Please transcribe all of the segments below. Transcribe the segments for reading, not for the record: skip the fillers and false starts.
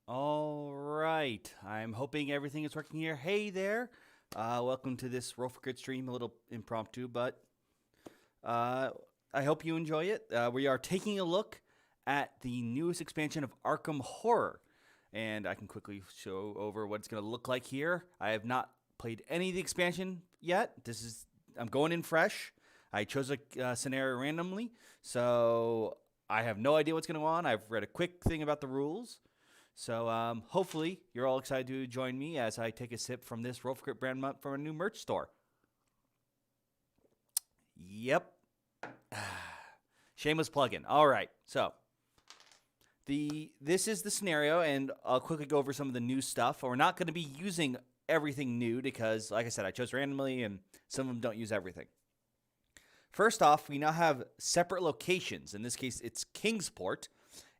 All right. I'm hoping everything is working here. Hey there. Welcome to this Roll for Good stream. A little impromptu, but uh, I hope you enjoy it. We are taking a look at the newest expansion of Arkham Horror. And I can quickly show over what it's going to look like here. I have not played any of the expansion yet. I'm going in fresh. I chose a scenario randomly, so I have no idea what's going to go on. I've read a quick thing about the rules. So hopefully you're all excited to join me as I take a sip from this Roll for Crit brand from a new merch store. Yep. Shameless plug-in. All right. So this is the scenario, and I'll quickly go over some of the new stuff. We're not going to be using everything new because, like I said, I chose randomly, and some of them don't use everything. First off, we now have separate locations. In this case, it's Kingsport.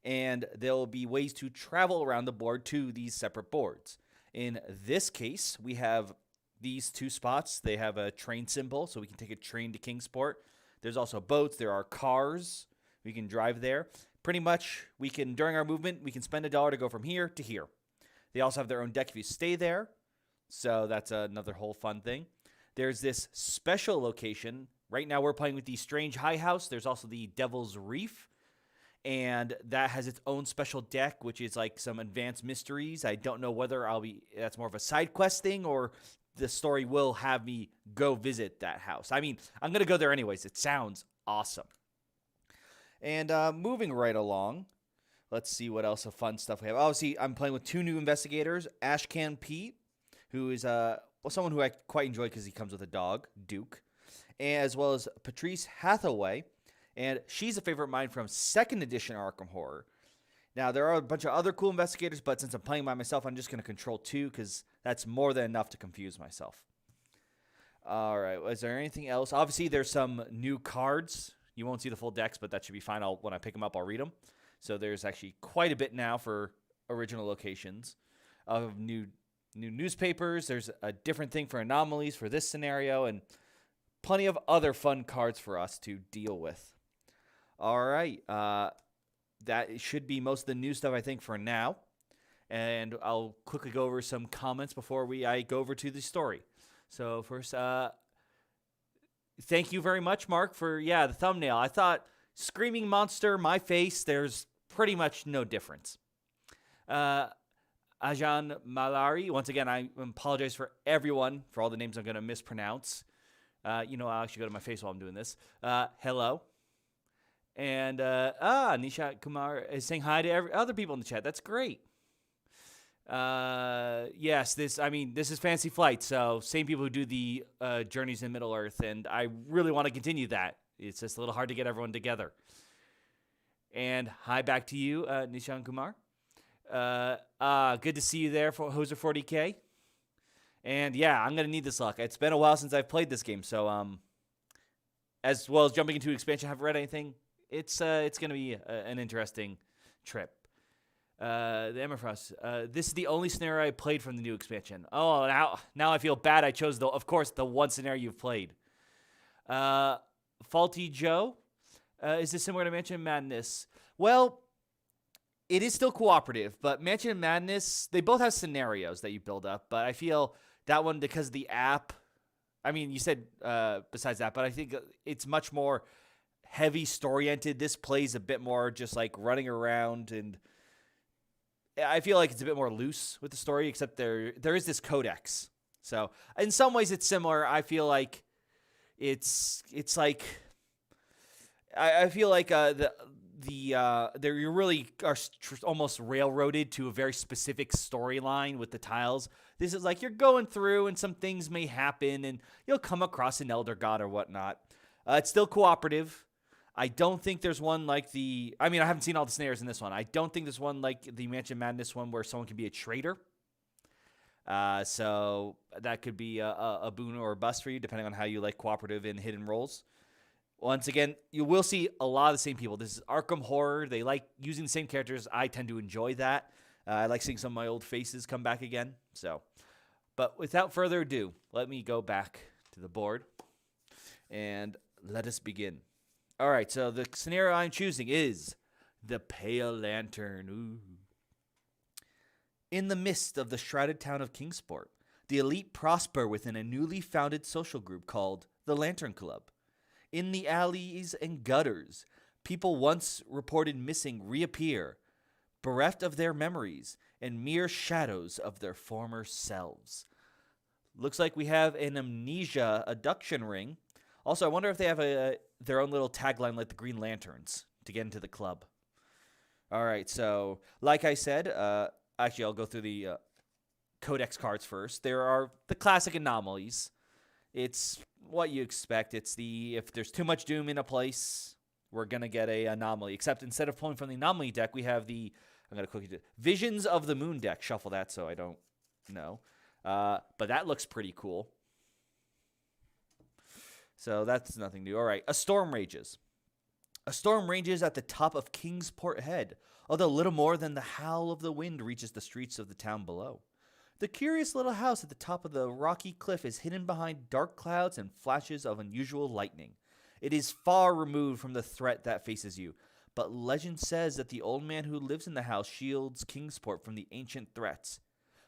And there will be ways to travel around the board to these separate boards. In this case, we have these two spots. They have a train symbol, so we can take a train to Kingsport. There's also boats. There are cars. We can drive there. Pretty much, during our movement, we can spend $1 to go from here to here. They also have their own deck if you stay there, so that's another whole fun thing. There's this special location. Right now, we're playing with the Strange High House. There's also the Devil's Reef. And that has its own special deck, which is like some advanced mysteries. I don't know whether that's more of a side quest thing or the story will have me go visit that house. I mean, I'm going to go there anyways. It sounds awesome. And moving right along, let's see what else of fun stuff we have. Obviously, I'm playing with two new investigators, Ashcan Pete, who is someone who I quite enjoy because he comes with a dog, Duke, as well as Patrice Hathaway. And she's a favorite of mine from 2nd edition Arkham Horror. Now, there are a bunch of other cool investigators, but since I'm playing by myself, I'm just going to control 2 because that's more than enough to confuse myself. All right, is there anything else? Obviously, there's some new cards. You won't see the full decks, but that should be fine. When I pick them up, I'll read them. So there's actually quite a bit now for original locations of new newspapers. There's a different thing for anomalies for this scenario, and plenty of other fun cards for us to deal with. All right, that should be most of the new stuff, I think, for now. And I'll quickly go over some comments before I go over to the story. So first, thank you very much, Mark, for, the thumbnail. I thought Screaming Monster, my face, there's pretty much no difference. Ajan Malari, once again, I apologize for everyone for all the names I'm going to mispronounce. I'll actually go to my face while I'm doing this. Hello. And Nishat Kumar is saying hi to other people in the chat. That's great. Yes, this is Fantasy Flight, so same people who do the Journeys in Middle Earth, and I really want to continue that. It's just a little hard to get everyone together. And hi back to you, Nishan Kumar. Good to see you there, for Hoser 40K. And yeah, I'm gonna need this luck. It's been a while since I've played this game, so as well as jumping into expansion, I haven't read anything. It's gonna be an interesting trip. The Emmerfrost. This is the only scenario I played from the new expansion. Oh, now I feel bad. I chose of course the one scenario you've played. Faulty Joe. Is this similar to Mansion of Madness? Well, it is still cooperative, but Mansion of Madness, they both have scenarios that you build up, but I feel that one, because of the app, I mean, you said besides that, but I think it's much more heavy story-oriented. This plays a bit more just like running around, and I feel like it's a bit more loose with the story, except there is this codex. So in some ways it's similar. I feel like it's like I feel like you really are almost railroaded to a very specific storyline with the tiles. This is like you're going through and some things may happen and you'll come across an elder god or whatnot. It's still cooperative. I don't think there's one like I haven't seen all the snares in this one. I don't think there's one like the Mansion Madness one where someone can be a traitor. So that could be a boon or a bust for you, depending on how you like cooperative and hidden roles. Once again, you will see a lot of the same people. This is Arkham Horror. They like using the same characters. I tend to enjoy that. I like seeing some of my old faces come back again. But without further ado, let me go back to the board and let us begin. All right, so the scenario I'm choosing is the Pale Lantern. Ooh. In the midst of the shrouded town of Kingsport, the elite prosper within a newly founded social group called the Lantern Club. In the alleys and gutters, people once reported missing reappear, bereft of their memories and mere shadows of their former selves. Looks like we have an amnesia abduction ring. Also, I wonder if they have their own little tagline like the Green Lanterns to get into the club. All right, so like I said, actually, I'll go through the codex cards first. There are the classic anomalies. It's what you expect. It's if there's too much doom in a place, we're going to get a anomaly. Except instead of pulling from the anomaly deck, we have I'm going to quickly do Visions of the Moon deck. Shuffle that so I don't know. But that looks pretty cool. So that's nothing new. All right, a storm rages. A storm rages at the top of Kingsport Head, although little more than the howl of the wind reaches the streets of the town below. The curious little house at the top of the rocky cliff is hidden behind dark clouds and flashes of unusual lightning. It is far removed from the threat that faces you, but legend says that the old man who lives in the house shields Kingsport from the ancient threats.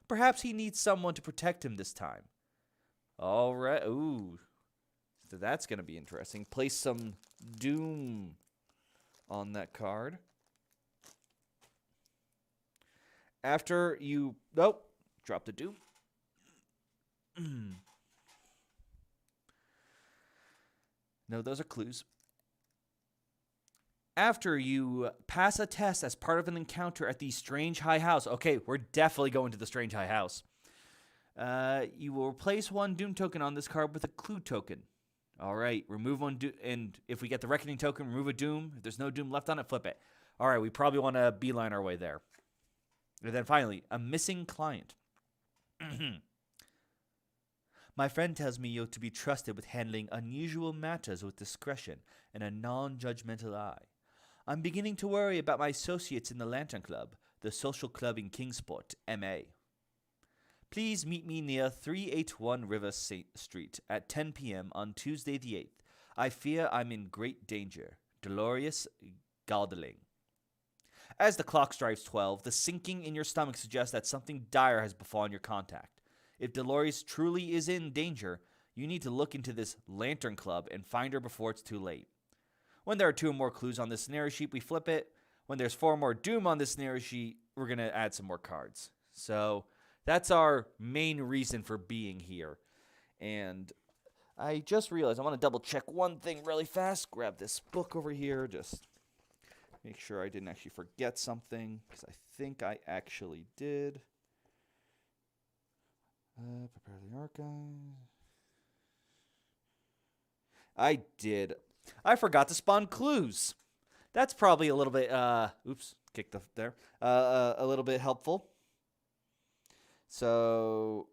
Perhaps he needs someone to protect him this time. All right. Ooh. So that's going to be interesting. Place some doom on that card. After you... Nope. Drop the doom. No, those are clues. After you pass a test as part of an encounter at the Strange High House. Okay, we're definitely going to the Strange High House. You will replace one doom token on this card with a clue token. All right, remove one doom, and if we get the Reckoning token, remove a doom. If there's no doom left on it, flip it. All right, we probably want to beeline our way there. And then finally, a missing client. My friend tells me you're to be trusted with handling unusual matters with discretion and a non-judgmental eye. I'm beginning to worry about my associates in the Lantern Club, the social club in Kingsport, MA. Please meet me near 381 River Street at 10 p.m. on Tuesday the 8th. I fear I'm in great danger. Dolores Galdling. As the clock strikes 12, the sinking in your stomach suggests that something dire has befallen your contact. If Dolores truly is in danger, you need to look into this Lantern Club and find her before it's too late. When there are 2 or more clues on this scenario sheet, we flip it. When there's 4 more doom on this scenario sheet, we're going to add some more cards. So that's our main reason for being here. And I just realized I want to double check one thing really fast. Grab this book over here. Just make sure I didn't actually forget something, because I think I actually did. Prepare the archive. I did. I forgot to spawn clues. That's probably a little bit, oops, kicked there. A little bit helpful. So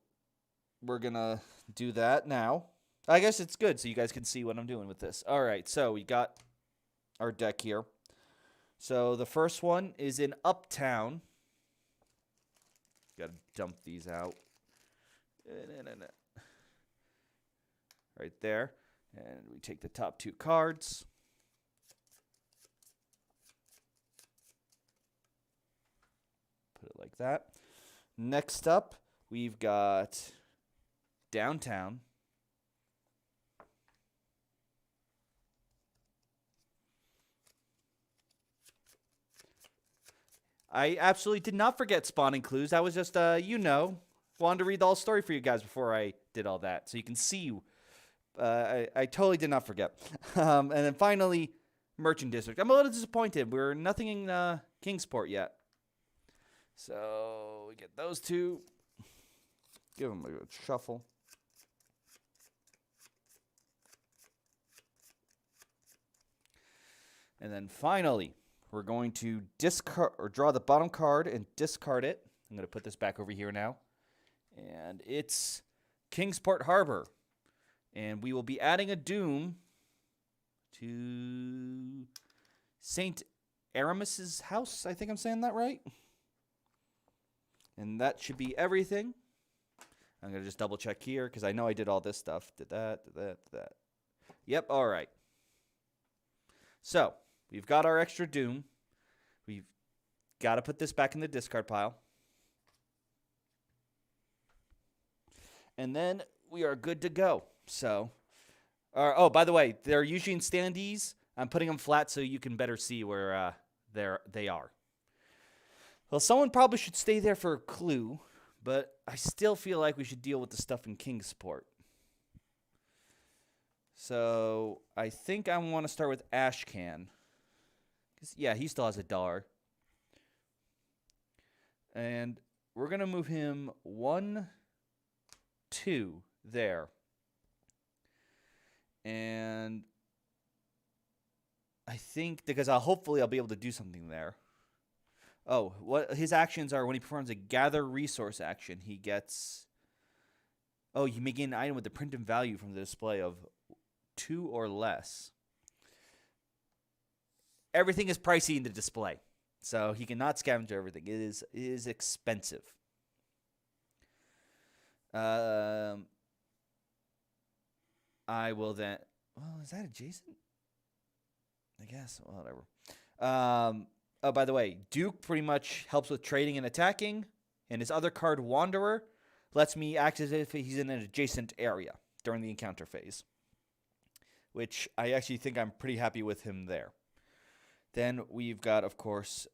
we're going to do that now. I guess it's good so you guys can see what I'm doing with this. All right, so we got our deck here. So the first one is in Uptown. Got to dump these out. Right there. And we take the top 2 cards. Put it like that. Next up, we've got Downtown. I absolutely did not forget spawning clues. I was just, wanted to read the whole story for you guys before I did all that. So you can see, I totally did not forget. And then finally, Merchant District. I'm a little disappointed. We're nothing in Kingsport yet. So we get those 2. Give them a good shuffle. And then finally, we're going to discard or draw the bottom card and discard it. I'm going to put this back over here now. And it's Kingsport Harbor. And we will be adding a doom to St. Aramis's house. I think I'm saying that right. And that should be everything. I'm going to just double check here because I know I did all this stuff. Did that. Yep, all right. So, we've got our extra doom. We've got to put this back in the discard pile. And then we are good to go. So, oh, by the way, they're usually in standees. I'm putting them flat so you can better see where they are. Well, someone probably should stay there for a clue, but I still feel like we should deal with the stuff in Kingsport. So I think I want to start with Ashcan. Yeah, he still has $1. And we're going to move him 1, 2 there. And I think because hopefully I'll be able to do something there. Oh, what his actions are when he performs a gather resource action, he gets... Oh, you may gain an item with the printed value from the display of 2 or less. Everything is pricey in the display, so he cannot scavenge everything. It is expensive. I will then... Well, is that adjacent? I guess. Well, whatever. Oh, by the way, Duke pretty much helps with trading and attacking, and his other card, Wanderer, lets me act as if he's in an adjacent area during the encounter phase, which I actually think I'm pretty happy with him there. Then we've got, of course,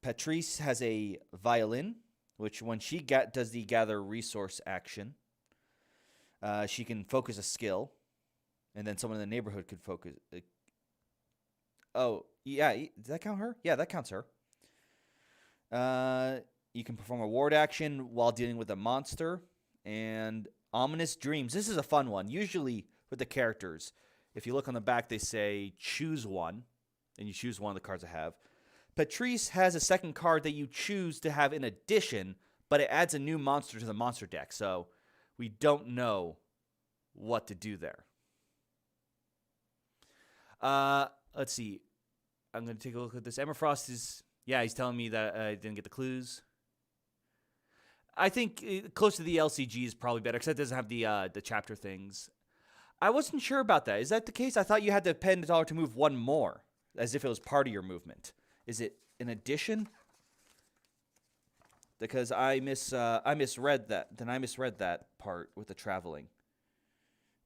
Patrice has a violin, which when she does the gather resource action, she can focus a skill, and then someone in the neighborhood could focus. Oh, yeah, does that count her? Yeah, that counts her. You can perform a ward action while dealing with a monster, and Ominous Dreams. This is a fun one. Usually with the characters, if you look on the back, they say choose one, and you choose one of the cards I have. Patrice has a second card that you choose to have in addition, but it adds a new monster to the monster deck, so we don't know what to do there. Let's see. I'm going to take a look at this. Emma Frost is... Yeah, he's telling me that I didn't get the clues. I think close to the LCG is probably better, because it doesn't have the chapter things. I wasn't sure about that. Is that the case? I thought you had to spend $1 to move one more, as if it was part of your movement. Is it an addition? Because I misread that. Then I misread that part with the traveling.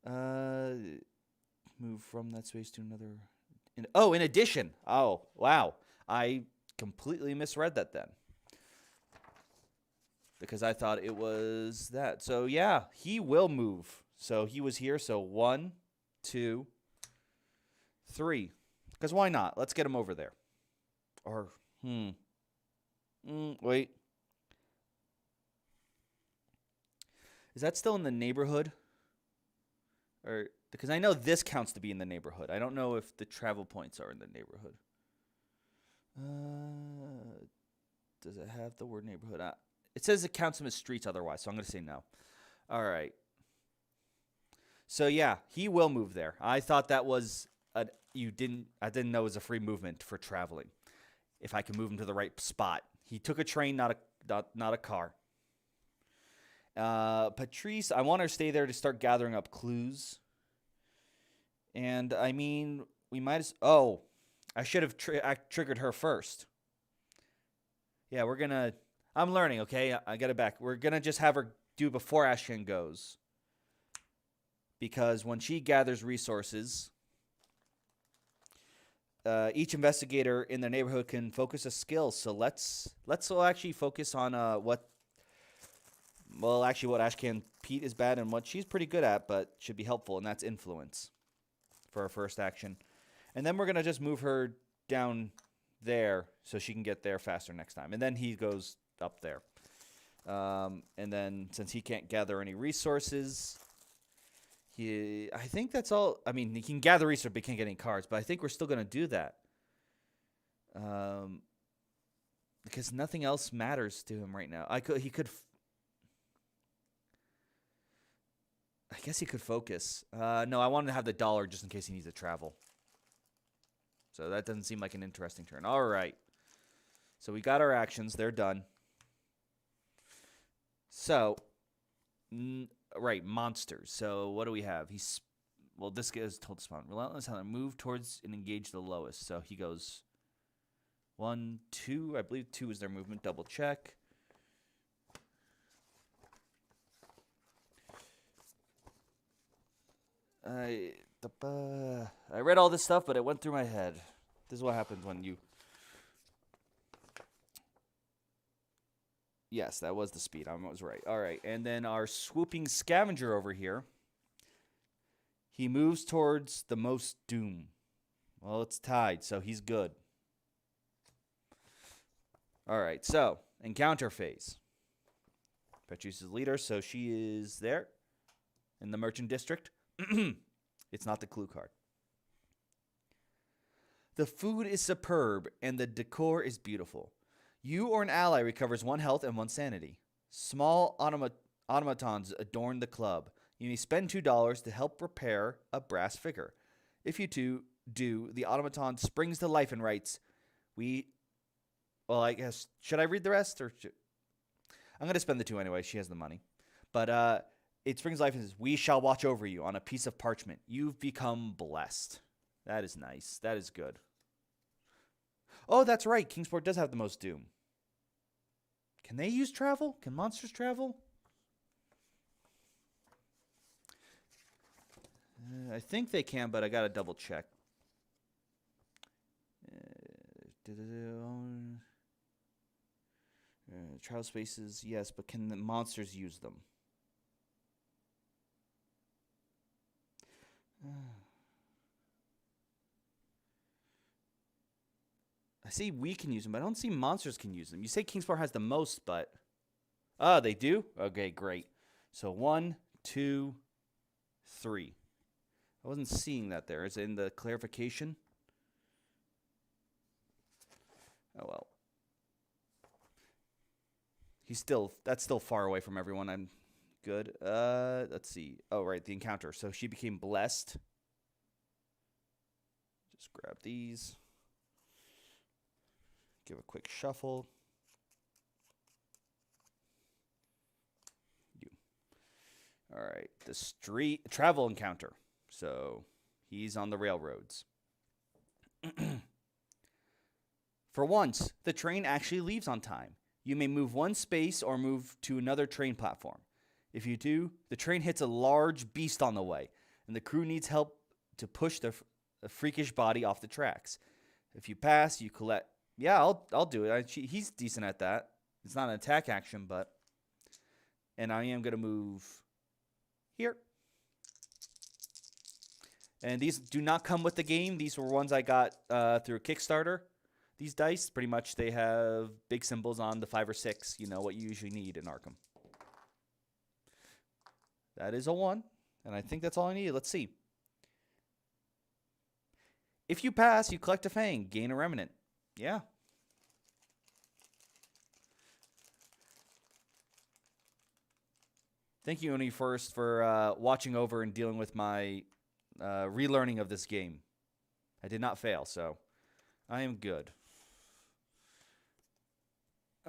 Move from that space to another... in addition. Oh, wow. I completely misread that then. Because I thought it was that. So, yeah, he will move. So, he was here. So, 1, 2, 3. Because why not? Let's get him over there. Or, wait. Is that still in the neighborhood? Or... Because I know this counts to be in the neighborhood. I don't know if the travel points are in the neighborhood. Does it have the word neighborhood? It says it counts them as streets otherwise, so I'm going to say no. All right. So, yeah, he will move there. I thought that was... I didn't know it was a free movement for traveling. If I can move him to the right spot. He took a train, not a car. Patrice, I want her to stay there to start gathering up clues. And, I mean, we might as... Oh, I should have triggered her first. Yeah, we're going to... I'm learning, okay? I got it back. We're going to just have her do before Ashcan goes. Because when she gathers resources, each investigator in their neighborhood can focus a skill. So let's actually focus on what Ashcan Pete is bad and what she's pretty good at, but should be helpful, and that's influence. For our first action. And then we're going to just move her down there so she can get there faster next time. And then he goes up there. And then since he can't gather any resources, I think that's all. I mean, he can gather resources, but he can't get any cards. But I think we're still going to do that. Because nothing else matters to him right now. I guess he could focus. No, I wanted to have the $1 just in case he needs to travel. So that doesn't seem like an interesting turn. All right. So we got our actions. They're done. So, right, monsters. So what do we have? This guy is told to spawn. Relentless Hunter. Move towards and engage the lowest. So he goes 1, 2. I believe 2 is their movement. Double check. I read all this stuff, but it went through my head. This is what happens when you... Yes, that was the speed. I was right. All right, and then our swooping scavenger over here. He moves towards the most doom. Well, it's tied, so he's good. All right, so encounter phase. Petrus is leader, so she is there in the merchant district. It's not the clue card. The food is superb, and the decor is beautiful. You or an ally recovers 1 health and 1 sanity. Small automatons adorn the club. You may spend $2 to help repair a brass figure. If you do, the automaton springs to life and writes, well, I guess, should I read the rest? I'm going to spend the 2 anyway. She has the money. But it springs to life and says, we shall watch over you on a piece of parchment. You've become blessed. That is nice. That is good. Oh, that's right. Kingsport does have the most doom. Can they use travel? Can monsters travel? I think they can, but I got to double check. Travel spaces, yes, but can the monsters use them? I see we can use them, but I don't see monsters can use them. You say Kingsport has the most, but... Oh, they do? Okay, great. So 1, 2, 3. I wasn't seeing that there. Is it in the clarification? Oh, well. That's still far away from everyone. I'm good. Let's see. Oh, right, the encounter. So she became blessed. Just grab these. Give a quick shuffle. You. All right, the street travel encounter. So he's on the railroads. For once, the train actually leaves on time. You may move 1 space or move to another train platform. If you do, the train hits a large beast on the way, and the crew needs help to push the freakish body off the tracks. If you pass, you collect... Yeah, I'll do it. He's decent at that. It's not an attack action, but... And I am going to move here. And these do not come with the game. These were ones I got through a Kickstarter. These dice, pretty much, they have big symbols on the 5 or 6. You know, what you usually need in Arkham. That is a 1. And I think that's all I need. Let's see. If you pass, you collect a fang. Gain a remnant. Yeah. Thank you, Uni, first for watching over and dealing with my relearning of this game. I did not fail, so I am good.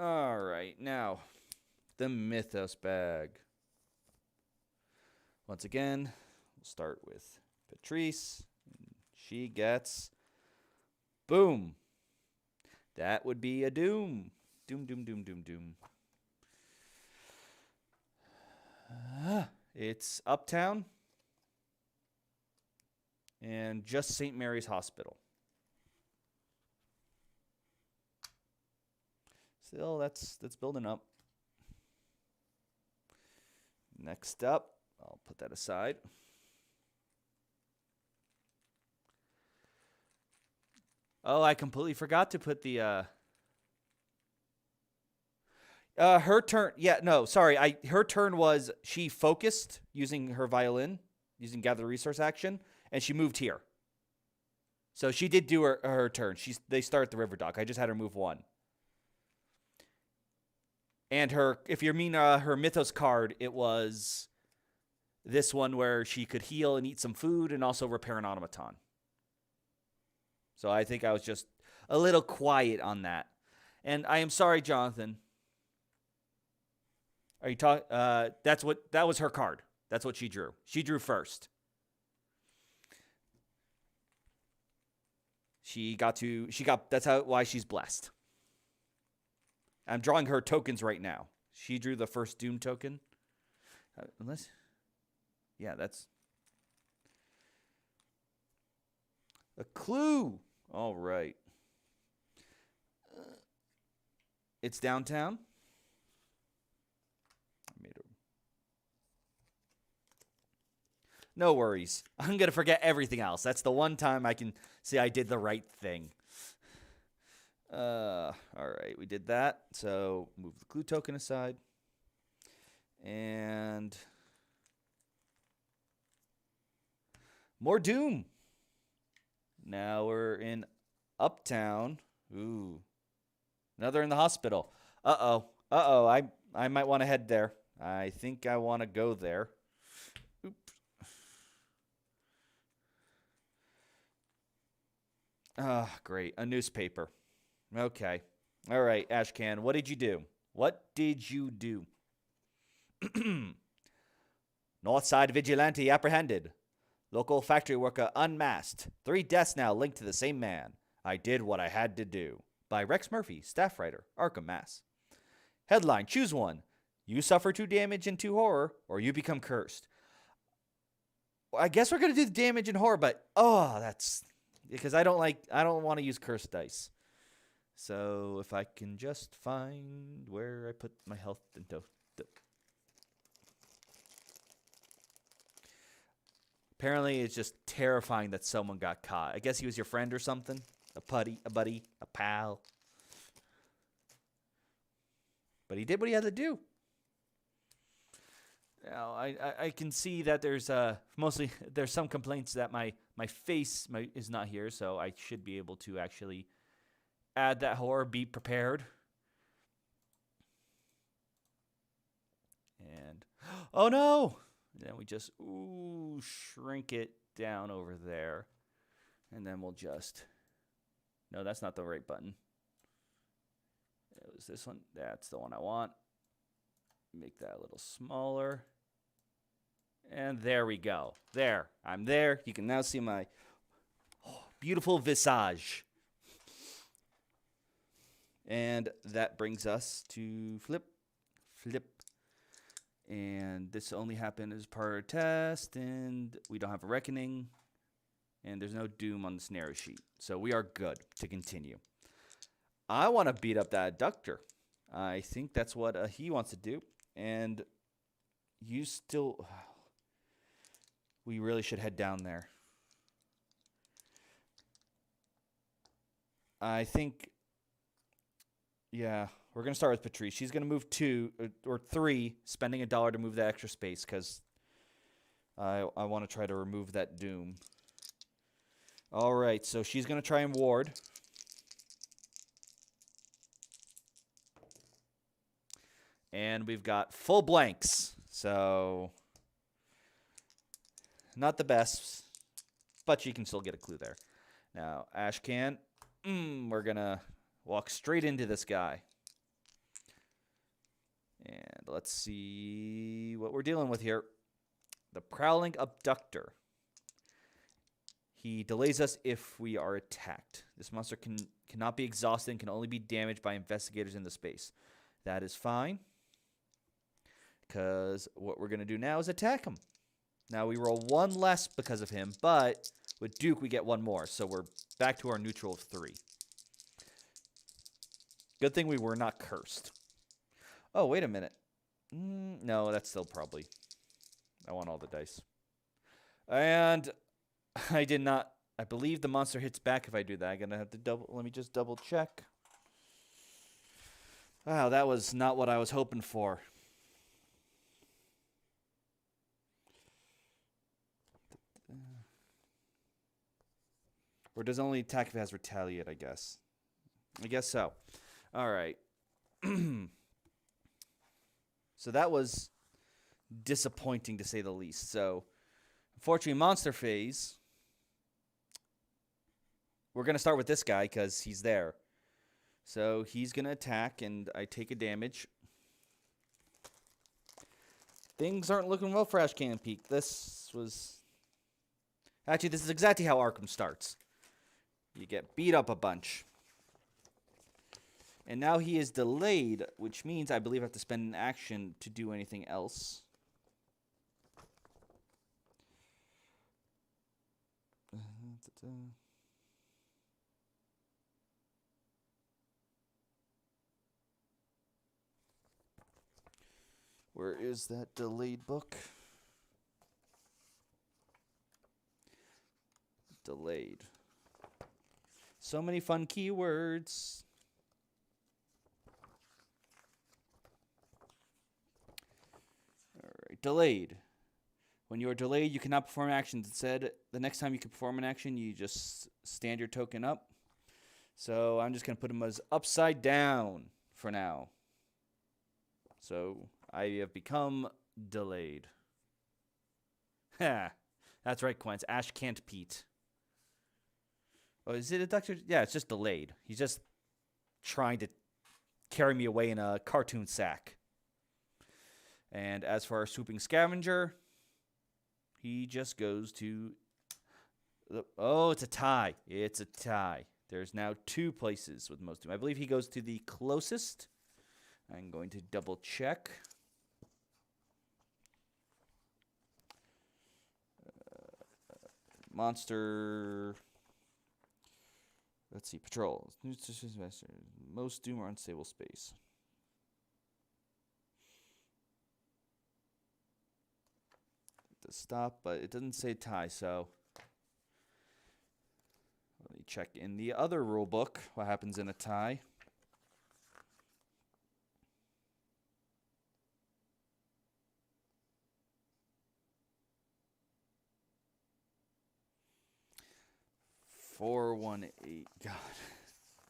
All right, now the Mythos bag. Once again, we'll start with Patrice. She gets boom. That would be a doom. Doom, doom, doom, doom, doom. It's Uptown and just St. Mary's Hospital. Still, that's building up. Next up, I'll put that aside. Oh, I completely forgot to put the her turn. Yeah, no, sorry. Her turn was she focused using her violin, using gather resource action, and she moved here. So she did do her turn. They start at the river dock. I just had her move 1. And if you mean her Mythos card, it was this one where she could heal and eat some food and also repair an automaton. So I think I was just a little quiet on that. And I am sorry, Jonathan. Are you talking? That was her card. That's what she drew. She drew first. That's why she's blessed. I'm drawing her tokens right now. She drew the first Doom token. That's... A clue. All right. It's downtown. No worries. I'm going to forget everything else. That's the one time I can say I did the right thing. All right, we did that. So move the clue token aside. And more Doom. Now we're in Uptown. Ooh. Another in the hospital. Uh-oh. I might want to head there. I think I want to go there. Oops. Ah, great. A newspaper. Okay. All right, Ashcan, what did you do? What did you do? Northside vigilante apprehended. Local factory worker unmasked. 3 deaths now linked to the same man. I did what I had to do. By Rex Murphy, staff writer, Arkham, Mass. Headline, choose one. You suffer 2 damage and 2 horror, or you become cursed. Well, I guess we're going to do the damage and horror, but, that's... Because I don't want to use cursed dice. So, if I can just find where I put my health into... Apparently, it's just terrifying that someone got caught. I guess he was your friend or something. A buddy, a pal. But he did what he had to do. Now, I can see that there's some complaints that my face is not here, so I should be able to actually add that horror. Be prepared. And oh no! And then we just shrink it down over there, and then we'll just. No, that's not the right button. It was this one. That's the one I want. Make that a little smaller. And there we go. There. I'm there. You can now see my beautiful visage. And that brings us to flip. And this only happened as part of a test, and we don't have a reckoning. And there's no doom on the scenario sheet. So we are good to continue. I want to beat up that abductor. I think that's what he wants to do. And you still... We really should head down there. I think... Yeah, we're going to start with Patrice. She's going to move 2 or 3, spending $1 to move that extra space because I want to try to remove that doom. All right, so she's going to try and ward. And we've got full blanks, so not the best, but she can still get a clue there. Now, Ashcan, we're going to walk straight into this guy. And let's see what we're dealing with here. The prowling abductor. He delays us if we are attacked. This monster cannot be exhausted and can only be damaged by investigators in the space. That is fine. Because what we're going to do now is attack him. Now we roll 1 less because of him, but with Duke we get 1 more. So we're back to our neutral of 3. Good thing we were not cursed. Oh, wait a minute. No, that's still probably... I want all the dice. And I did not... I believe the monster hits back if I do that. I'm going to have to double... Let me just double check. Wow, that was not what I was hoping for. Or does it only attack if it has retaliate, I guess. I guess so. All right. So that was disappointing to say the least. So, unfortunately, monster phase. We're going to start with this guy because he's there. So he's going to attack and I take a damage. Things aren't looking well for Ash Cannon Peak. This was... Actually, this is exactly how Arkham starts. You get beat up a bunch. And now he is delayed, which means I believe I have to spend an action to do anything else. Where is that delayed book? Delayed. So many fun keywords. All right, delayed. When you are delayed, you cannot perform actions. Instead, the next time you can perform an action, you just stand your token up. So I'm just going to put them as upside down for now. So I have become delayed. Ha! That's right, Quince. Ash can't Pete. Oh, is it a doctor? Yeah, it's just delayed. He's just trying to carry me away in a cartoon sack. And as for our swooping scavenger, he just goes to... Oh, it's a tie. It's a tie. There's now 2 places with most of them. I believe he goes to the closest. I'm going to double check. Monster... Let's see. Patrol. Most doom or unstable space. To stop, but it doesn't say tie, so let me check in the other rule book what happens in a tie. $418. God,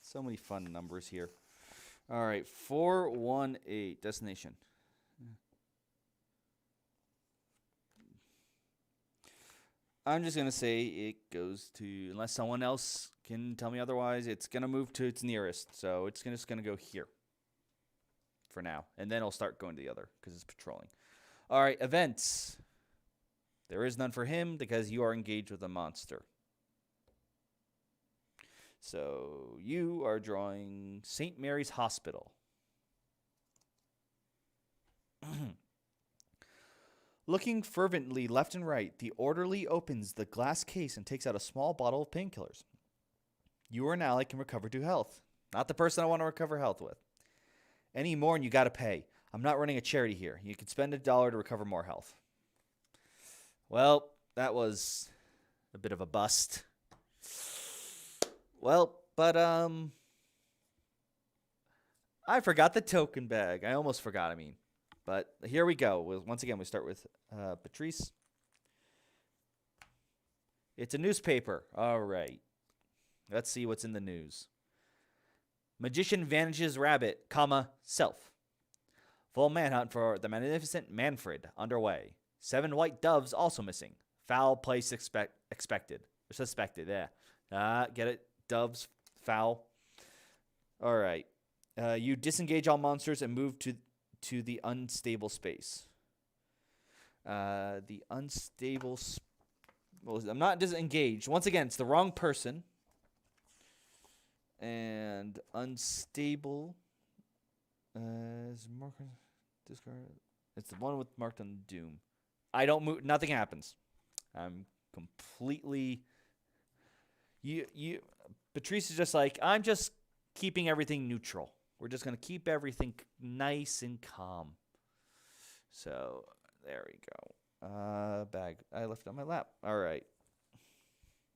so many fun numbers here. All right, 418 destination. I'm just going to say it goes to, unless someone else can tell me otherwise, it's going to move to its nearest. So it's just going to go here for now. And then it'll start going to the other because it's patrolling. All right, events. There is none for him because you are engaged with a monster. So you are drawing St. Mary's Hospital. Looking fervently left and right, the orderly opens the glass case and takes out a small bottle of painkillers. You or an ally can recover to health. Not the person I want to recover health with. Any more and you got to pay. I'm not running a charity here. You can spend $1 to recover more health. Well, that was a bit of a bust. Well, but I forgot the token bag. I almost forgot, But here we go. Once again, we start with Patrice. It's a newspaper. All right. Let's see what's in the news. Magician vanishes rabbit, self. Full manhunt for the magnificent Manfred underway. 7 white doves also missing. Foul play expected. Suspected, yeah. Get it? Doves, foul. All right. You disengage all monsters and move to the unstable space. The unstable... I'm not disengaged. Once again, it's the wrong person. And unstable... is marked... Discard... It's the one with marked on doom. I don't move... Nothing happens. I'm completely... Patrice is just like, I'm just keeping everything neutral. We're just going to keep everything nice and calm. So, there we go. Bag. I left it on my lap. All right.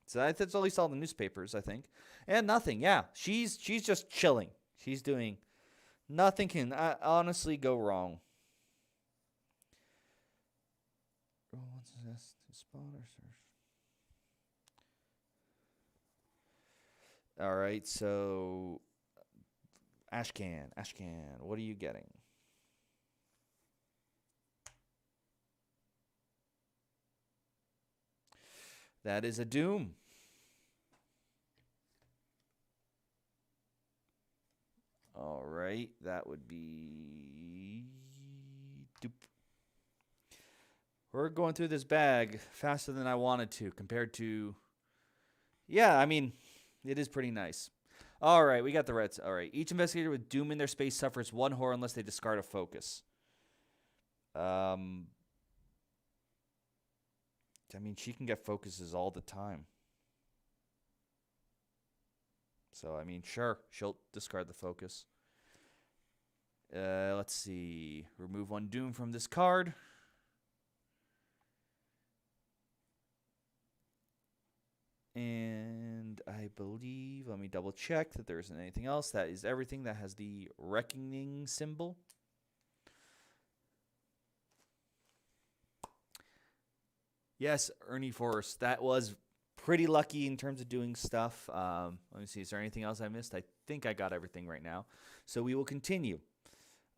So that's at least all the newspapers, I think. And nothing. Yeah. She's just chilling. She's doing... Nothing can honestly go wrong. All right, so Ashcan, what are you getting? That is a doom. All right, that would be... Doop. We're going through this bag faster than I wanted to compared to... Yeah, it is pretty nice. All right, we got the reds. All right, each investigator with doom in their space suffers 1 horror unless they discard a focus. She can get focuses all the time. So, sure, she'll discard the focus. Let's see. Remove one Doom from this card. And I believe, let me double check that there isn't anything else. That is everything that has the reckoning symbol. Yes, Ernie Forrest. That was pretty lucky in terms of doing stuff. Let me see. Is there anything else I missed? I think I got everything right now. So we will continue.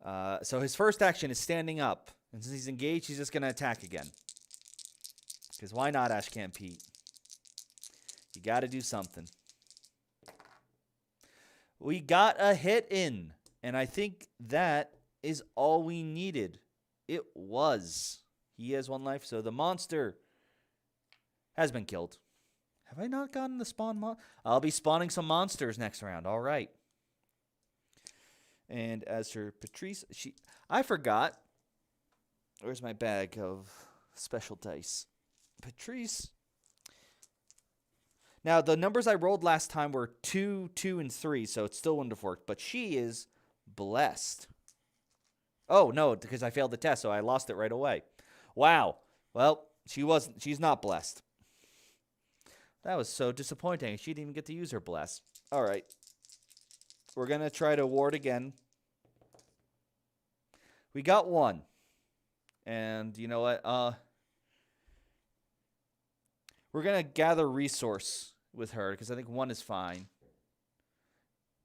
So his first action is standing up. And since he's engaged, he's just going to attack again. Because why not, Ashcan Pete? You got to do something. We got a hit in. And I think that is all we needed. It was. He has 1 life. So the monster has been killed. Have I not gotten the spawn I'll be spawning some monsters next round. All right. And as for Patrice, I forgot. Where's my bag of special dice? Patrice. Now, the numbers I rolled last time were 2, 2, and 3, so it still wouldn't have worked. But she is blessed. Oh, no, because I failed the test, so I lost it right away. Wow. Well, she's not blessed. That was so disappointing. She didn't even get to use her bless. All right. We're going to try to ward again. We got 1. And you know what? We're going to gather resource with her because I think 1 is fine.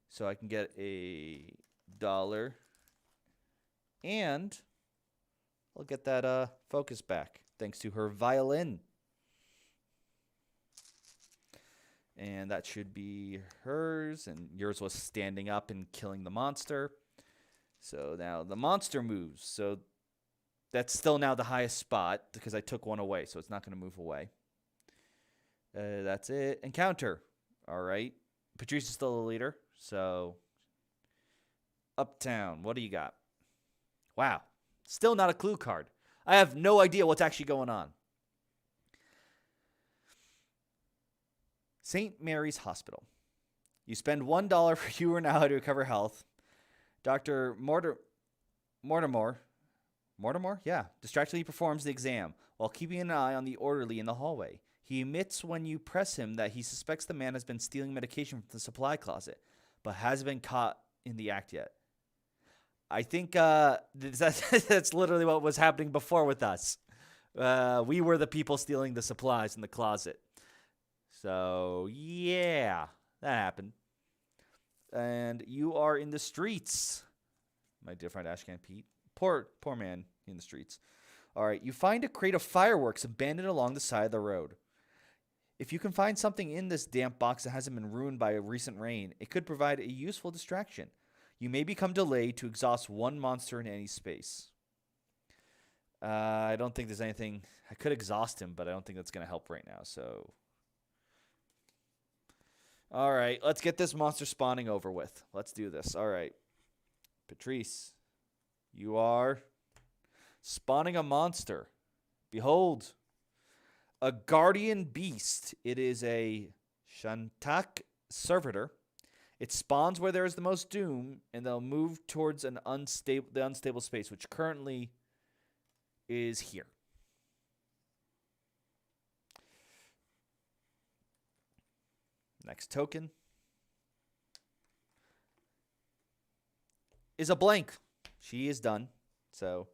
So I can get $1. And I'll get that focus back thanks to her violin. And that should be hers. And yours was standing up and killing the monster. So now the monster moves. So that's still now the highest spot because I took 1 away. So it's not going to move away. That's it. Encounter. All right. Patrice is still the leader. So Uptown. What do you got? Wow. Still not a clue card. I have no idea what's actually going on. St. Mary's Hospital. You spend $1 for you or now to recover health. Dr. Mortimer, distractedly performs the exam while keeping an eye on the orderly in the hallway. He admits when you press him that he suspects the man has been stealing medication from the supply closet, but hasn't been caught in the act yet. I think that's literally what was happening before with us. We were the people stealing the supplies in the closet. So, yeah, that happened. And you are in the streets, my dear friend Ashcan Pete. Poor man in the streets. All right, you find a crate of fireworks abandoned along the side of the road. If you can find something in this damp box that hasn't been ruined by a recent rain, it could provide a useful distraction. You may become delayed to exhaust 1 monster in any space. I don't think there's anything. I could exhaust him, but I don't think that's going to help right now. So, all right, let's get this monster spawning over with. Let's do this. All right, Patrice, you are spawning a monster. Behold, a guardian beast. It is a Shantak servitor. It spawns where there is the most doom, and they'll move towards the unstable space, which currently is here. Next token is a blank. She is done. So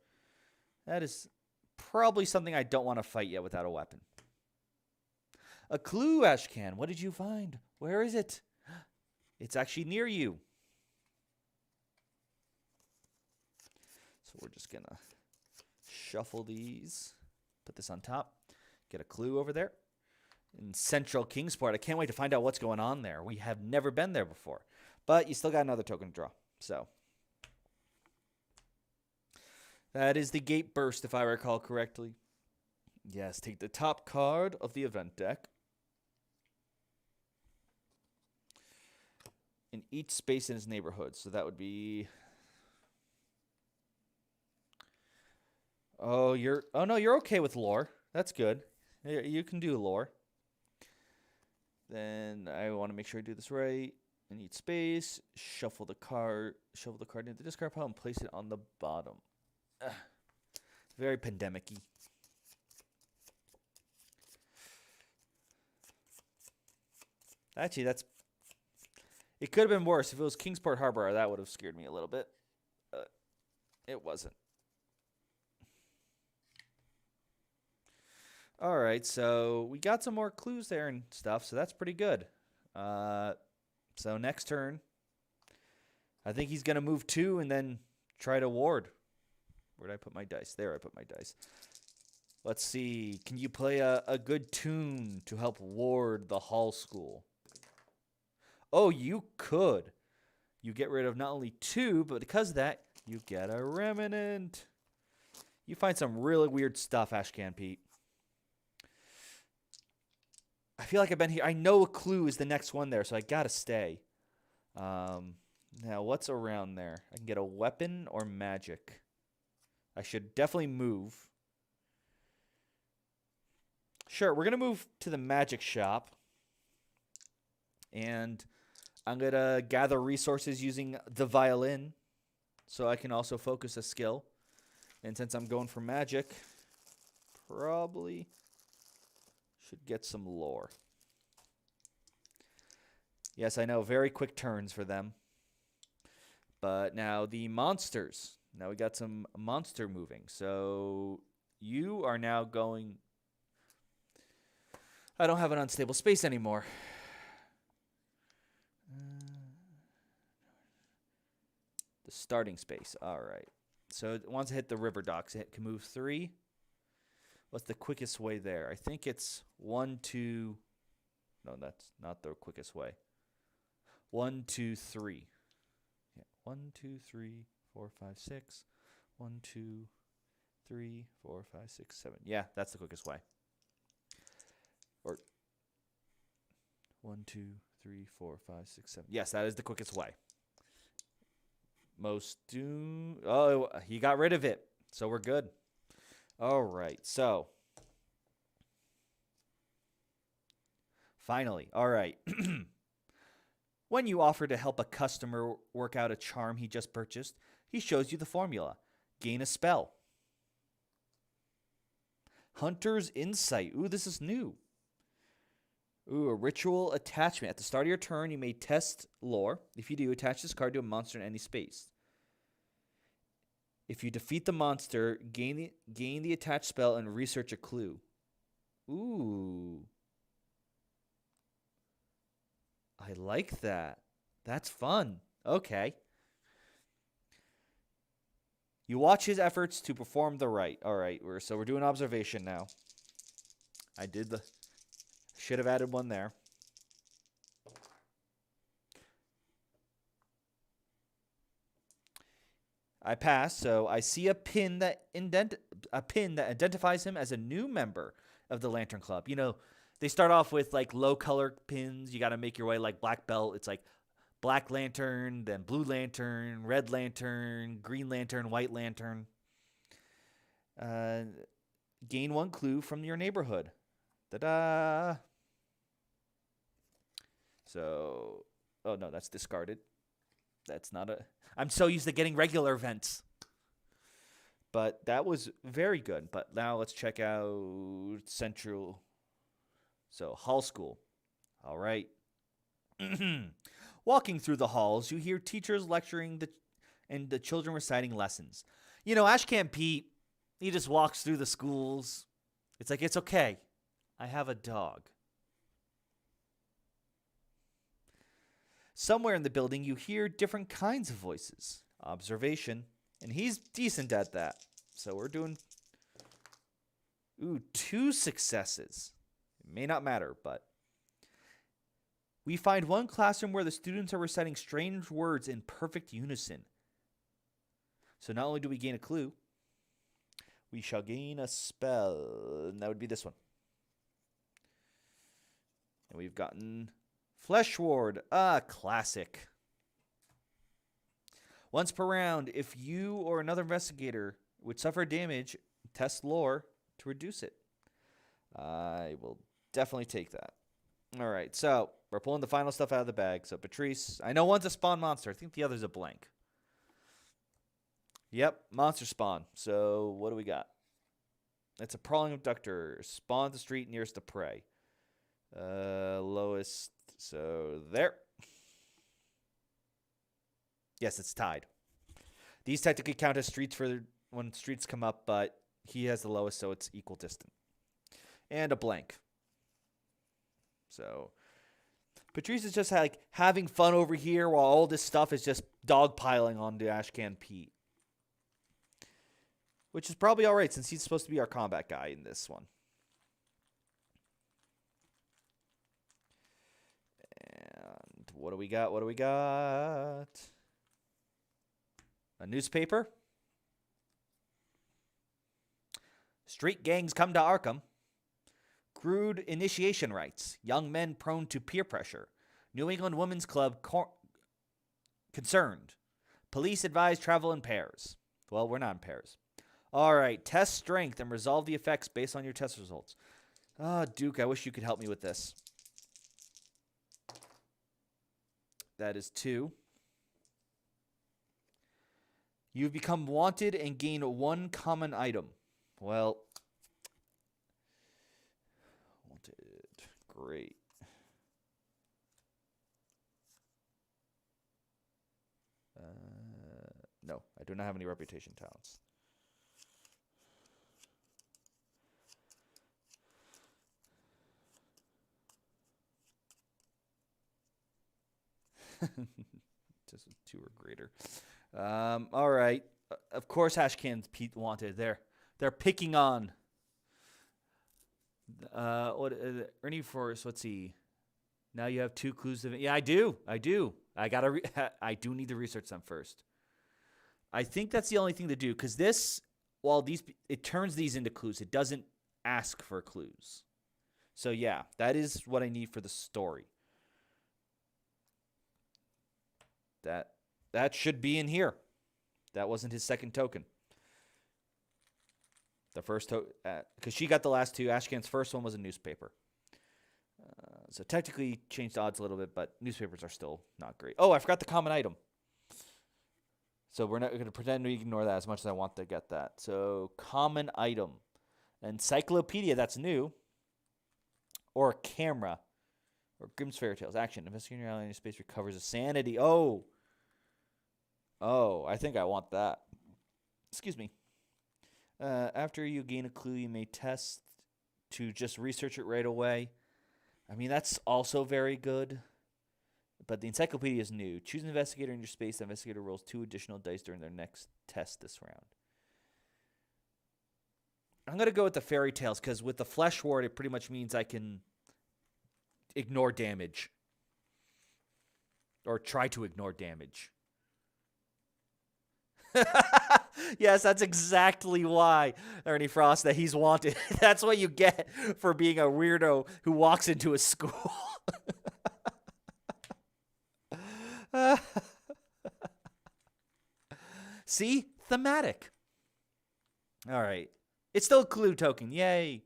that is probably something I don't want to fight yet without a weapon. A clue, Ashcan. What did you find? Where is it? It's actually near you. So we're just going to shuffle these. Put this on top. Get a clue over there. In Central Kingsport. I can't wait to find out what's going on there. We have never been there before. But you still got another token to draw. So that is the gate burst, if I recall correctly. Yes, take the top card of the event deck. In each space in its neighborhood. So that would be... Oh, no, you're okay with lore. That's good. You can do lore. Then I want to make sure I do this right. I need space. Shuffle the card into the discard pile and place it on the bottom. Ugh. Very pandemic-y. Actually, it could have been worse. If it was Kingsport Harbor, that would have scared me a little bit. It wasn't. All right, so we got some more clues there and stuff, so that's pretty good. So next turn, I think he's going to move 2 and then try to ward. Where did I put my dice? There I put my dice. Let's see. Can you play a good tune to help ward the Hall School? Oh, you could. You get rid of not only 2, but because of that, you get a Remnant. You find some really weird stuff, Ashcan Pete. I feel like I've been here. I know a clue is the next one there, so I got to stay. Now, what's around there? I can get a weapon or magic. I should definitely move. Sure, we're going to move to the magic shop. And I'm going to gather resources using the violin so I can also focus a skill. And since I'm going for magic, probably should get some lore. Yes, I know, very quick turns for them. But now the monsters. Now we got some monster moving. So you are now going... I don't have an unstable space anymore. The starting space. All right. So it wants to hit the river docks. It can move 3. What's the quickest way there? I think it's 1, 2. No, that's not the quickest way. 1, 2, 3. Yeah. 1, 2, 3, 4, 5, 6. 1, 2, 3, 4, 5, 6, 7. Yeah, that's the quickest way. Or 1, 2, 3, 4, 5, 6, 7. Yes, that is the quickest way. Most do. Oh, he got rid of it. So we're good. All right. So finally. All right. When you offer to help a customer work out a charm he just purchased, he shows you the formula. Gain a spell. Hunter's Insight. Ooh, this is new. Ooh, a ritual attachment. At the start of your turn, you may test lore. If you do, attach this card to a monster in any space. If you defeat the monster, gain the attached spell and research a clue. Ooh. I like that. That's fun. Okay. You watch his efforts to perform the rite. All right, we're doing observation now. Should have added one there. I pass, so I see a pin that identifies him as a new member of the Lantern Club. You know, they start off with like low color pins. You got to make your way like black belt. It's like black lantern, then blue lantern, red lantern, green lantern, white lantern. Gain 1 clue from your neighborhood. Ta-da! So, oh no, that's discarded. That's not a... I'm so used to getting regular events. But that was very good. But now let's check out Central. So, Hall School. All right. Walking through the halls, you hear teachers lecturing and the children reciting lessons. You know, Ashcan Pete, he just walks through the schools. It's like, it's okay. I have a dog. Somewhere in the building, you hear different kinds of voices. Observation. And he's decent at that. So we're doing... Ooh, 2 successes. It may not matter, but... We find one classroom where the students are reciting strange words in perfect unison. So not only do we gain a clue, we shall gain a spell. And that would be this one. And we've gotten... Flesh Ward, classic. Once per round, if you or another investigator would suffer damage, test lore to reduce it. I will definitely take that. All right, so we're pulling the final stuff out of the bag. So Patrice, I know one's a spawn monster. I think the other's a blank. Yep, monster spawn. So what do we got? It's a prowling abductor. Spawn the street nearest the prey. Lowest. So there. Yes, it's tied. These technically count as streets for when streets come up, but he has the lowest, so it's equal distant. And a blank. So Patrice is just like having fun over here while all this stuff is just dogpiling onto Ashcan Pete. Which is probably all right since he's supposed to be our combat guy in this one. And what do we got? What do we got? A newspaper. Street gangs come to Arkham. Crude initiation rites. Young men prone to peer pressure. New England Women's Club concerned. Police advise travel in pairs. Well, we're not in pairs. All right. Test strength and resolve the effects based on your test results. Oh, Duke, I wish you could help me with this. That is 2. You've become wanted and gain 1 common item. Well, wanted. Great. No, I do not have any reputation talents. Just a 2 or greater. All right. Of course, Ashcan's Pete wanted. They're picking on. Ernie Forrest. Let's see. Now you have 2 clues of it. Yeah, I do. I do need to research them first. I think that's the only thing to do because this, it turns these into clues. It doesn't ask for clues. So yeah, that is what I need for the story. That should be in here. That wasn't his second token. The first token, because she got the last 2. Ashcan's first one was a newspaper. So technically changed the odds a little bit, but newspapers are still not great. Oh, I forgot the common item. So we're not going to pretend we ignore that as much as I want to get that. So common item. Encyclopedia, that's new. Or a camera. Or Grimm's Fairy Tales. Action. Investigating reality in space recovers a sanity. Oh, I think I want that. Excuse me. After you gain a clue, you may test to just research it right away. I mean, that's also very good. But the encyclopedia is new. Choose an investigator in your space. The investigator rolls 2 additional dice during their next test this round. I'm going to go with the fairy tales because with the flesh ward, it pretty much means I can ignore damage. Or try to ignore damage. Yes, that's exactly why, Ernie Frost, that he's wanted. That's what you get for being a weirdo who walks into a school. See? Thematic. All right. It's still a clue token. Yay.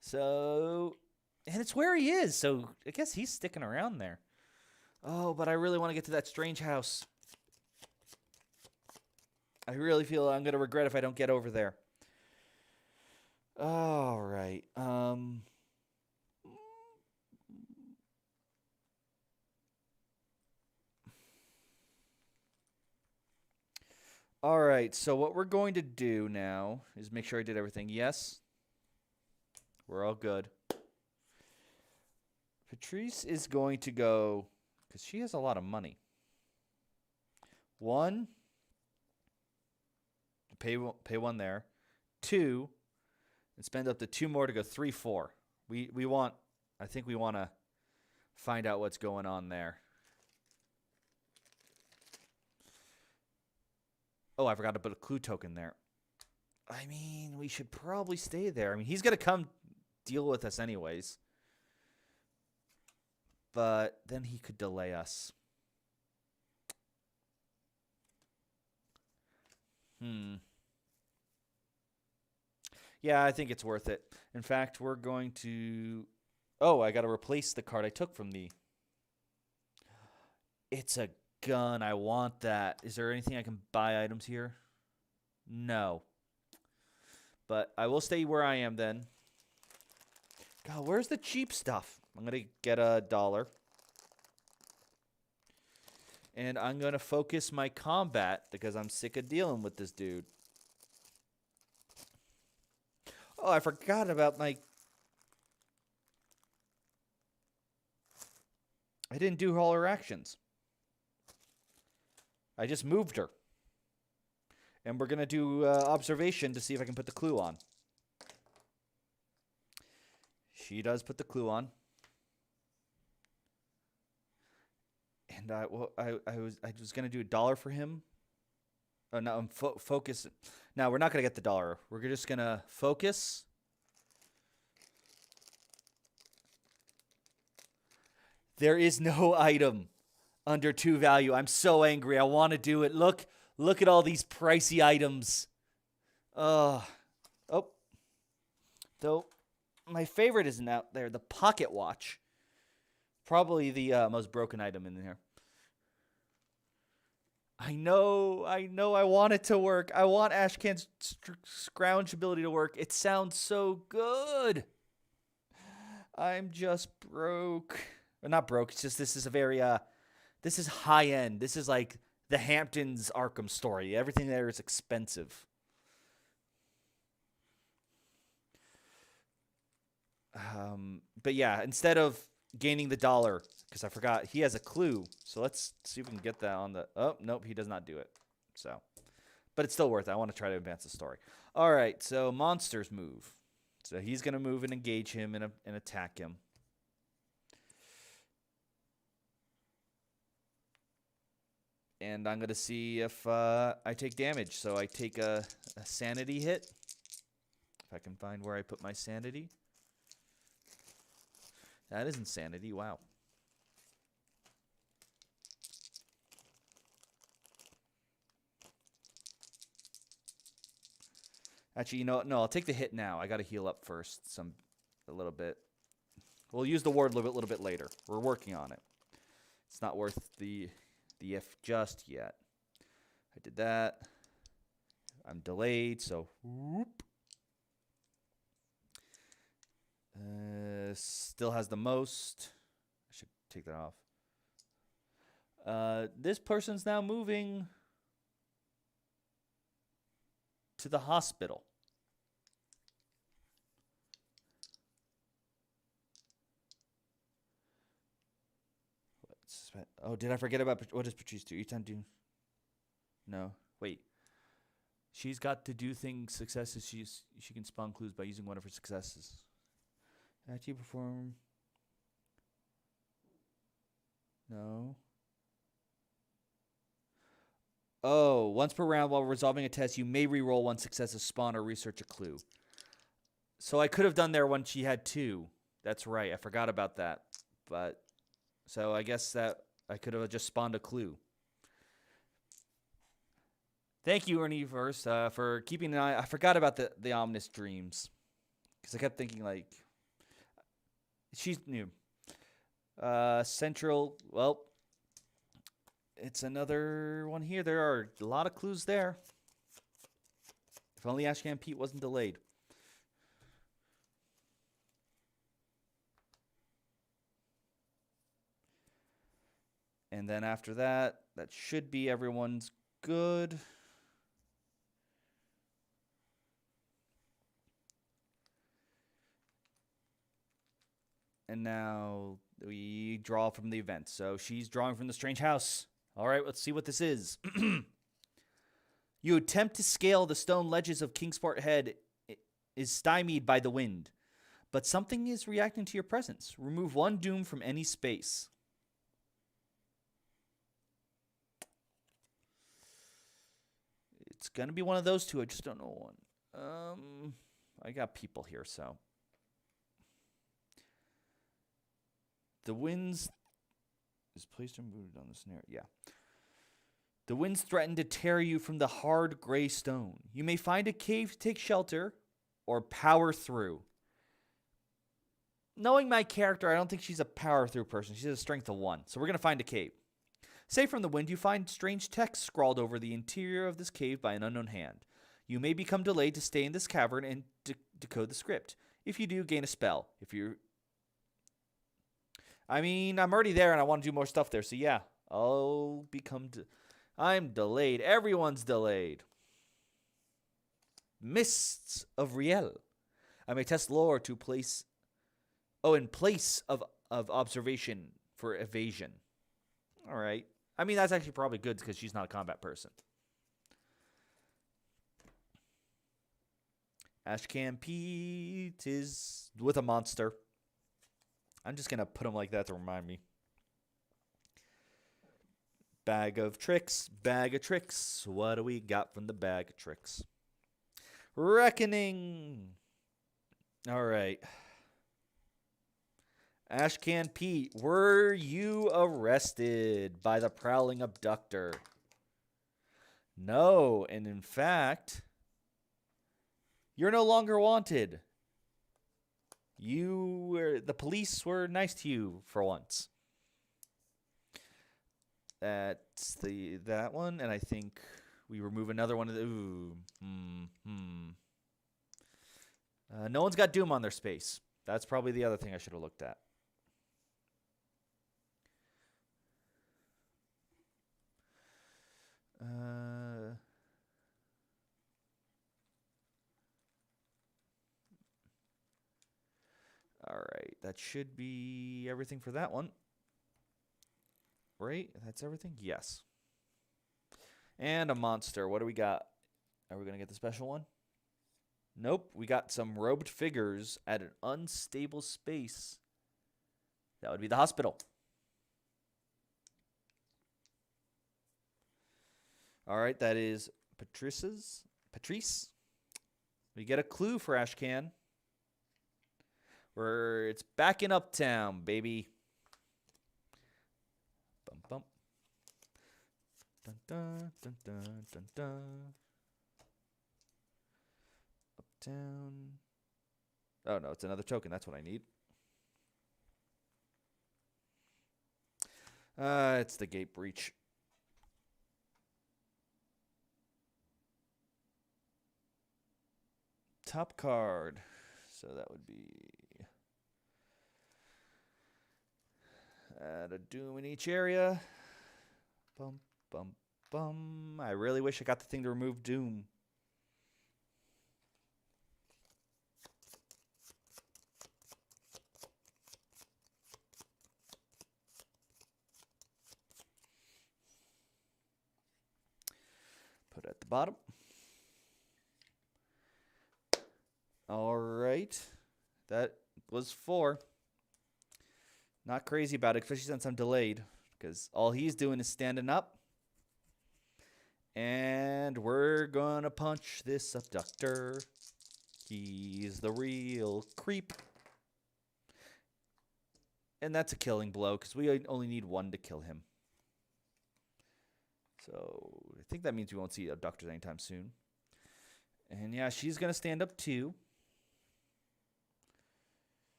So, and it's where he is. So, I guess he's sticking around there. Oh, but I really want to get to that strange house. I really feel I'm going to regret if I don't get over there. All right. All right. So what we're going to do now is make sure I did everything. Yes. We're all good. Patrice is going to go, because she has a lot of money. 1. Pay 1 there. 2, and spend up to 2 more to go 3, 4. I think we want to find out what's going on there. Oh, I forgot to put a clue token there. I mean, we should probably stay there. I mean, he's going to come deal with us anyways. But then he could delay us. Yeah, I think it's worth it. In fact, we're going to... Oh, I got to replace the card I took from the... It's a gun. I want that. Is there anything I can buy items here? No. But I will stay where I am then. God, where's the cheap stuff? I'm going to get $1. And I'm going to focus my combat because I'm sick of dealing with this dude. Oh, I forgot about my... I didn't do all her actions. I just moved her. And we're going to do observation to see if I can put the clue on. She does put the clue on. And I was going to do $1 for him. Oh, no, I'm focus. No, we're not going to get the $1. We're just going to focus. There is no item under 2 value. I'm so angry. I want to do it. Look at all these pricey items. Oh. Though my favorite isn't out there. The pocket watch. Probably the most broken item in there. I know I want it to work. I want Ashcan's scrounge ability to work. It sounds so good. I'm just broke. Or not broke. It's just this is a very this is high end. This is like the Hamptons Arkham story. Everything there is expensive. But yeah, instead of gaining the $1, because I forgot he has a clue. So let's see if we can get that on the... Oh, nope, he does not do it. So, but it's still worth it. I want to try to advance the story. All right, so monsters move. So he's going to move and engage him and attack him. And I'm going to see if I take damage. So I take a sanity hit. If I can find where I put my sanity. That is insanity. Wow. Actually, you know what? No, I'll take the hit now. I got to heal up first a little bit. We'll use the ward a little bit later. We're working on it. It's not worth the if just yet. I did that. I'm delayed, so whoop. Still has the most. I should take that off. This person's now moving to the hospital. Oh, did I forget about what does Patrice do? Each time do. No, wait. She's got to do things successes. She can spawn clues by using one of her successes. After you perform. No. Oh, once per round while resolving a test, you may re-roll one successive spawn or research a clue. So I could have done there when she had 2. That's right. I forgot about that. But so I guess that I could have just spawned a clue. Thank you, Ernie, first, for keeping an eye. I forgot about the ominous dreams. Because I kept thinking, like, she's new. Central, well, it's another one here. There are a lot of clues there. If only Ashcan Pete wasn't delayed. And then after that, that should be everyone's good. And now we draw from the event. So she's drawing from the strange house. All right, let's see what this is. You attempt to scale the stone ledges of Kingsport Head is stymied by the wind. But something is reacting to your presence. Remove 1 doom from any space. It's going to be one of those 2. I just don't know one. I got people here, so. The winds is placed and rooted on the snare. Yeah. The winds threaten to tear you from the hard gray stone. You may find a cave to take shelter or power through. Knowing my character, I don't think she's a power through person. She's a strength of 1. So we're going to find a cave. Safe from the wind, you find strange text scrawled over the interior of this cave by an unknown hand. You may become delayed to stay in this cavern and decode the script. If you do, gain a spell. If you're... I'm already there and I want to do more stuff there. So yeah, I'll become... I'm delayed. Everyone's delayed. Mists of Riel. I may test lore to place... in place of observation for evasion. All right. That's actually probably good because she's not a combat person. Ashcan Pete is with a monster. I'm just going to put him like that to remind me. Bag of tricks. Bag of tricks. What do we got from the bag of tricks? Reckoning. All right. Ashcan Pete, were you arrested by the prowling abductor? No, and in fact, you're no longer wanted. The police were nice to you for once. That's that one, and I think we remove another one of the. No one's got Doom on their space. That's probably the other thing I should have looked at. All right, that should be everything for that one. Right? That's everything? Yes. And a monster. What do we got? Are we going to get the special one? Nope. We got some robed figures at an unstable space. That would be the hospital. All right, that is Patrice. We get a clue for Ashcan. It's back in Uptown, baby. Bum bum. Dun dun dun dun dun dun. Uptown. Oh no, it's another token. That's what I need. It's the gate breach. Top card. So that would be add a Doom in each area. Bum, bum, bum. I really wish I got the thing to remove Doom. Put it at the bottom. All right. That was 4. Not crazy about it, especially since I'm delayed. Because all he's doing is standing up. And we're going to punch this abductor. He's the real creep. And that's a killing blow, because we only need 1 to kill him. So I think that means we won't see abductors anytime soon. And yeah, she's going to stand up too.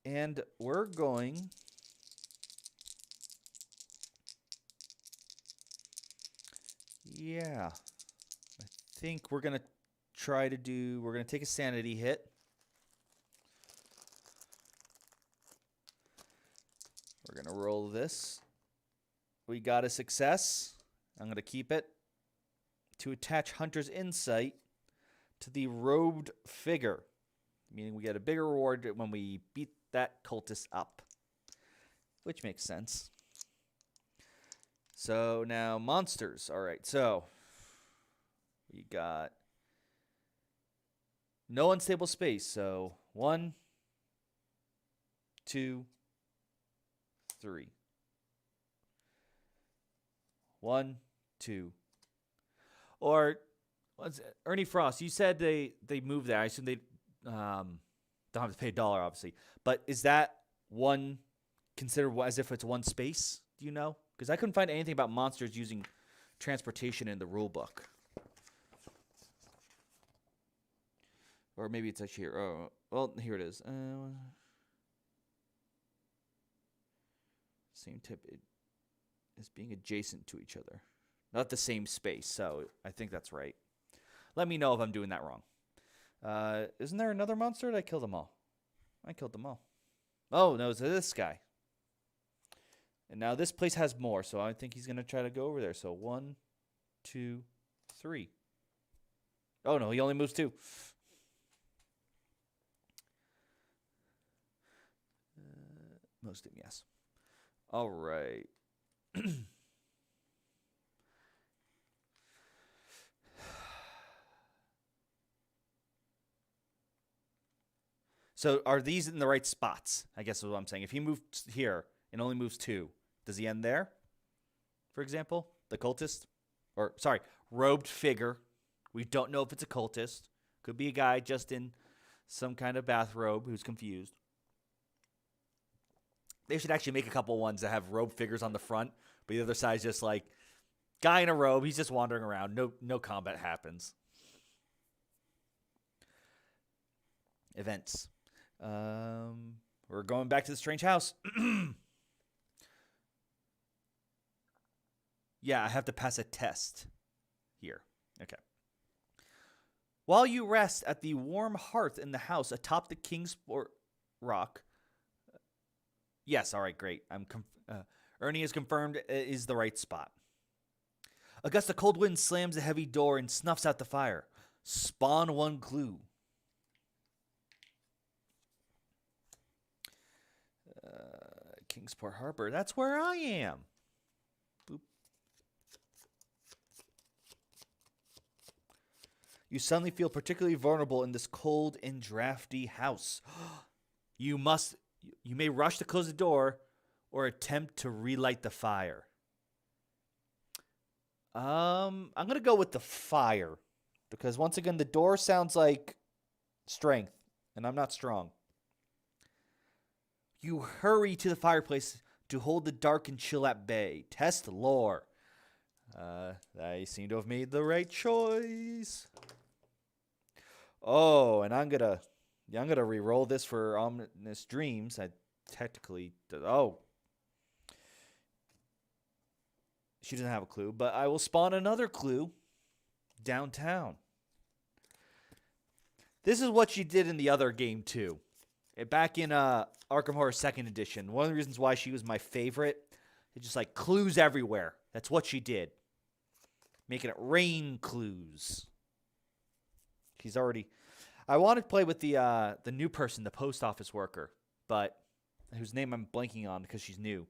And we're going... Yeah. I think we're going to try to do... We're going to take a sanity hit. We're going to roll this. We got a success. I'm going to keep it. To attach Hunter's Insight to the robed figure. Meaning we get a bigger reward when we beat that cultist up. Which makes sense. So now monsters. All right, so we got no unstable space. So 1, 2, 3. 1, 2. Or what's it? Ernie Frost, you said they moved there. I assume they don't have to pay $1, obviously. But is that one considered as if it's one space? Do you know? Because I couldn't find anything about monsters using transportation in the rule book. Or maybe it's actually here. Well, here it is. Same tip. It is being adjacent to each other. Not the same space, so I think that's right. Let me know if I'm doing that wrong. Isn't there another monster? Did I kill them all? I killed them all. Oh, no, it's this guy. And now this place has more, so I think he's going to try to go over there. So 1, 2, 3. Oh, no, he only moves 2. Most of them, yes. All right. So are these in the right spots? I guess is what I'm saying. If he moves here and only moves 2, does he end there? For example, the cultist? Or, sorry, robed figure. We don't know if it's a cultist. Could be a guy just in some kind of bathrobe who's confused. They should actually make a couple ones that have robed figures on the front, but the other side's just like, guy in a robe, he's just wandering around. No combat happens. Events. We're going back to the strange house. Yeah, I have to pass a test here. Okay. While you rest at the warm hearth in the house atop the Kingsport rock. Yes, all right, great. Ernie is confirmed it is the right spot. A gust of cold wind slams the heavy door and snuffs out the fire. Spawn 1 clue. Kingsport Harbor. That's where I am. Boop. You suddenly feel particularly vulnerable in this cold and drafty house. You may rush to close the door or attempt to relight the fire. I'm going to go with the fire because once again the door sounds like strength and I'm not strong. You hurry to the fireplace to hold the dark and chill at bay. Test lore. I seem to have made the right choice. Oh, and I'm gonna re-roll this for ominous dreams. I technically she doesn't have a clue, but I will spawn another clue downtown. This is what she did in the other game too. Back in Arkham Horror 2nd Edition, one of the reasons why she was my favorite, it's just like clues everywhere. That's what she did. Making it rain clues. She's already... I wanted to play with the new person, the post office worker, but whose name I'm blanking on because she's new.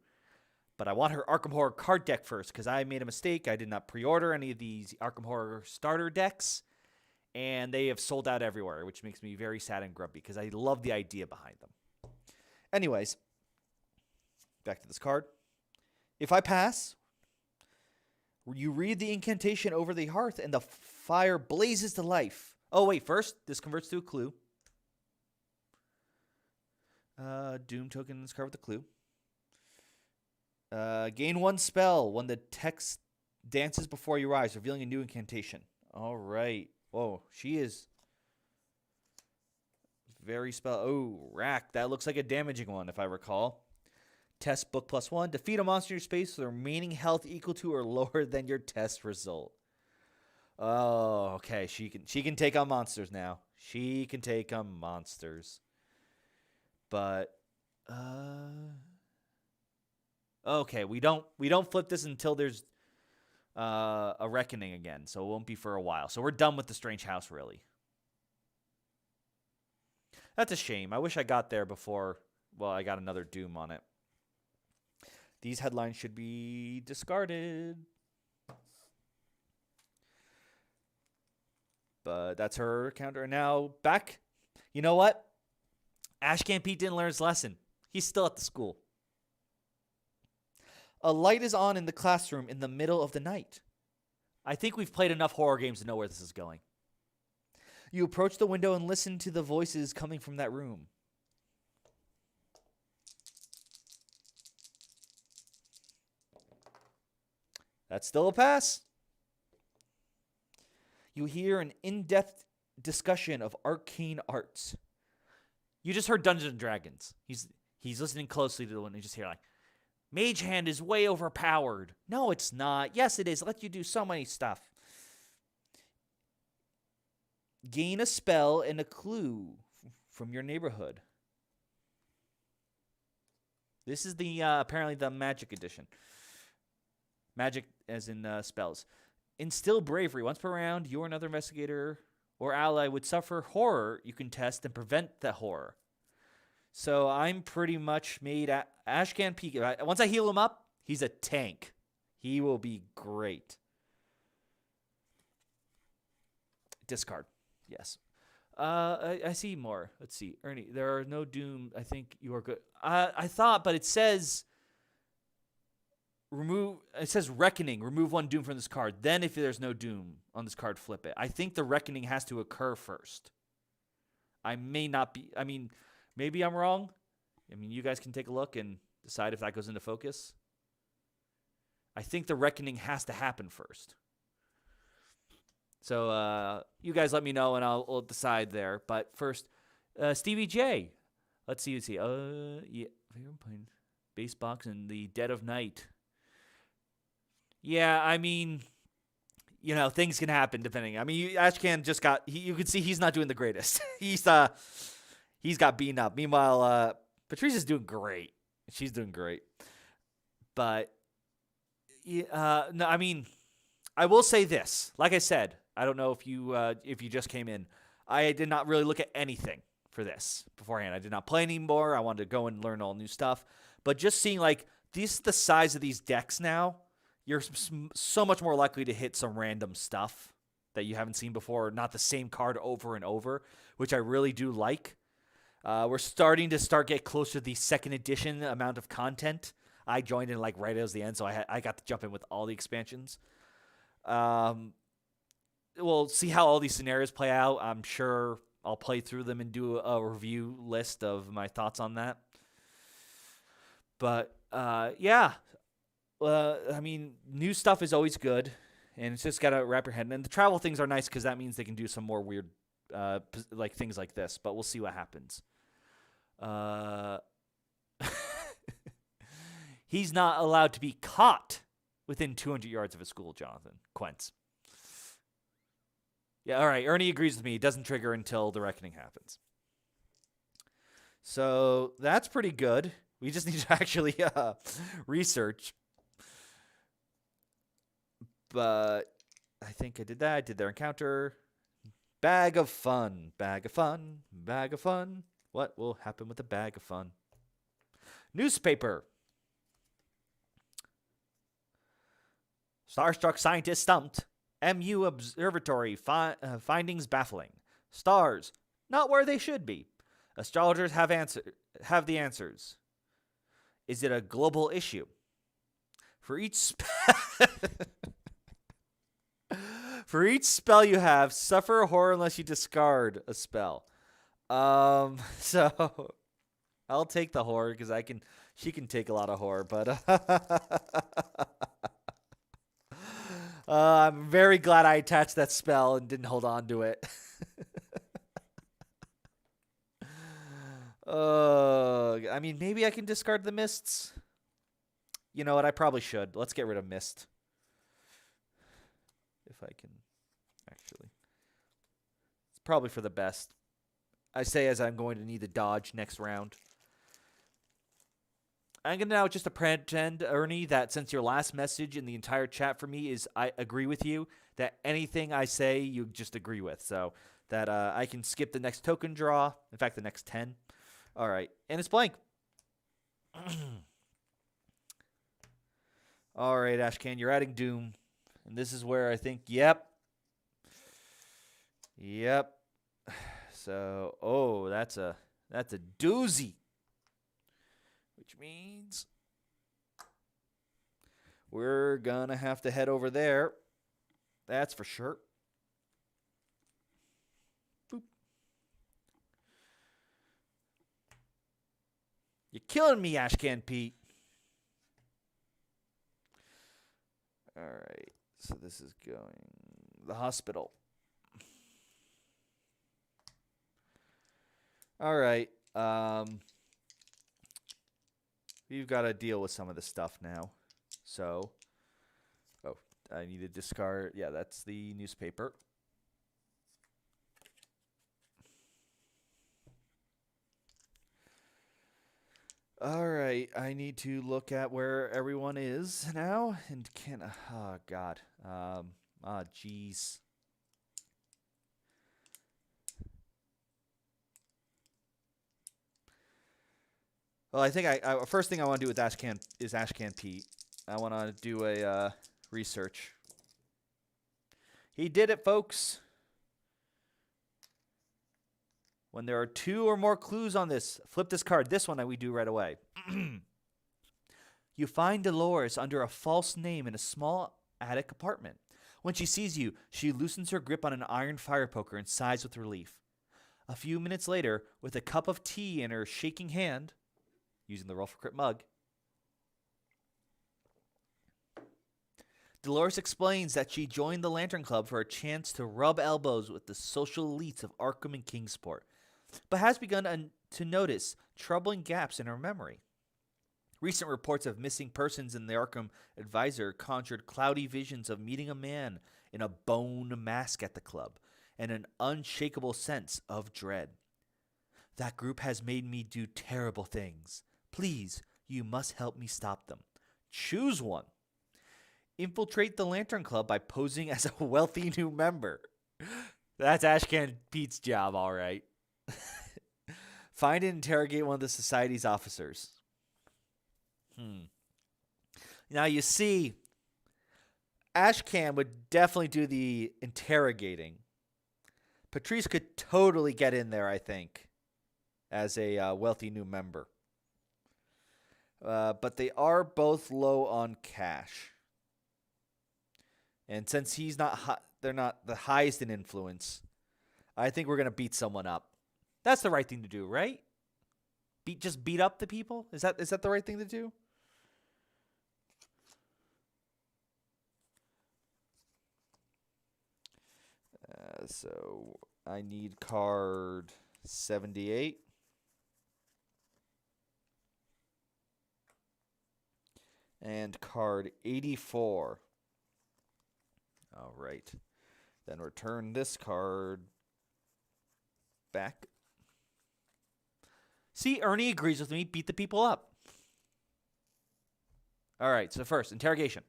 But I want her Arkham Horror card deck first because I made a mistake. I did not pre-order any of these Arkham Horror starter decks. And they have sold out everywhere, which makes me very sad and grumpy because I love the idea behind them. Anyways, back to this card. If I pass, you read the incantation over the hearth and the fire blazes to life. Oh, wait, first, this converts to a clue. Doom token in this card with a clue. Gain 1 spell when the text dances before your eyes, revealing a new incantation. All right. Whoa, she is very spell. Oh, rack. That looks like a damaging one, if I recall. Test book +1. Defeat a monster in your space with remaining health equal to or lower than your test result. Oh, okay. She can take on monsters now. She can take on monsters. But okay, we don't flip this until there's a reckoning again, so it won't be for a while. So we're done with the strange house, really. That's a shame. I wish I got there before, well, I got another Doom on it. These headlines should be discarded. But that's her counter. Now, back. You know what? Ashcan Pete didn't learn his lesson. He's still at the school. A light is on in the classroom in the middle of the night. I think we've played enough horror games to know where this is going. You approach the window and listen to the voices coming from that room. That's still a pass. You hear an in-depth discussion of arcane arts. You just heard Dungeons and Dragons. He's listening closely to the one. You just hear like, Mage Hand is way overpowered. No, it's not. Yes, it is. It lets you do so many stuff. Gain a spell and a clue from your neighborhood. This is the apparently the magic edition. Magic as in spells. Instill bravery. Once per round, you or another investigator or ally would suffer horror. You can test and prevent the horror. So I'm pretty much made Ashcan Peak. Once I heal him up, he's a tank. He will be great. Discard. Yes. I see more. Let's see. Ernie, there are no doom. I think you are good. I thought, but it says remove. It says reckoning. Remove one doom from this card. Then if there's no doom on this card, flip it. I think the reckoning has to occur first. I may not be. I mean, maybe I'm wrong. I mean, you guys can take a look and decide if that goes into focus. I think the reckoning has to happen first. So you guys let me know, and I'll decide there. But first, Stevie J. Let's see. Yeah, base box in the dead of night. Yeah, I mean, you know, things can happen depending. I mean, Ashcan just got. You can see he's not doing the greatest. he's got beaten up. Meanwhile, Patricia's doing great. She's doing great. But no, I mean, I will say this. Like I said. I don't know if you just came in. I did not really look at anything for this beforehand. I did not play anymore. I wanted to go and learn all new stuff. But just seeing like this is the size of these decks now, you're so much more likely to hit some random stuff that you haven't seen before, or not the same card over and over, which I really do like. We're starting to get close to the second edition amount of content. I joined in like right as the end, so I got to jump in with all the expansions. We'll see how all these scenarios play out. I'm sure I'll play through them and do a review list of my thoughts on that. But, yeah. I mean, new stuff is always good, and it's just got to wrap your head in. And the travel things are nice because that means they can do some more weird like things like this, but we'll see what happens. He's not allowed to be caught within 200 yards of a school, Jonathan Quentz. Yeah, all right. Ernie agrees with me. It doesn't trigger until the reckoning happens. So that's pretty good. We just need to actually research. But I think I did that. I did their encounter. Bag of fun. Bag of fun. Bag of fun. What will happen with the bag of fun? Newspaper. Starstruck scientist stumped. MU Observatory findings baffling. Stars not where they should be. Astrologers have the answers. Is it a global issue? For each spell you have, suffer a horror unless you discard a spell. So I'll take the horror because she can take a lot of horror, but I'm very glad I attached that spell and didn't hold on to it. I mean, maybe I can discard the mists. You know what? I probably should. Let's get rid of mist. If I can, actually. It's probably for the best. I say as I'm going to need to dodge next round. I'm going to now just pretend, Ernie, that since your last message in the entire chat for me is I agree with you, that anything I say you just agree with. So that I can skip the next token draw. In fact, the next 10. All right. And it's blank. All right, Ashcan, you're adding Doom. And this is where I think, yep. So, that's a doozy. Which means we're going to have to head over there. That's for sure. Boop. You're killing me, Ashcan Pete. All right. So this is going the hospital. All right. We've got to deal with some of this stuff now. So, oh, I need to discard. Yeah, that's the newspaper. All right, I need to look at where everyone is now, and oh God, jeez. Well, I think first thing I want to do with Ashcan Pete. I want to do a research. He did it, folks. When there are 2 or more clues on this, flip this card. This one we do right away. You find Dolores under a false name in a small attic apartment. When she sees you, she loosens her grip on an iron fire poker and sighs with relief. A few minutes later, with a cup of tea in her shaking hand, using the roll for crit mug, Dolores explains that she joined the Lantern Club for a chance to rub elbows with the social elites of Arkham and Kingsport, but has begun to notice troubling gaps in her memory. Recent reports of missing persons in the Arkham Advisor conjured cloudy visions of meeting a man in a bone mask at the club and an unshakable sense of dread. That group has made me do terrible things. Please, you must help me stop them. Choose one. Infiltrate the Lantern Club by posing as a wealthy new member. That's Ashcan Pete's job, all right. Find and interrogate one of the society's officers. Now you see, Ashcan would definitely do the interrogating. Patrice could totally get in there, I think, as a wealthy new member. But they are both low on cash. And since he's not, they're not the highest in influence, I think we're gonna beat someone up. That's the right thing to do, right? Just beat up the people? Is that the right thing to do? So I need card 78. And card 84. All right. Then return this card back. See, Ernie agrees with me. Beat the people up. All right, so first, interrogation.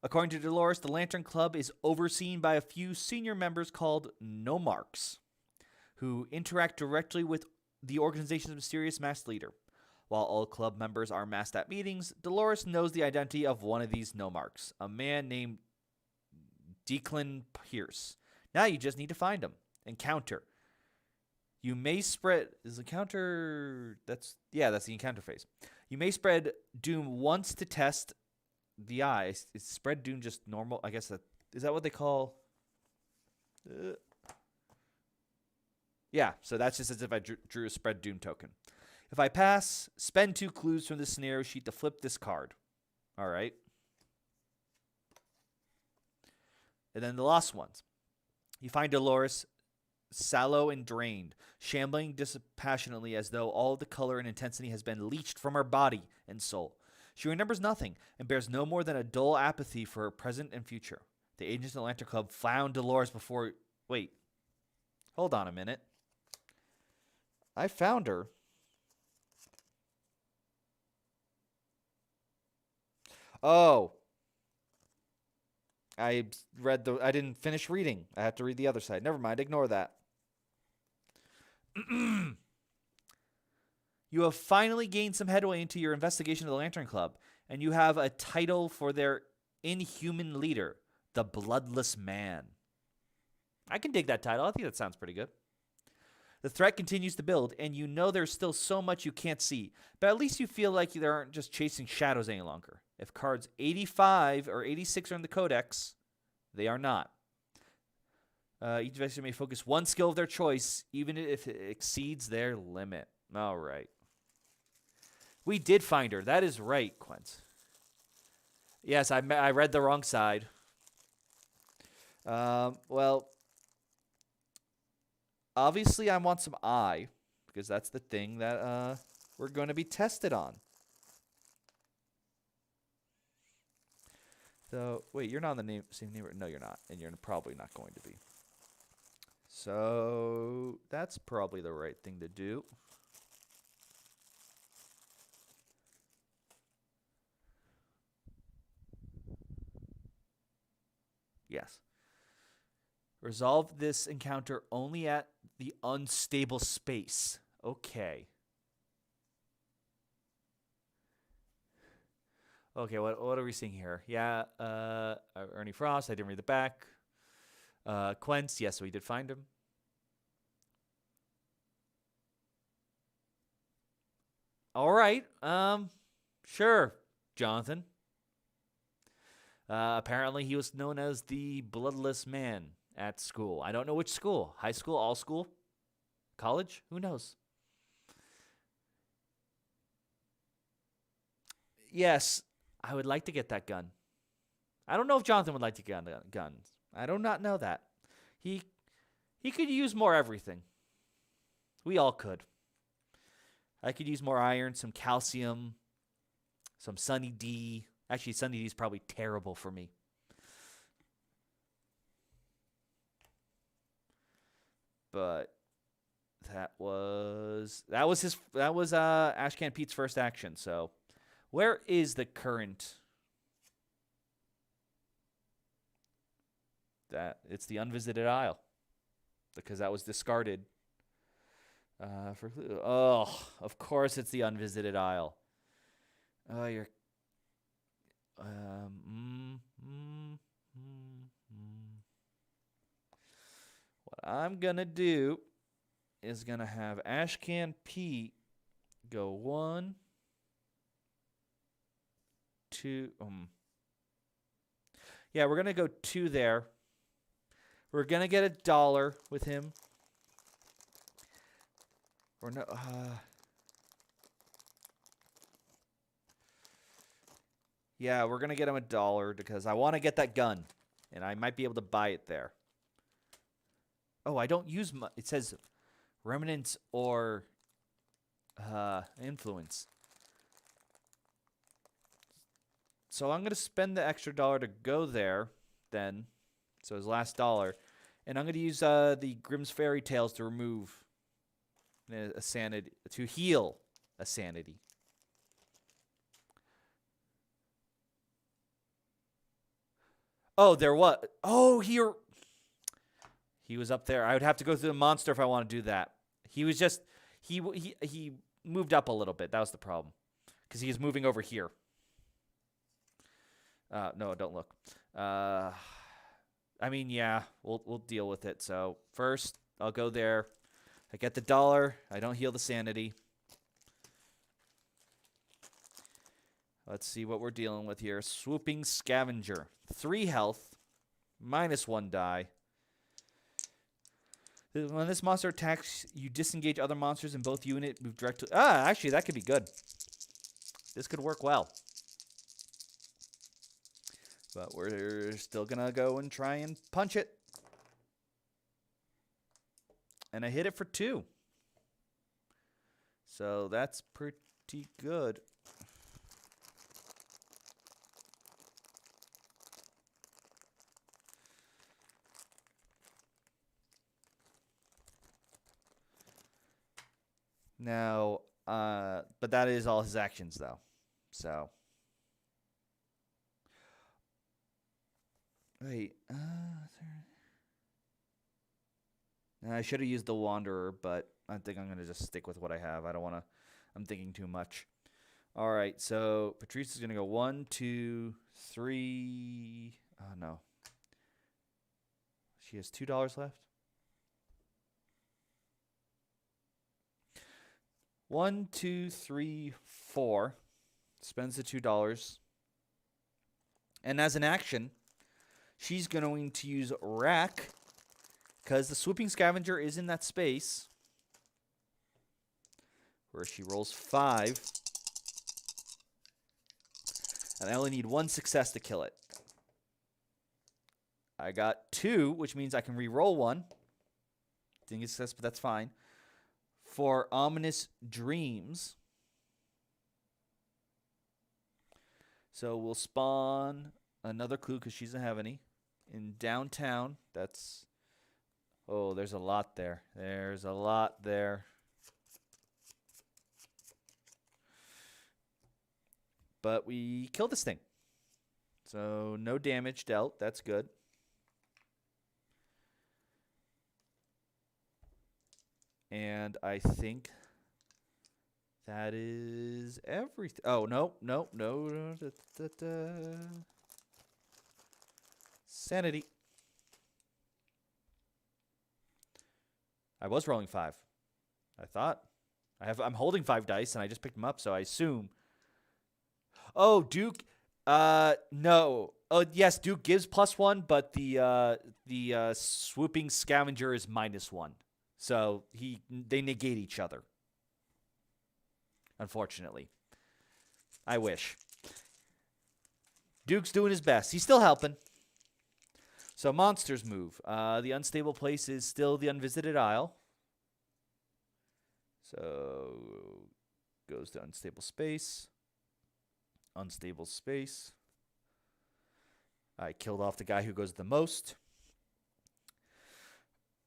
According to Dolores, the Lantern Club is overseen by a few senior members called Nomarchs, who interact directly with the organization's mysterious masked leader. While all club members are masked at meetings, Dolores knows the identity of one of these Nomarchs, a man named Declan Pierce. Now you just need to find him. Encounter. You may spread... Is the counter... That's the encounter phase. You may spread doom once to test the eye. Is spread doom just normal? I guess is that what they call... Yeah, so that's just as if I drew a spread doom token. If I pass, spend 2 clues from the scenario sheet to flip this card. All right. And then the last ones. You find Dolores sallow and drained, shambling dispassionately as though all the color and intensity has been leached from her body and soul. She remembers nothing and bears no more than a dull apathy for her present and future. The agents of the Lantern Club found Dolores before... Wait. Hold on a minute. I found her. Oh. I didn't finish reading. I have to read the other side. Never mind. Ignore that. You have finally gained some headway into your investigation of the Lantern Club, and you have a title for their inhuman leader, the Bloodless Man. I can dig that title. I think that sounds pretty good. The threat continues to build, and you know there's still so much you can't see, but at least you feel like you aren't just chasing shadows any longer. If cards 85 or 86 are in the codex, they are not. Each investor may focus one skill of their choice, even if it exceeds their limit. All right. We did find her. That is right, Quint. Yes, I read the wrong side. Well, obviously I want some eye, because that's the thing that we're going to be tested on. So, wait, you're not in the same neighborhood? No, you're not, and you're probably not going to be. So, that's probably the right thing to do. Yes. Resolve this encounter only at the unstable space. Okay. Okay, what are we seeing here? Yeah, Ernie Frost, I didn't read the back. Quince, yes, we did find him. All right, sure, Jonathan. Apparently he was known as the Bloodless Man at school. I don't know which school. High school, all school, college? Who knows? Yes, I would like to get that gun. I don't know if Jonathan would like to get guns. I do not know that. He could use more everything. We all could. I could use more iron, some calcium, some Sunny D. Actually, Sunny D is probably terrible for me. But that was Ashcan Pete's first action. So, where is the current? It's the Unvisited Isle, because that was discarded. Of course it's the Unvisited Isle. What I'm gonna do is gonna have Ashcan Pete go 1, 2. Yeah, we're gonna go 2 there. We're gonna get $1 with him. Or no. Yeah, we're gonna get him $1 because I want to get that gun, and I might be able to buy it there. Oh, I don't use it says remnants or influence. So I'm gonna spend the extra $1 to go there then. So his last $1, and I'm gonna use the Grimm's Fairy Tales to remove a sanity, to heal a sanity. Oh, there was. Oh, he was up there. I would have to go through the monster if I want to do that. He was just he moved up a little bit. That was the problem, because he is moving over here. No, don't look. I mean, yeah, we'll deal with it. So first, I'll go there. I get the $1. I don't heal the sanity. Let's see what we're dealing with here. Swooping Scavenger. 3 health. -1 die. When this monster attacks, you disengage other monsters in both unit. Move directly. Actually, that could be good. This could work well. But we're still going to go and try and punch it. And I hit it for 2. So that's pretty good. Now, but that is all his actions, though. So. Wait. I should have used the Wanderer, but I think I'm going to just stick with what I have. I don't want to. I'm thinking too much. All right, so Patrice is going to go 1, 2, 3. Oh, no. She has $2 left. 1, 2, 3, 4. Spends the $2. And as an action, she's going to use Rack, because the Swooping Scavenger is in that space, where she rolls 5. And I only need 1 success to kill it. I got 2, which means I can re-roll 1. Didn't get success, but that's fine. for ominous dreams. So we'll spawn another clue because she doesn't have any. In downtown, that's... Oh, there's a lot there. There's a lot there. But we killed this thing. So no damage dealt. That's good. And I think that is everything. Oh, no. Sanity. I was rolling 5. I thought. I'm holding 5 dice, and I just picked them up, so I assume. Oh, Duke. No. Oh, yes, Duke gives +1, but the swooping scavenger is -1. So they negate each other. Unfortunately. I wish. Duke's doing his best. He's still helping. So monsters move. The unstable place is still the unvisited isle. So goes to unstable space. Unstable space. I killed off the guy who goes the most.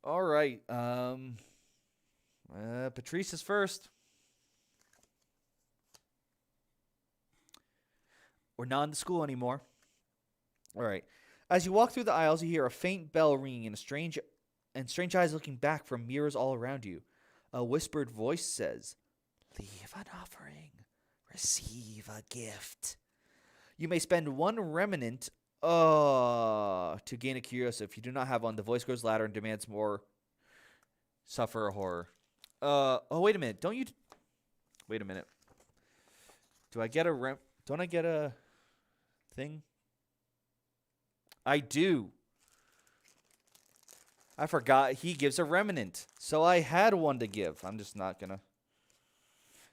All right. Patrice is first. We're not in the school anymore. All right. As you walk through the aisles, you hear a faint bell ringing and strange eyes looking back from mirrors all around you. A whispered voice says, "Leave an offering, receive a gift." You may spend 1 remnant to gain a curiosity. If you do not have one, the voice grows louder and demands more. Suffer a horror. Wait a minute. Wait a minute. Do I get a Don't I get a thing? I do. I forgot he gives a remnant. So I had one to give. I'm just not going to.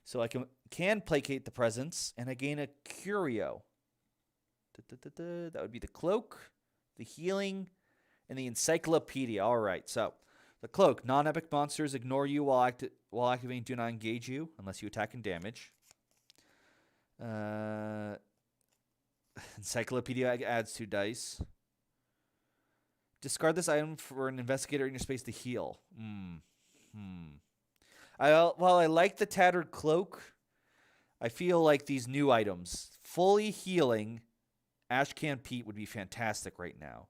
So I can placate the presence, and I gain a curio. That would be the cloak, the healing, and the encyclopedia. All right, so the cloak. Non-epic monsters ignore you while activating do not engage you unless you attack and damage. Encyclopedia adds 2 dice. Discard this item for an investigator in your space to heal. While I like the tattered cloak, I feel like these new items, fully healing Ashcan Pete would be fantastic right now.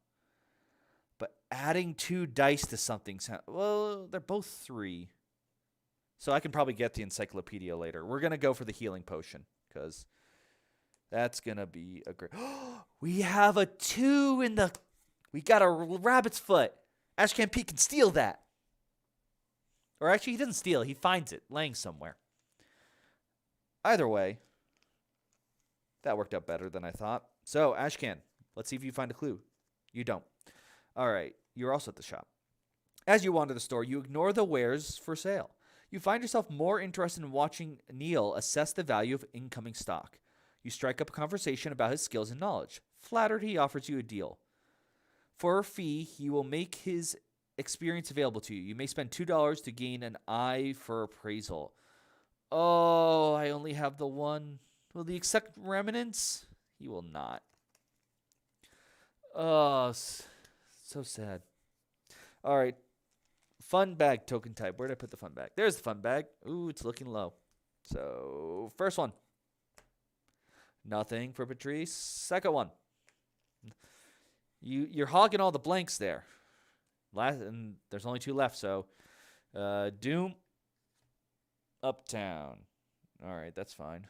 But adding 2 dice to something, well, they're both 3. So I can probably get the encyclopedia later. We're going to go for the healing potion because that's going to be a great... We have a 2 in the... We got a rabbit's foot. Ashcan Pete can steal that. Or actually, he doesn't steal. He finds it laying somewhere. Either way, that worked out better than I thought. So, Ashcan, let's see if you find a clue. You don't. All right. You're also at the shop. As you wander the store, you ignore the wares for sale. You find yourself more interested in watching Neil assess the value of incoming stock. You strike up a conversation about his skills and knowledge. Flattered, he offers you a deal. For a fee, he will make his experience available to you. You may spend $2 to gain an eye for appraisal. Oh, I only have the 1. Will he accept remnants? He will not. Oh, so sad. All right. Fun bag token type. Where did I put the fun bag? There's the fun bag. Ooh, it's looking low. So, first one. Nothing for Patrice. Second one. You're hogging all the blanks there. And there's only 2 left, so Doom, Uptown. All right, that's fine.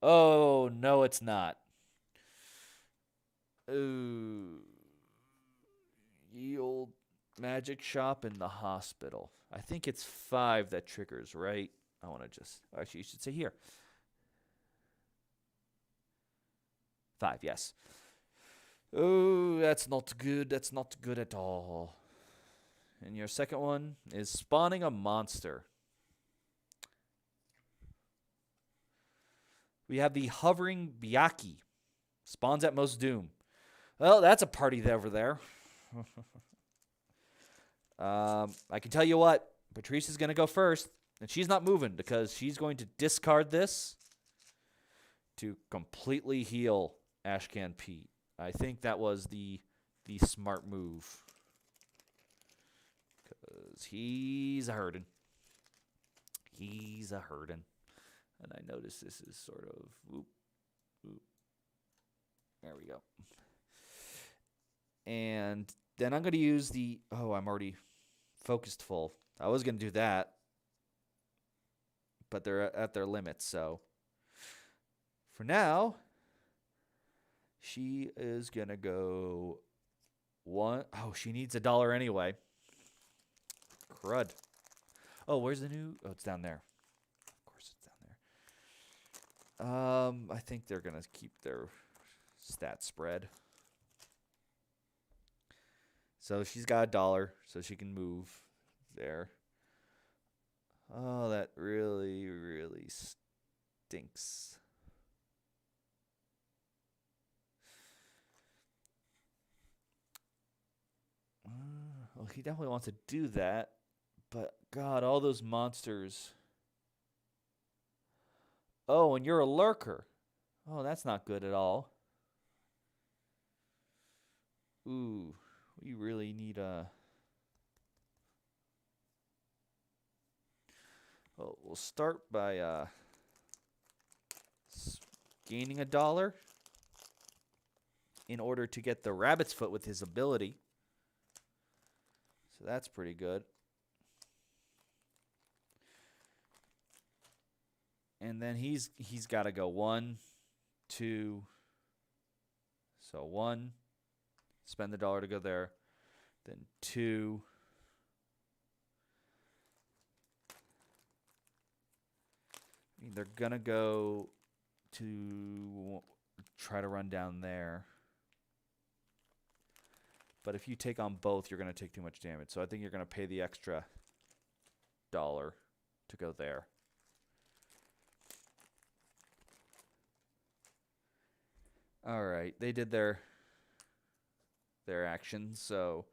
Oh, no, it's not. Ooh. Ye old magic shop in the hospital. I think it's 5 that triggers, right? I want to just... Actually, you should say here. 5, yes. Oh, that's not good. That's not good at all. And your second one is spawning a monster. We have the hovering Byaki. Spawns at most doom. Well, that's a party over there. I can tell you what. Patrice is going to go first. And she's not moving because she's going to discard this to completely heal Ashcan Pete. I think that was the smart move. Because he's a hurting. He's a hurting. And I notice this is sort of... Whoop, whoop. There we go. And then I'm going to use the... Oh, I'm already focused full. I was going to do that. But they're at their limits, so... For now, she is going to go... one. Oh, she needs $1 anyway. Crud. Oh, where's the new... Oh, it's down there. Of course it's down there. I think they're going to keep their stat spread. So she's got $1, so she can move there. Oh, that really, really stinks. Well, he definitely wants to do that. But, God, all those monsters. Oh, and you're a lurker. Oh, that's not good at all. Ooh, we really need a... Well, we'll start by gaining $1 in order to get the rabbit's foot with his ability. So that's pretty good. And then he's got to go 1, 2. So 1, spend the $1 to go there. Then 2. I mean, they're going to go to try to run down there. But if you take on both, you're going to take too much damage. So I think you're going to pay the extra $1 to go there. All right, they did their actions. So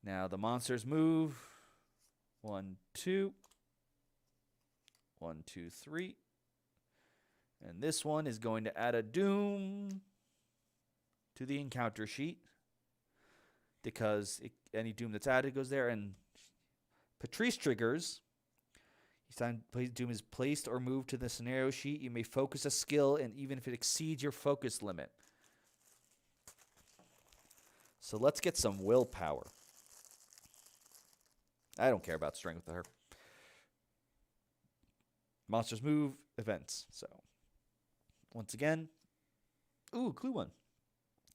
now the monsters move. 1, 2. 1, 2, 3. And this one is going to add a doom to the encounter sheet. Because any doom that's added goes there. And Patrice triggers. Each time doom is placed or moved to the scenario sheet, you may focus a skill, and even if it exceeds your focus limit. So let's get some willpower. I don't care about strength with her. Monsters move, events. So once again, ooh, clue 1.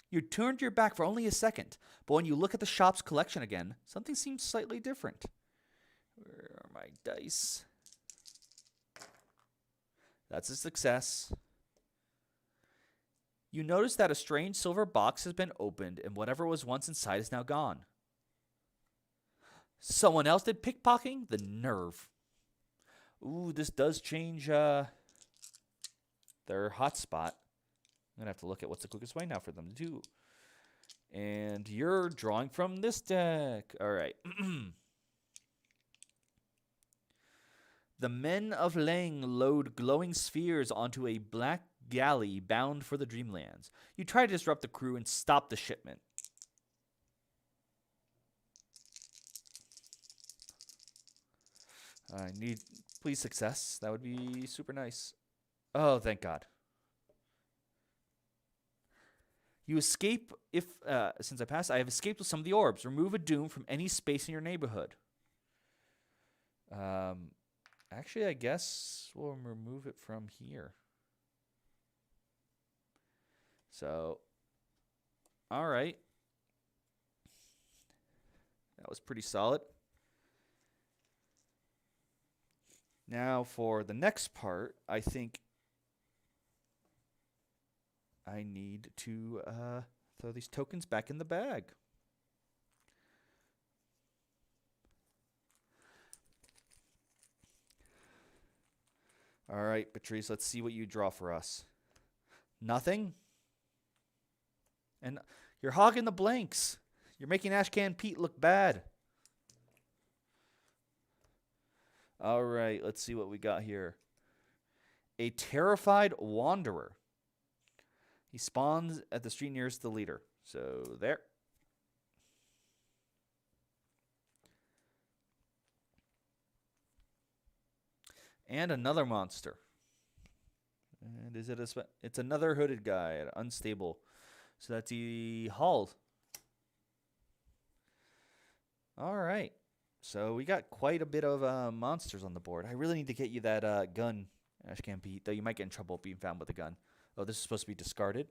You turned your back for only a second, but when you look at the shop's collection again, something seems slightly different. Where are my dice? That's a success. You notice that a strange silver box has been opened, and whatever was once inside is now gone. Someone else did pickpocketing? The nerve. Ooh, this does change their hotspot. I'm going to have to look at what's the quickest way now for them to do. And you're drawing from this deck. All right. The men of Lang load glowing spheres onto a black galley bound for the Dreamlands. You try to disrupt the crew and stop the shipment. I need, please, success. That would be super nice. Oh, thank God. You escape if, since I passed, I have escaped with some of the orbs. Remove a doom from any space in your neighborhood. Actually, I guess we'll remove it from here. So, all right. That was pretty solid. Now for the next part, I think I need to throw these tokens back in the bag. All right, Patrice, let's see what you draw for us. Nothing? And you're hogging the blanks. You're making Ashcan Pete look bad. All right, let's see what we got here. A terrified wanderer. He spawns at the street nearest the leader. So there. And another monster. And is it it's another hooded guy, unstable. So that's the Hull. All right. So we got quite a bit of monsters on the board. I really need to get you that gun, Ashcan Pete, though you might get in trouble being found with a gun. Oh, this is supposed to be discarded.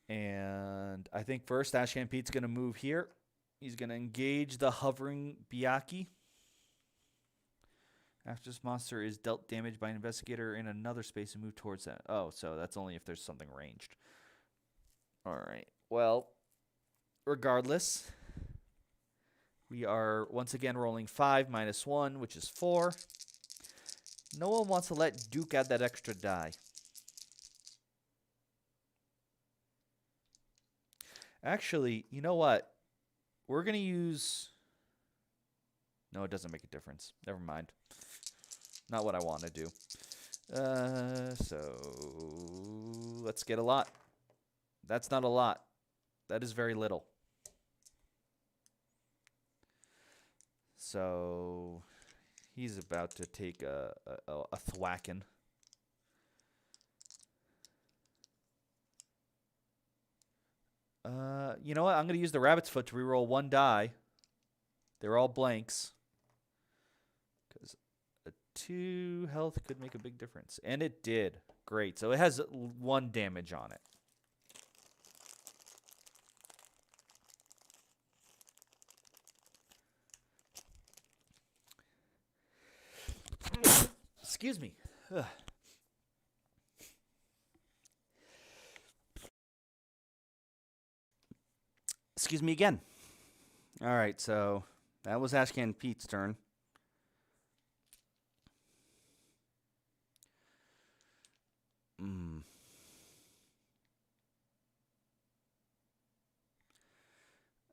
And I think first Ashcan Pete's going to move here. He's going to engage the hovering Biaki. After this monster is dealt damage by an investigator in another space and move towards that. Oh, so that's only if there's something ranged. All right. Well, regardless, we are once again rolling 5 minus 1, which is 4. No one wants to let Duke add that extra die. Actually, you know what? We're going to use... No, it doesn't make a difference. Never mind. Not what I want to do. So let's get a lot. That's not a lot. That is very little. So he's about to take a thwacking. You know what? I'm going to use the rabbit's foot to reroll 1 die. They're all blanks. Because a 2 health could make a big difference. And it did. Great. So it has 1 damage on it. Excuse me. Ugh. Excuse me again. All right, so that was Ashcan Pete's turn.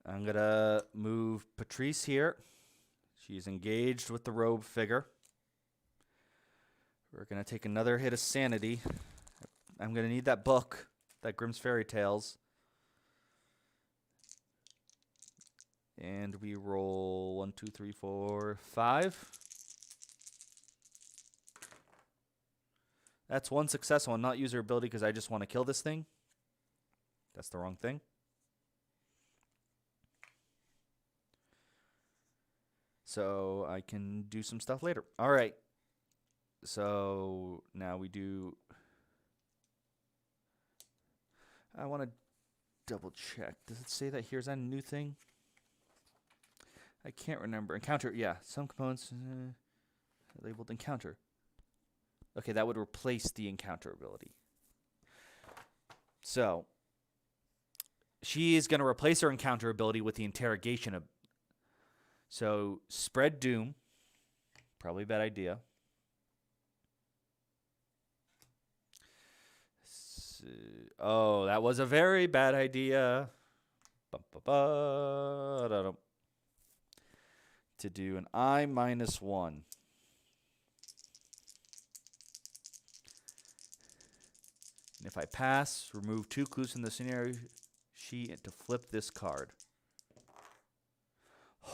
I'm going to move Patrice here. She's engaged with the robe figure. We're going to take another hit of sanity. I'm going to need that book, that Grimm's Fairy Tales. And we roll 1, 2, 3, 4, 5. That's 1 success. I will not use her ability because I just want to kill this thing. That's the wrong thing. So I can do some stuff later. All right. So now we do... I want to double check. Does it say that here's a new thing? I can't remember. Encounter, yeah. Some components labeled encounter. Okay, that would replace the encounter ability. So, she is going to replace her encounter ability with the interrogation. So, spread doom. Probably a bad idea. Oh, that was a very bad idea. To do an I minus 1. And if I pass, remove 2 clues from the scenario sheet to flip this card.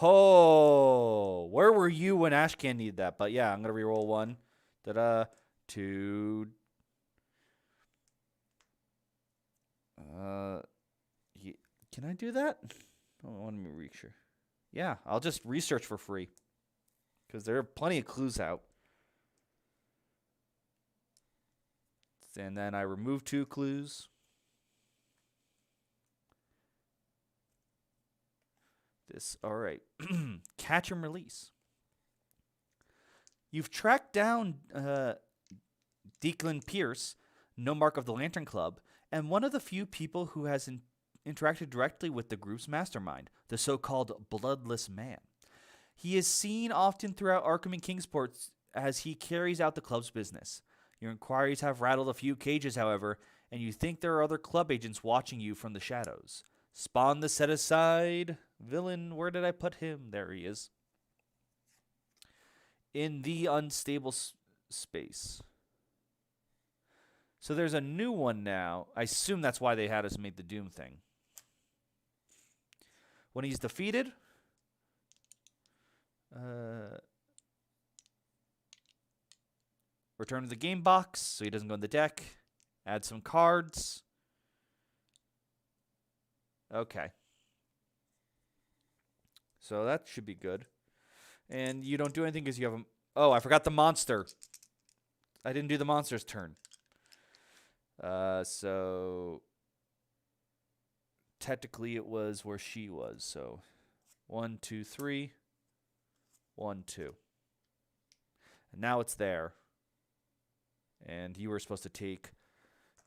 Oh, where were you when Ashcan needed that? But yeah, I'm going to reroll 1. 2. Can I do that? Oh, I want to make sure. Yeah, I'll just research for free. Because there are plenty of clues out. And then I remove 2 clues. All right. Catch and release. You've tracked down Declan Pierce, no mark of the Lantern Club, and one of the few people who has interacted directly with the group's mastermind, the so-called Bloodless Man. He is seen often throughout Arkham and Kingsport as he carries out the club's business. Your inquiries have rattled a few cages, however, and you think there are other club agents watching you from the shadows. Spawn the set-aside villain. Where did I put him? There he is. In the unstable space. So there's a new one now. I assume that's why they had us make the Doom thing. When he's defeated, return to the game box so he doesn't go in the deck. Add some cards. Okay. So that should be good. And you don't do anything because you have a... Oh, I forgot the monster. I didn't do the monster's turn. So technically it was where she was. So 1, 2, 3. 1, 2. And now it's there. And you were supposed to take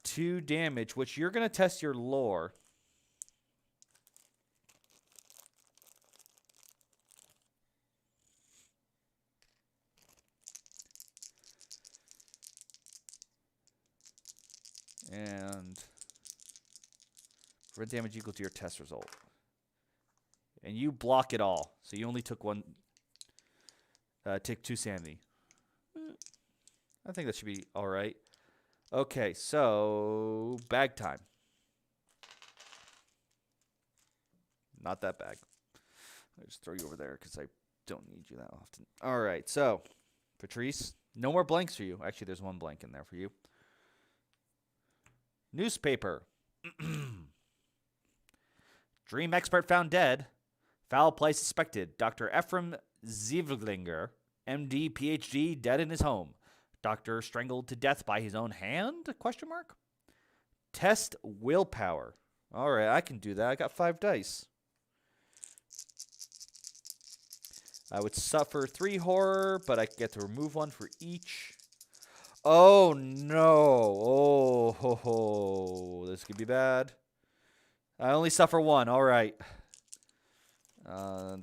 2 damage, which you're going to test your lore. And red damage equal to your test result. And you block it all. So you only took 1. Take 2 sanity. I think that should be all right. Okay, so bag time. Not that bag. I just throw you over there because I don't need you that often. All right, so Patrice, no more blanks for you. Actually, there's 1 blank in there for you. Newspaper. Dream expert found dead. Foul play suspected. Dr. Ephraim Zievlinger, MD, PhD, dead in his home. Doctor strangled to death by his own hand? Question mark. Test willpower. All right, I can do that. I got 5 dice. I would suffer 3 horror, but I get to remove 1 for each. Oh, no. Oh, ho, ho. This could be bad. I only suffer 1. All right.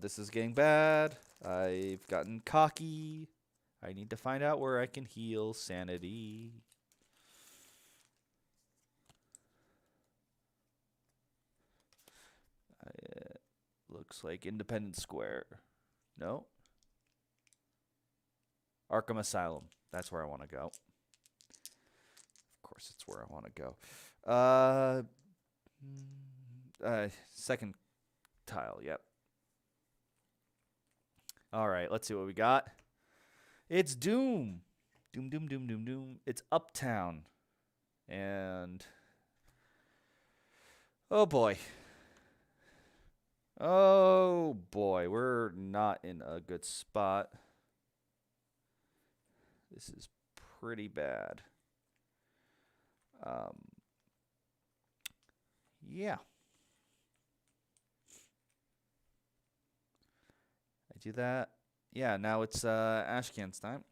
This is getting bad. I've gotten cocky. I need to find out where I can heal sanity. Looks like Independence Square. No. Arkham Asylum. That's where I want to go. Of course, it's where I want to go. Second tile, yep. All right, let's see what we got. It's Doom. Doom, doom, doom, doom, doom. It's Uptown. And... oh, boy. Oh, boy. We're not in a good spot. This is pretty bad. Yeah. I do that. Yeah, now it's Ashcan's time.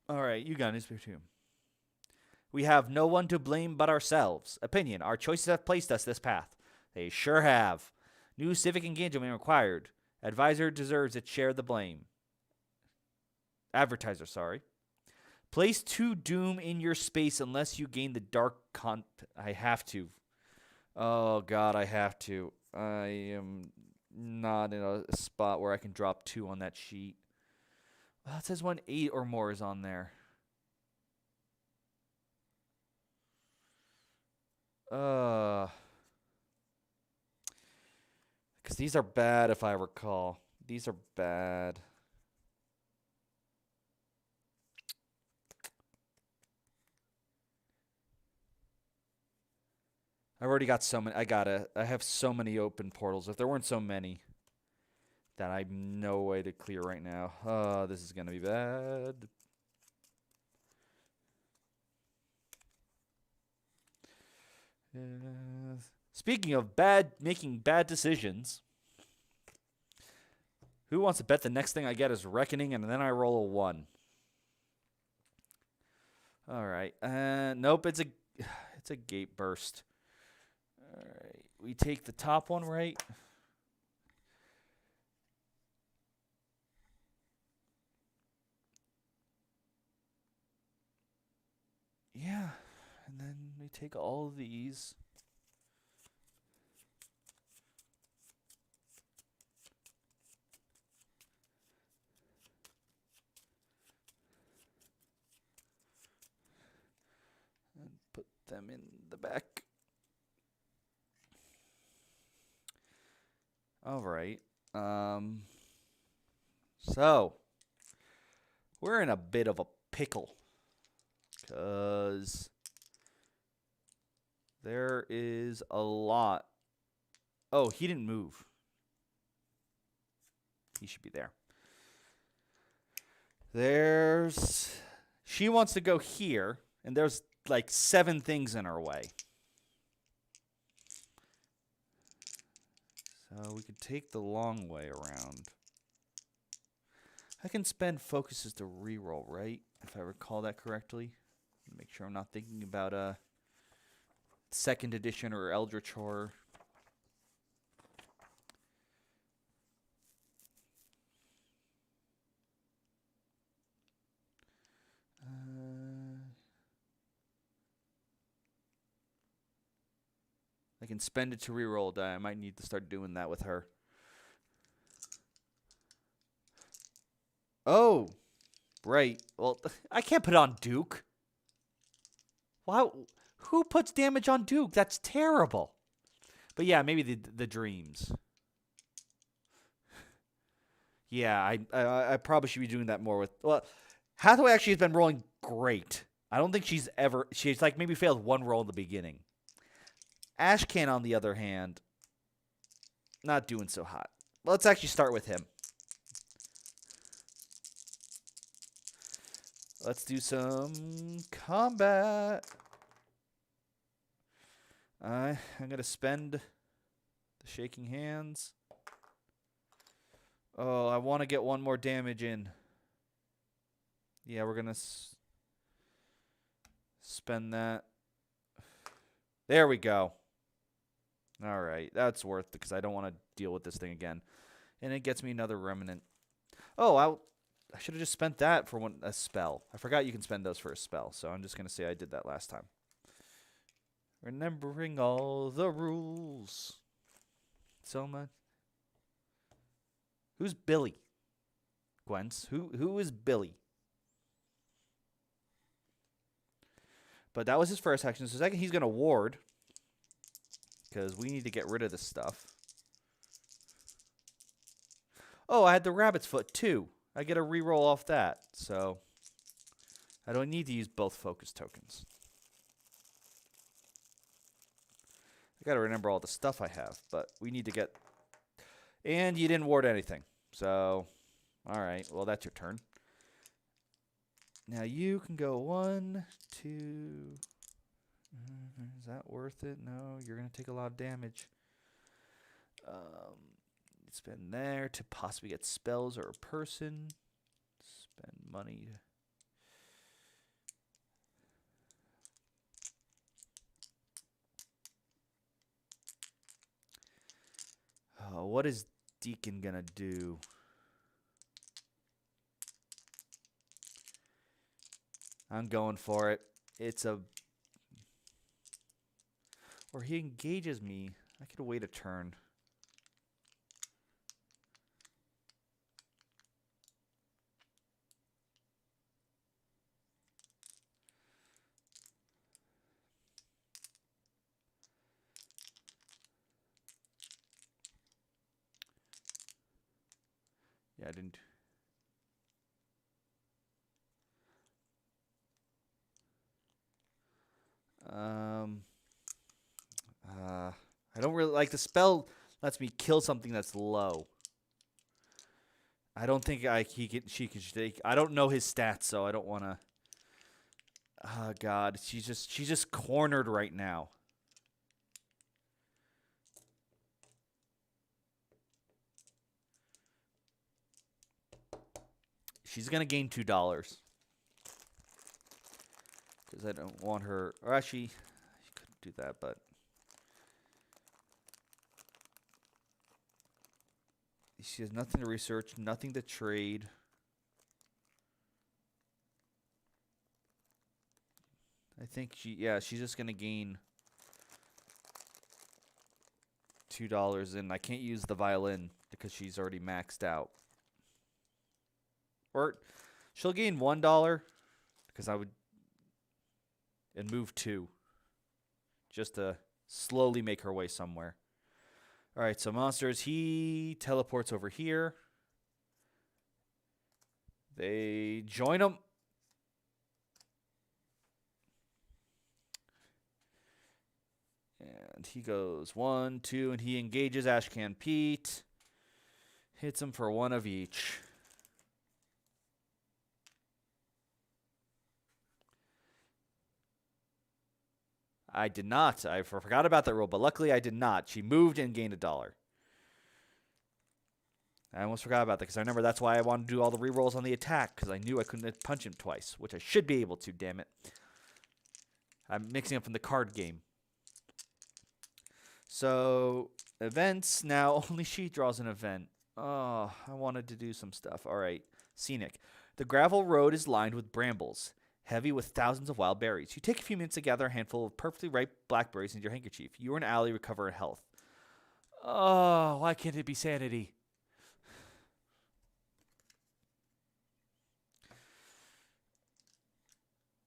All right, you got newspaper too. We have no one to blame but ourselves. Opinion. Our choices have placed us this path. They sure have. New civic engagement required. Advisor deserves its share of the blame. Advertiser, sorry. Place 2 Doom in your space unless you gain the dark I have to. Oh, God, I have to. I am not in a spot where I can drop 2 on that sheet. Well, it says 8 or more is on there. Because these are bad if I recall. These are bad. I've already got so many. I have so many open portals. If there weren't so many, that I have no way to clear right now. This is going to be bad. Speaking of making bad decisions, who wants to bet the next thing I get is Reckoning and then I roll a 1? All right. Nope, it's a gate burst. All right. We take the top one, right? take all of these. And put them in the back. All right. So we're in a bit of a pickle because there is a lot. Oh, he didn't move. He should be there. She wants to go here, and there's like 7 things in her way. So we could take the long way around. I can spend focuses to reroll, right? If I recall that correctly. Make sure I'm not thinking about a 2nd edition or Eldritch Horror. I can spend it to reroll a die. I might need to start doing that with her. Oh, right. Well, I can't put on Duke. Wow, who puts damage on Duke? That's terrible. But yeah, maybe the dreams. Yeah, I probably should be doing that more with. Well, Hathaway actually has been rolling great. I don't think she's like maybe failed 1 roll in the beginning. Ashcan, on the other hand, not doing so hot. Let's actually start with him. Let's do some combat. I'm going to spend the shaking hands. Oh, I want to get 1 more damage in. Yeah, we're going to spend that. There we go. All right, that's worth it because I don't want to deal with this thing again. And it gets me another remnant. Oh, I should have just spent that for a spell. I forgot you can spend those for a spell, so I'm just going to say I did that last time. Remembering all the rules. So much. Who's Billy? Gwens. Who is Billy? But that was his first action. So second, he's going to ward. Because we need to get rid of this stuff. Oh, I had the rabbit's foot too. I get a reroll off that. So I don't need to use both focus tokens. I got to remember all the stuff I have. But we need to get... And you didn't ward anything. So, all right. Well, that's your turn. Now you can go 1, 2... Is that worth it? No, you're going to take a lot of damage. Spend there to possibly get spells or a person. Spend money. Oh, what is Deacon going to do? I'm going for it. It's a... Or he engages me. I could wait a turn. Yeah, I didn't... I don't really like the spell. Lets me kill something that's low. I don't think she can take. I don't know his stats, so I don't want to. Oh God, she's just cornered right now. She's gonna gain $2 because I don't want her. Or actually, she couldn't do that, but. She has nothing to research, nothing to trade. I think she's just going to gain $2, and I can't use the violin because she's already maxed out. Or she'll gain $1 because I would, and move 2 just to slowly make her way somewhere. All right, so monsters, he teleports over here. They join him. And he goes 1, 2, and he engages Ashcan Pete. Hits him for 1 of each. I did not. I forgot about that rule, but luckily I did not. She moved and gained $1. I almost forgot about that because I remember that's why I wanted to do all the rerolls on the attack because I knew I couldn't punch him twice, which I should be able to, damn it. I'm mixing up from the card game. So, events. Now, only she draws an event. Oh, I wanted to do some stuff. All right. Scenic. The gravel road is lined with brambles, heavy with thousands of wild berries. You take a few minutes to gather a handful of perfectly ripe blackberries into your handkerchief. You and Allie recover health. Oh, why can't it be sanity?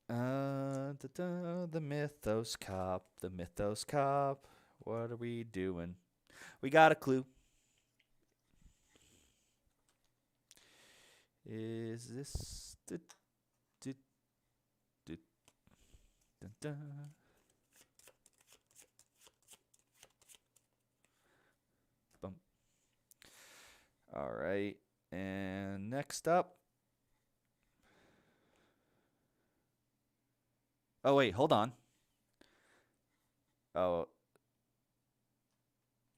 The Mythos Cop. The Mythos Cop. What are we doing? We got a clue. Is this the dun, dun. Bum. All right. And next up. Oh, wait. Hold on. Oh.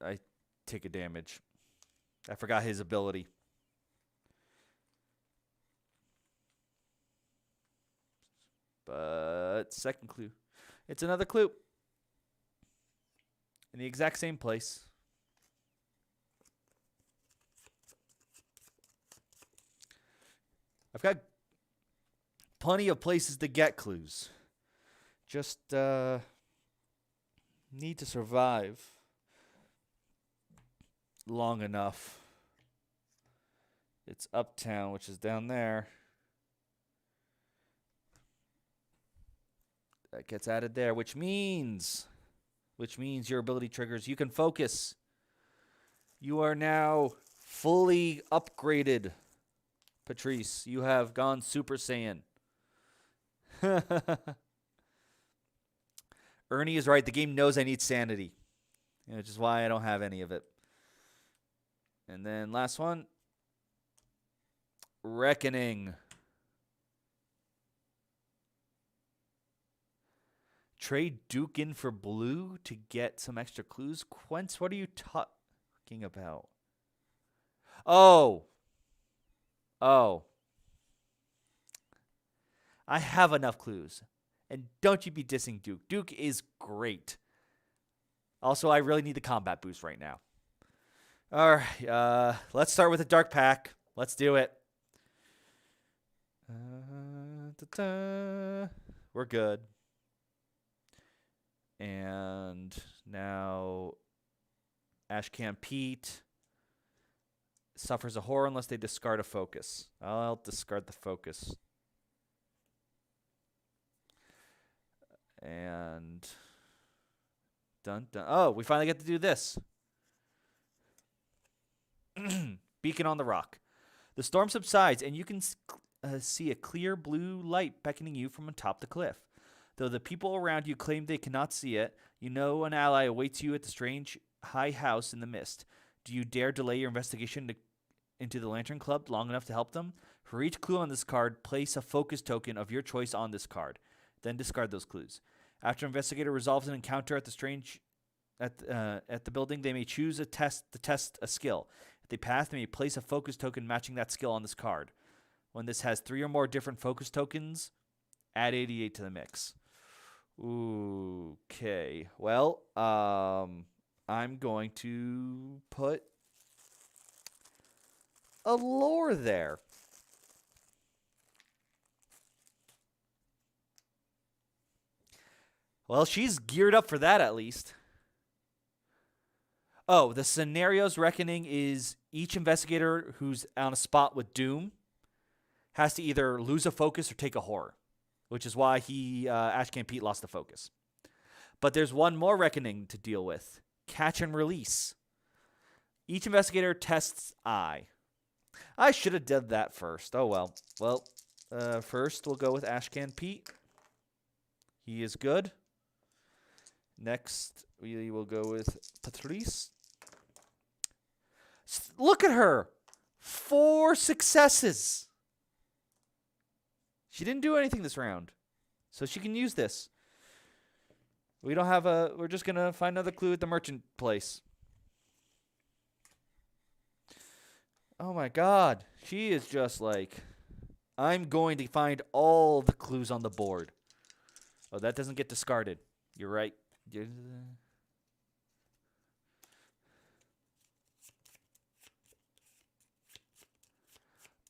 I take a damage. I forgot his ability. But second clue. It's another clue. In the exact same place. I've got plenty of places to get clues. Just need to survive long enough. It's Uptown, which is down there. That gets added there, which means your ability triggers. You can focus. You are now fully upgraded, Patrice. You have gone Super Saiyan. Ernie is right. The game knows I need sanity, which is why I don't have any of it. And then last one. Reckoning. Trade Duke in for blue to get some extra clues. Quince, what are you talking about? Oh. I have enough clues. And don't you be dissing Duke. Duke is great. Also, I really need the combat boost right now. All right. Let's start with the Dark Pack. Let's do it. We're good. And now Ashcan Pete suffers a horror unless they discard a focus. I'll discard the focus. And dun dun. Oh, we finally get to do this. Beacon on the rock. The storm subsides, and you can see a clear blue light beckoning you from atop the cliff. Though the people around you claim they cannot see it, you know an ally awaits you at the strange high house in the mist. Do you dare delay your investigation into the Lantern Club long enough to help them? For each clue on this card, place a focus token of your choice on this card. Then discard those clues. After an investigator resolves an encounter at the building, they may choose to test a skill. If they pass, they may place a focus token matching that skill on this card. When this has 3 or more different focus tokens, add 88 to the mix. Okay. Well, I'm going to put a lore there. Well, she's geared up for that at least. Oh, the scenario's reckoning is each investigator who's on a spot with Doom has to either lose a focus or take a horror, which is why Ashcan Pete lost the focus. But there's one more reckoning to deal with. Catch and release. Each investigator tests eye. I should have done that first. Oh, well. Well, first we'll go with Ashcan Pete. He is good. Next, we will go with Patrice. Look at her. 4 successes. She didn't do anything this round. So she can use this. We don't have we're just going to find another clue at the merchant place. Oh my God. She is just like, I'm going to find all the clues on the board. Oh, that doesn't get discarded. You're right.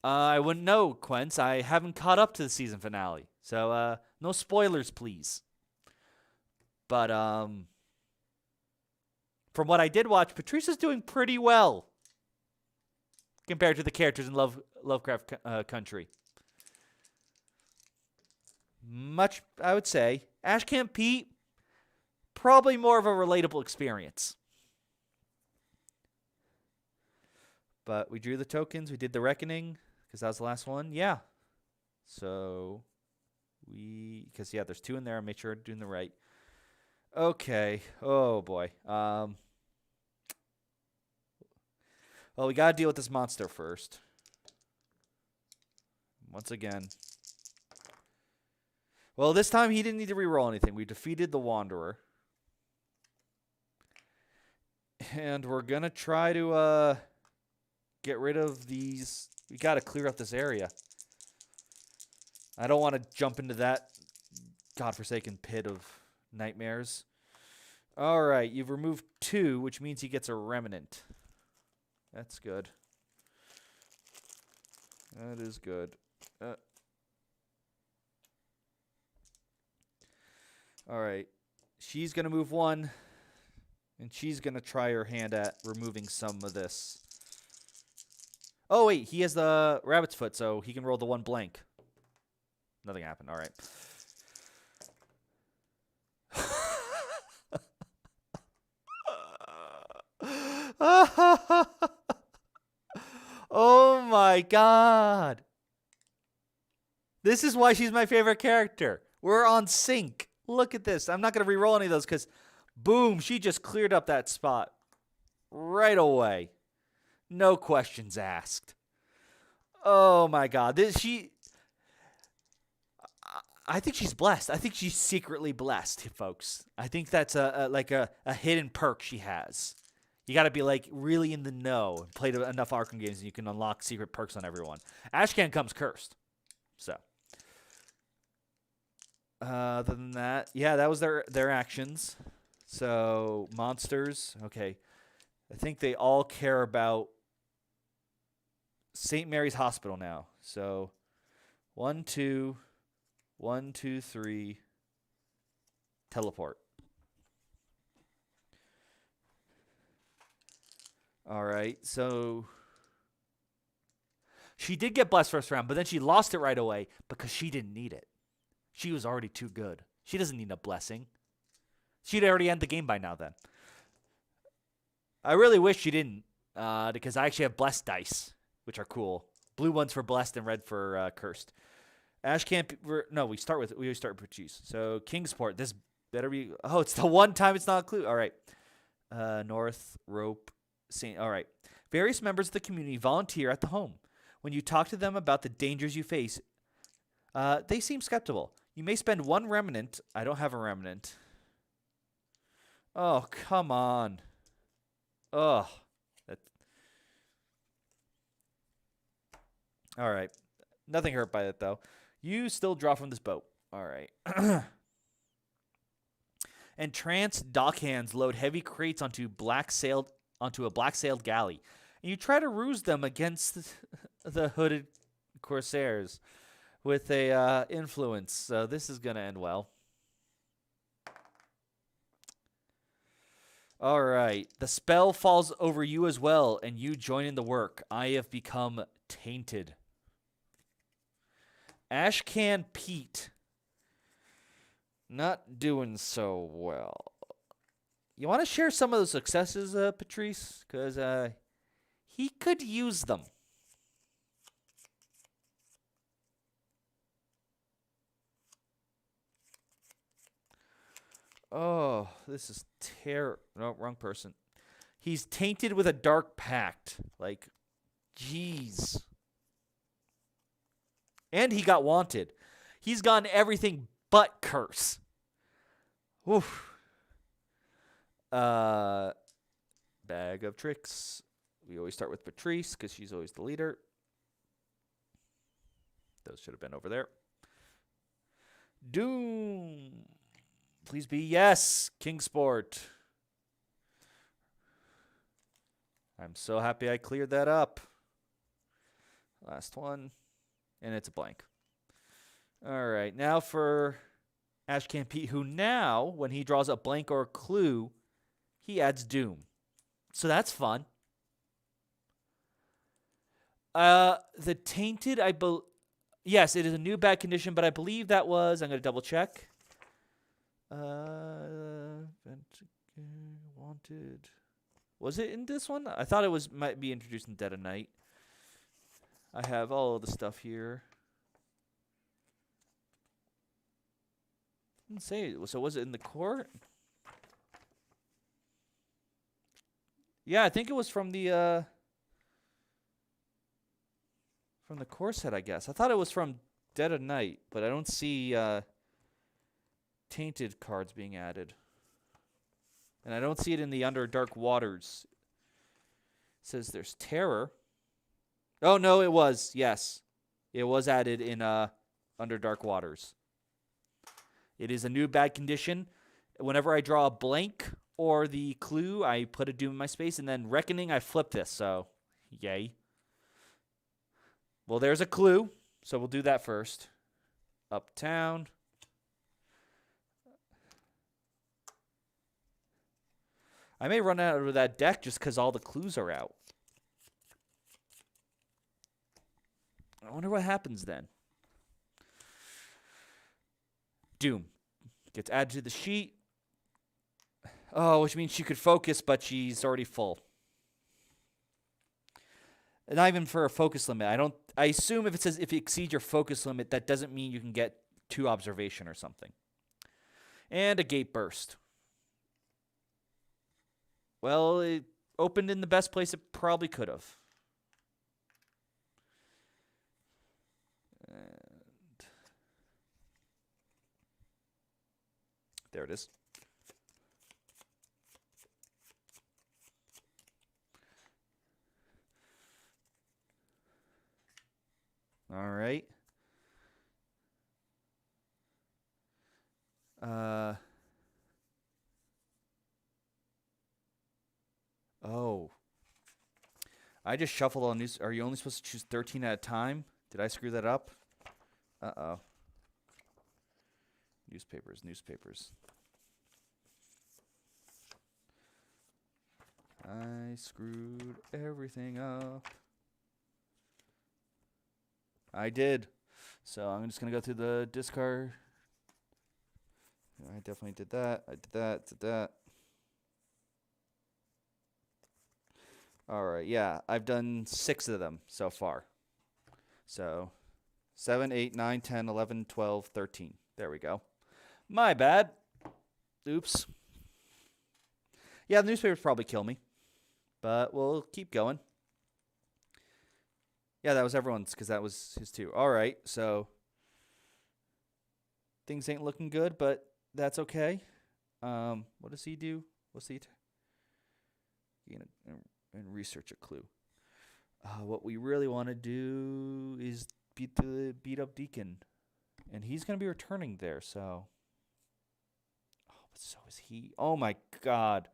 I wouldn't know, Quince. I haven't caught up to the season finale. So, no spoilers, please. But, from what I did watch, Patrice is doing pretty well compared to the characters in Lovecraft Country. Much, I would say. Ashcan Pete, probably more of a relatable experience. But we drew the tokens. We did the reckoning because that was the last one. Yeah. So because there's 2 in there. I made sure I'm doing the right. Okay. Oh boy. Well, we got to deal with this monster first. Once again. Well, this time he didn't need to reroll anything. We defeated the Wanderer. And we're going to try to get rid of these. We got to clear up this area. I don't want to jump into that godforsaken pit of nightmares. All right, you've removed 2, which means he gets a remnant. That's good. That is good. All right. She's going to move 1, and she's going to try her hand at removing some of this. Oh, wait. He has the rabbit's foot, so he can roll the 1 blank. Nothing happened. All right. Oh, my God. This is why she's my favorite character. We're on sync. Look at this. I'm not going to re-roll any of those because, boom, she just cleared up that spot right away. No questions asked. Oh, my God. I think she's blessed. I think she's secretly blessed, folks. I think that's a hidden perk she has. You got to be like really in the know and played enough Arkham games and you can unlock secret perks on everyone. Ashcan comes cursed. So. Other than that, yeah, that was their actions. So, monsters, okay. I think they all care about St. Mary's Hospital now. So, 1, 2, 3, teleport. All right, so she did get blessed first round, but then she lost it right away because she didn't need it. She was already too good. She doesn't need a blessing. She'd already end the game by now then. I really wish she didn't, because I actually have blessed dice, which are cool. Blue ones for blessed and red for cursed. We start with Patrice. So Kingsport, this better be. Oh, it's the one time it's not a clue. All right. North Rope Saint. All right. Various members of the community volunteer at the home. When you talk to them about the dangers you face, they seem skeptical. You may spend 1 remnant. I don't have a remnant. Oh, come on. Ugh. All right. Nothing hurt by it, though. You still draw from this boat. All right. Entranced dockhands load heavy crates onto a black-sailed galley. And you try to ruse them against the hooded corsairs with a influence. So this is going to end well. All right. The spell falls over you as well, and you join in the work. I have become tainted. Ashcan Pete. Not doing so well. You want to share some of those successes, Patrice? Because he could use them. Oh, this is terrible. No, wrong person. He's tainted with a dark pact. Like, jeez. And he got wanted. He's gotten everything but curse. Oof. Bag of tricks. We always start with Patrice because she's always the leader. Those should have been over there. Doom. Please be yes, Kingsport. I'm so happy I cleared that up. Last one. And it's a blank. All right. Now for Ashcan Pete, who now, when he draws a blank or a clue, he adds Doom. So that's fun. The Tainted, yes, it is a new bad condition, but I believe that was, I'm going to double check. Wanted. Was it in this one? I thought it might be introduced in Dead of Night. I have all of the stuff here. Didn't say it. So was it in the core? Yeah, I think it was from the core set, I guess. I thought it was from Dead of Night, but I don't see Tainted cards being added. And I don't see it in the Under Dark Waters. It says there's Terror. Oh, no, it was. Yes. It was added in Under Dark Waters. It is a new bad condition. Whenever I draw a blank or the clue, I put a Doom in my space, and then Reckoning, I flip this. So, yay. Well, there's a clue, so we'll do that first. Uptown. I may run out of that deck just because all the clues are out. I wonder what happens then. Doom gets added to the sheet. Oh, which means she could focus, but she's already full. Not even for a focus limit. I assume if it says if you exceed your focus limit, that doesn't mean you can get 2 observation or something. And a gate burst. Well, it opened in the best place it probably could have. And there it is. All right. Oh. I just shuffled all news. Are you only supposed to choose 13 at a time? Did I screw that up? Uh-oh. Newspapers. I screwed everything up. I did. So I'm just going to go through the discard. I definitely did that. I did that. All right, yeah. I've done 6 of them so far. So 7, 8, 9, 10, 11, 12, 13. There we go. My bad. Oops. Yeah, the newspapers probably kill me. But we'll keep going. Yeah, that was everyone's because that was his too. All right, so things ain't looking good, but that's okay. What does he do? What's he? And research a clue. What we really want to do is beat up Deacon, and he's gonna be returning there. So, but so is he. Oh my God.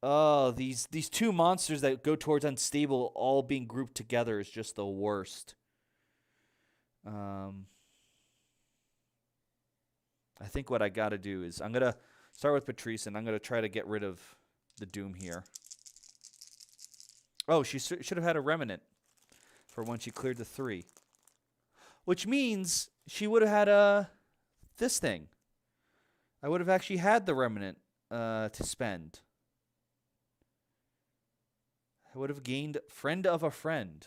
Oh, these 2 monsters that go towards unstable all being grouped together is just the worst. I think what I got to do is I'm going to Start with Patrice, and I'm going to try to get rid of the Doom here. Oh, she should have had a Remnant for when she cleared the 3. Which means she would have had this thing. I would have actually had the Remnant to spend. I would have gained Friend of a Friend.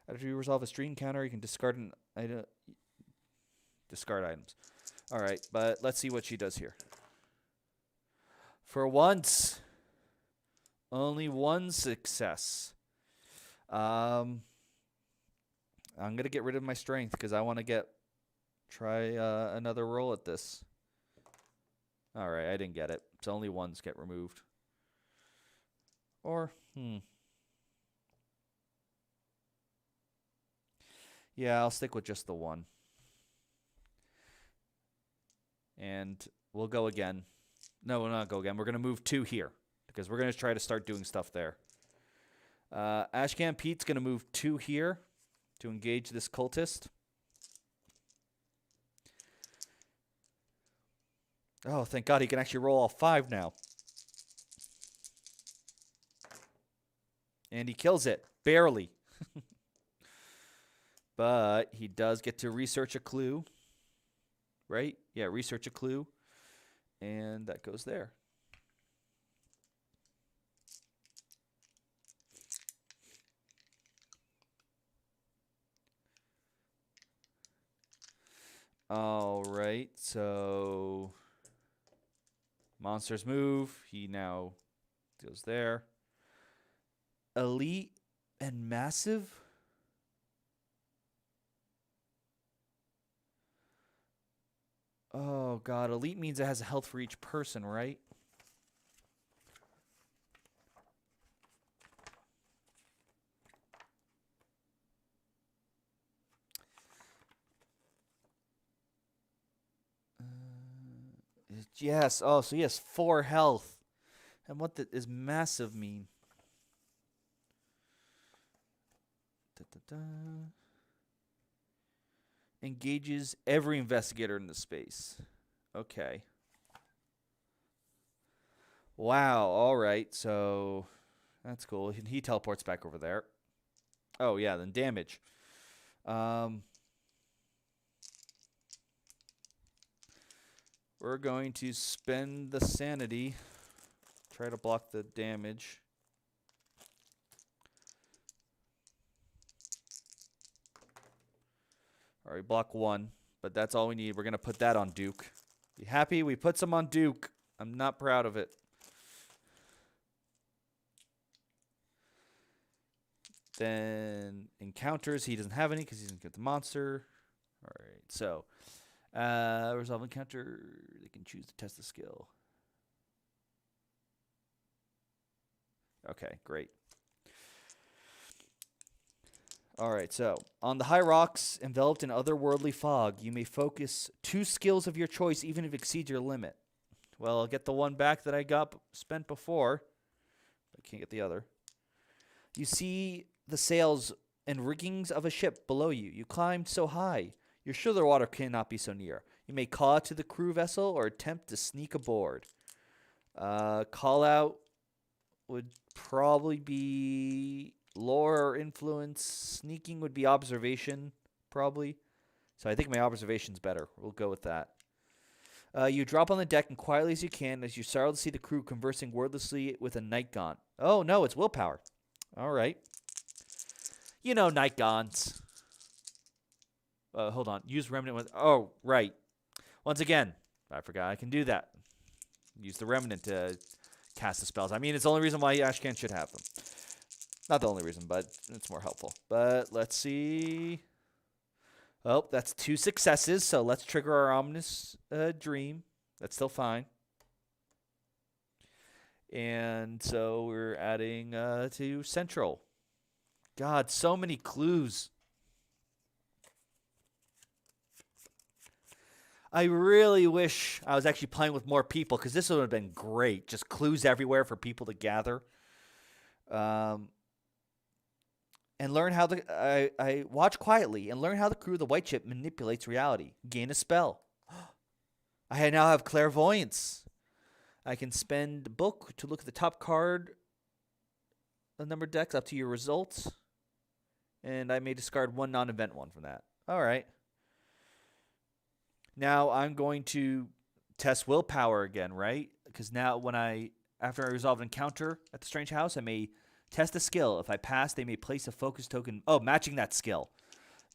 After you resolve a street encounter, you can discard an item. Discard items. All right, but let's see what she does here. For once, only one success. I'm gonna get rid of my strength because I want to try another roll at this. All right, I didn't get it. It's only ones get removed. Or yeah, I'll stick with just the 1. And we'll go again. No, we'll not go again. We're going to move 2 here because we're going to try to start doing stuff there. Ashcan Pete's going to move 2 here to engage this cultist. Oh, thank God he can actually roll all 5 now. And he kills it. Barely. But he does get to research a clue. Right? Yeah, research a clue. And that goes there. All right, so monsters move. He now goes there. Elite and massive. Oh, God. Elite means it has a health for each person, right? Yes. Oh, so he has 4 health. And what does massive mean? Engages every investigator in the space. Okay. Wow. All right. So that's cool. He teleports back over there. Oh, yeah. Then damage. We're going to spend the sanity. Try to block the damage. All right, block 1. But that's all we need. We're going to put that on Duke. You happy? We put some on Duke. I'm not proud of it. Then encounters. He doesn't have any because he doesn't get the monster. All right, so resolve encounter. They can choose to test the skill. Okay, great. All right, so on the high rocks, enveloped in otherworldly fog, you may focus 2 skills of your choice even if it exceeds your limit. Well, I'll get the one back that I spent before. I can't get the other. You see the sails and riggings of a ship below you. You climbed so high, you're sure the water cannot be so near. You may call out to the crew vessel or attempt to sneak aboard. Call out would probably be lore or influence. Sneaking would be observation, probably. So I think my observation's better. We'll go with that. You drop on the deck and quietly as you can as you startle to see the crew conversing wordlessly with a night gaunt. Oh, no, it's willpower. All right. You know, night gaunts. Hold on. Use remnant with... Oh, right. Once again, I forgot I can do that. Use the remnant to cast the spells. I mean, it's the only reason why Ashcan should have them. Not the only reason, but it's more helpful. But let's see. Oh, that's 2 successes, so let's trigger our ominous dream. That's still fine. And so we're adding to Central. God, so many clues. I really wish I was actually playing with more people because this would have been great. Just clues everywhere for people to gather. And and learn how I watch quietly and learn how the crew of the white ship manipulates reality. Gain a spell. I now have clairvoyance. I can spend a book to look at the top card of number decks up to your results. And I may discard one non-event one from that. All right. Now I'm going to test willpower again, right? Because now after I resolve an encounter at the strange house, I may test a skill. If I pass, they may place a focus token. Oh, matching that skill.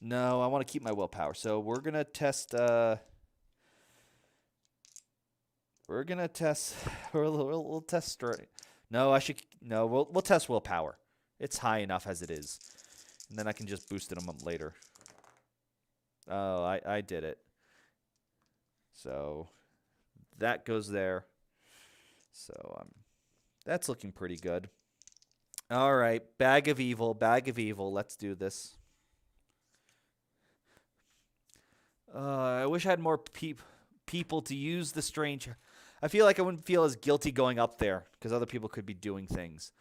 No, I want to keep my willpower. So we're going to test... We'll test strength. No, we'll test willpower. It's high enough as it is. And then I can just boost it up later. Oh, I did it. So that goes there. So that's looking pretty good. All right, bag of evil. Let's do this. I wish I had more people to use the strange. I feel like I wouldn't feel as guilty going up there because other people could be doing things.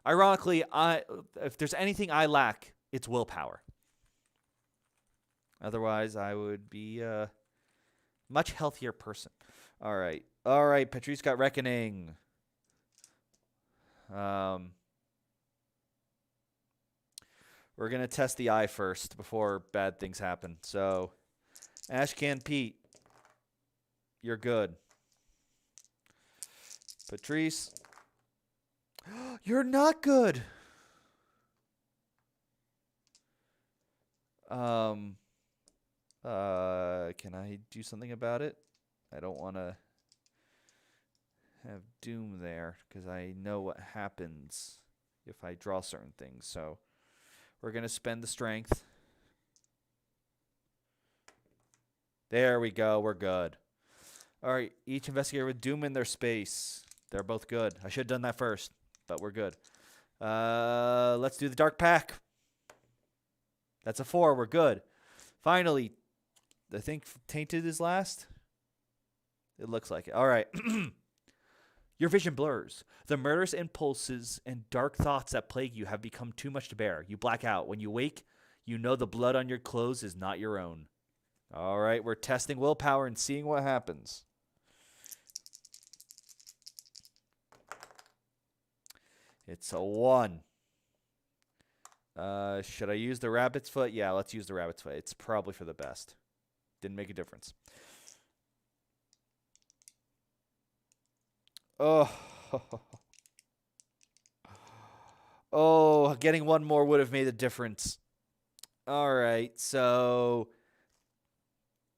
Ironically, if there's anything I lack, it's willpower. Otherwise, I would be a much healthier person. All right, Patrice got Reckoning. We're going to test the eye first before bad things happen. So, Ashcan Pete, you're good. Patrice, you're not good. Can I do something about it? I don't want to have doom there because I know what happens if I draw certain things. So we're going to spend the strength. There we go. We're good. All right. Each investigator with doom in their space. They're both good. I should have done that first, but we're good. Let's do the Dark Pack. That's a 4. We're good. Finally, I think Tainted is last. It looks like it. All right. Your vision blurs. The murderous impulses and dark thoughts that plague you have become too much to bear. You black out. When you wake, you know the blood on your clothes is not your own. All right, we're testing willpower and seeing what happens. It's a 1. Should I use the rabbit's foot? Yeah, let's use the rabbit's foot. It's probably for the best. Didn't make a difference. Oh. Oh, getting one more would have made a difference. All right, so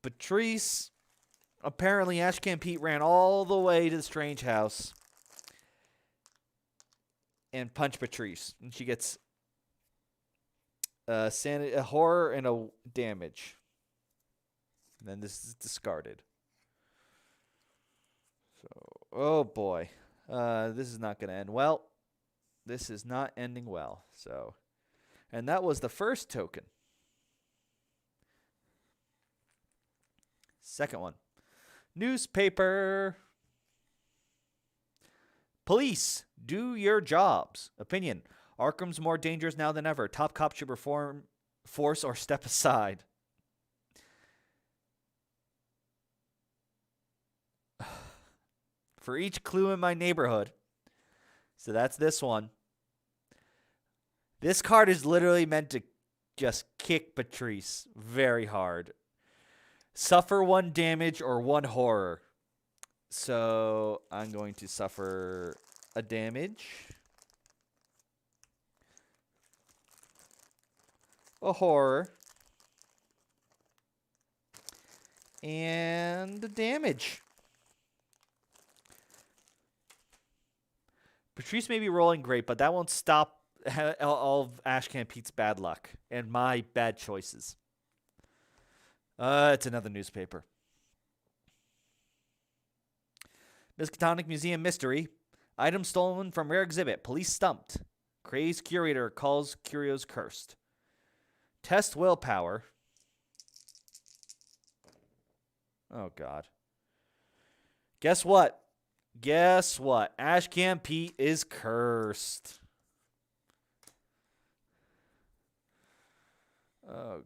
Patrice, apparently Ashcan Pete ran all the way to the strange house and punched Patrice. And she gets a horror and a damage. And then this is discarded. So, oh boy. This is not going to end well. This is not ending well. So, and that was the first token. Second one. Newspaper. Police, do your jobs. Opinion. Arkham's more dangerous now than ever. Top cops should reform, force, or step aside. For each clue in my neighborhood. So that's this one. This card is literally meant to just kick Patrice very hard. Suffer 1 damage or 1 horror. So I'm going to suffer a damage. A horror. And a damage. Patrice may be rolling great, but that won't stop all of Ashcan Pete's bad luck and my bad choices. It's another newspaper. Miskatonic Museum mystery. Item stolen from rare exhibit. Police stumped. Crazed curator calls curios cursed. Test willpower. Oh, God. Guess what? Guess what? Ashcan Pete is cursed. Oh,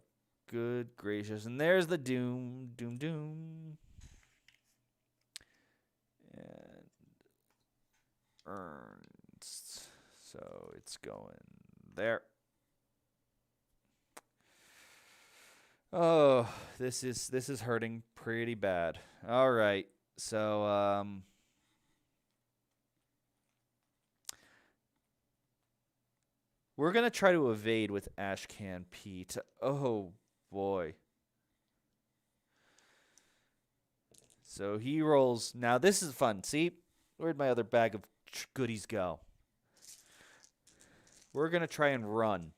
good gracious. And there's the doom. Doom, doom. And Ernst. So it's going there. Oh, this is hurting pretty bad. All right. So we're going to try to evade with Ashcan Pete. Oh boy. So he rolls. Now this is fun. See? Where'd my other bag of goodies go? We're going to try and run.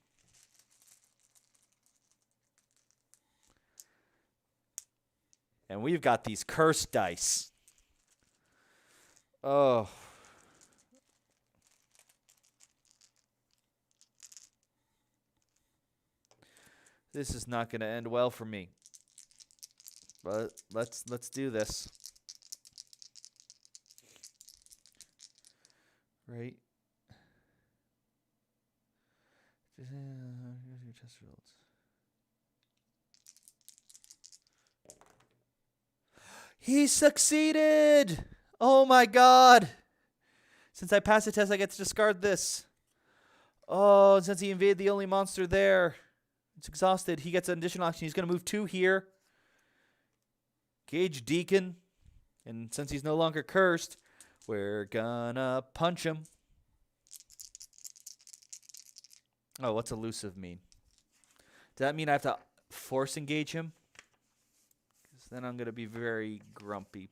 And we've got these cursed dice. Oh. This is not going to end well for me. But let's do this. Right. Here's your test results. He succeeded! Oh my god! Since I passed the test, I get to discard this. Oh, since he invaded the only monster there, it's exhausted. He gets an additional action. He's going to move 2 here. Gage Deacon. And since he's no longer cursed, we're gonna punch him. Oh, what's elusive mean? Does that mean I have to force engage him? Because then I'm going to be very grumpy.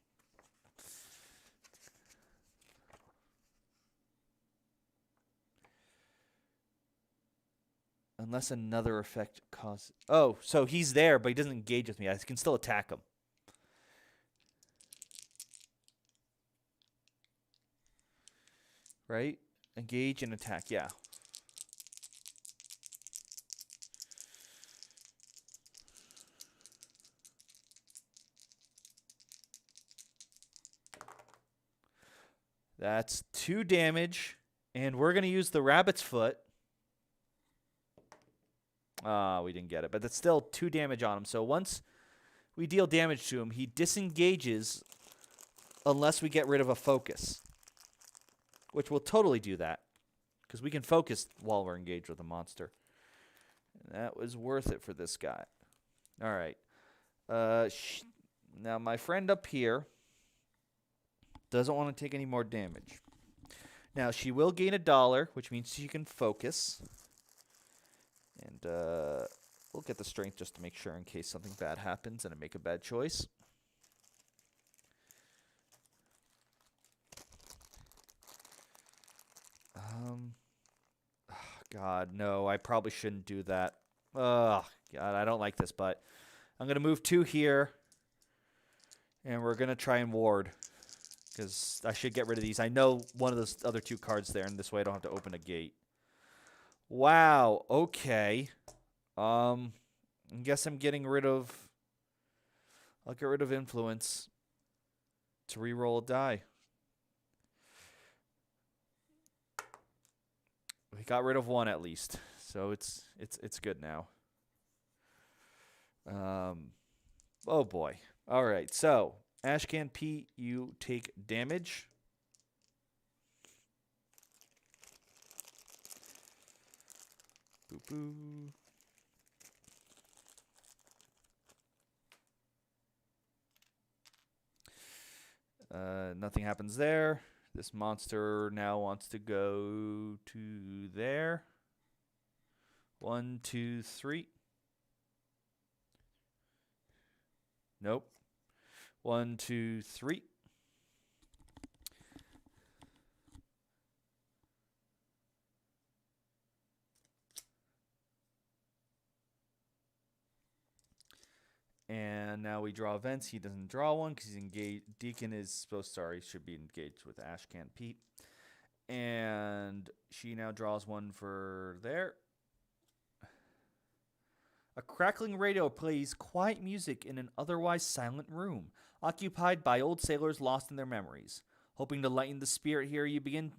Unless another effect causes... Oh, so he's there, but he doesn't engage with me. I can still attack him. Right? Engage and attack, yeah. That's 2 damage, and we're going to use the rabbit's foot. We didn't get it, but that's still 2 damage on him. So once we deal damage to him, he disengages unless we get rid of a focus, which will totally do that because we can focus while we're engaged with a monster. And that was worth it for this guy. All right. Now my friend up here doesn't want to take any more damage. Now she will gain $1, which means she can focus. And we'll get the strength just to make sure in case something bad happens and I make a bad choice. God, no, I probably shouldn't do that. Oh, God, I don't like this, but I'm going to move 2 here. And we're going to try and ward. Because I should get rid of these. I know one of those other 2 cards there, and this way I don't have to open a gate. Wow, okay. I guess I'm getting rid of... I'll get rid of influence to re-roll a die. We got rid of 1 at least, so it's good now. Oh boy. All right, so Ashcan Pete, you take damage. Boo boo. Nothing happens there. This monster now wants to go to there. 1, 2, 3. Nope. 1, 2, 3. And now we draw events. He doesn't draw one because he's engaged. Deacon is supposed, should be engaged with Ashcan Pete. And she now draws one for there. A crackling radio plays quiet music in an otherwise silent room, occupied by old sailors lost in their memories. Hoping to lighten the spirit here, you begin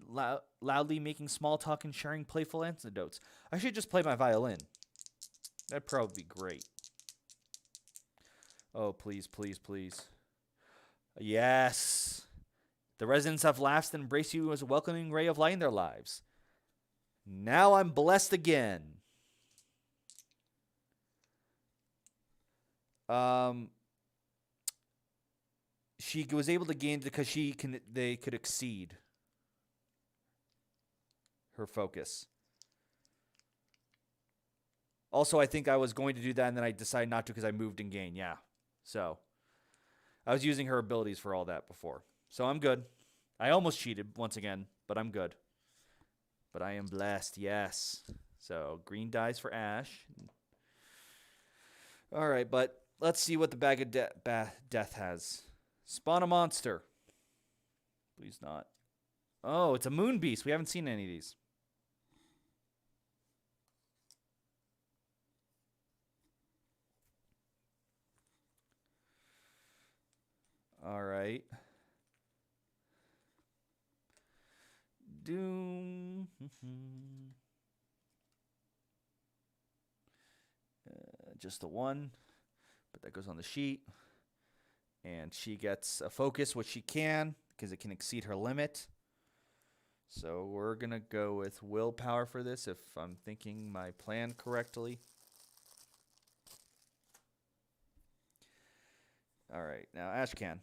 loudly making small talk and sharing playful anecdotes. I should just play my violin. That'd probably be great. Oh, please, please, please. Yes. The residents have laughed and embraced you as a welcoming ray of light in their lives. Now I'm blessed again. She was able to gain because they could exceed her focus. Also, I think I was going to do that, and then I decided not to because I moved and gained. Yeah. So, I was using her abilities for all that before. So, I'm good. I almost cheated once again, but I'm good. But I am blessed, yes. So, green dies for Ash. All right, but let's see what the bag of death has. Spawn a monster. Please not. Oh, it's a moon beast. We haven't seen any of these. All right. Doom. Just the one, but that goes on the sheet. And she gets a focus, which she can, because it can exceed her limit. So we're going to go with willpower for this, if I'm thinking my plan correctly. All right, now Ash can.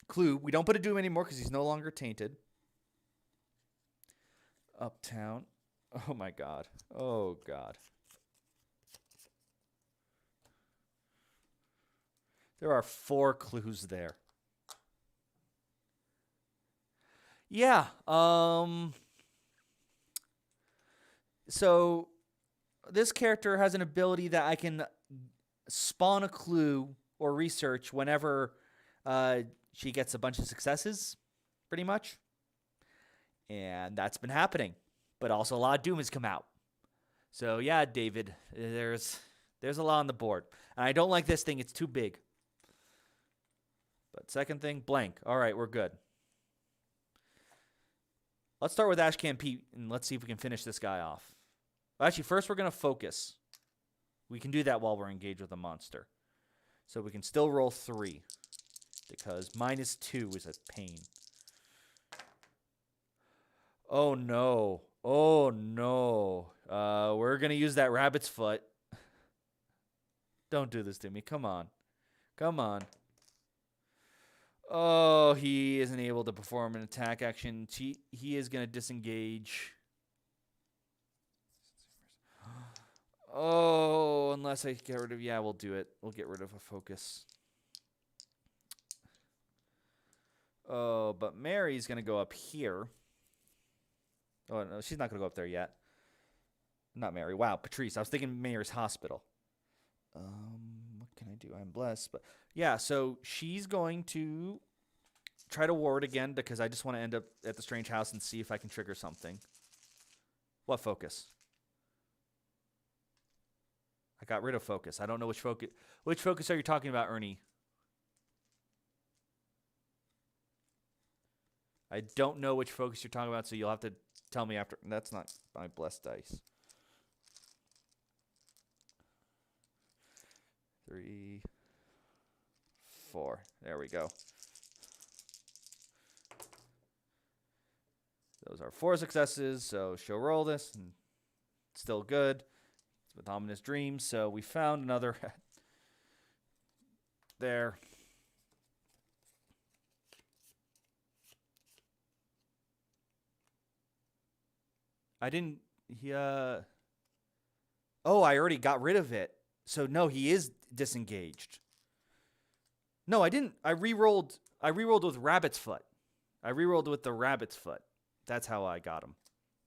Clue, we don't put a doom anymore because he's no longer tainted. Uptown. Oh, my God. Oh, God. There are 4 clues there. Yeah. So this character has an ability that I can spawn a clue or research whenever she gets a bunch of successes, pretty much. And that's been happening. But also a lot of doom has come out. So yeah, David, there's a lot on the board. And I don't like this thing. It's too big. But second thing, blank. All right, we're good. Let's start with Ashcan Pete, and let's see if we can finish this guy off. Well, actually, first we're going to focus. We can do that while we're engaged with a monster. So we can still roll 3, because -2 is a pain. Oh, no. Oh, no. We're going to use that rabbit's foot. Don't do this to me. Come on. Come on. Oh, he isn't able to perform an attack action. He is going to disengage. Oh, unless I get rid of... Yeah, we'll do it. We'll get rid of a focus. Oh, but Mary's going to go up here. Oh, no, she's not going to go up there yet. Not Mary. Wow, Patrice. I was thinking Mayor's Hospital. What can I do? I'm blessed. But yeah, so she's going to try to ward again because I just want to end up at the strange house and see if I can trigger something. What focus? I got rid of focus. I don't know which focus. Which focus are you talking about, Ernie? I don't know which focus you're talking about, so you'll have to tell me after. That's not my blessed dice. 3, 4. There we go. Those are 4 successes, so she'll roll this. And still good. It's with ominous dreams, so we found another there. I didn't... Oh, I already got rid of it. So, no, he is disengaged. No, I didn't. I re-rolled with rabbit's foot. I re-rolled with the rabbit's foot. That's how I got him.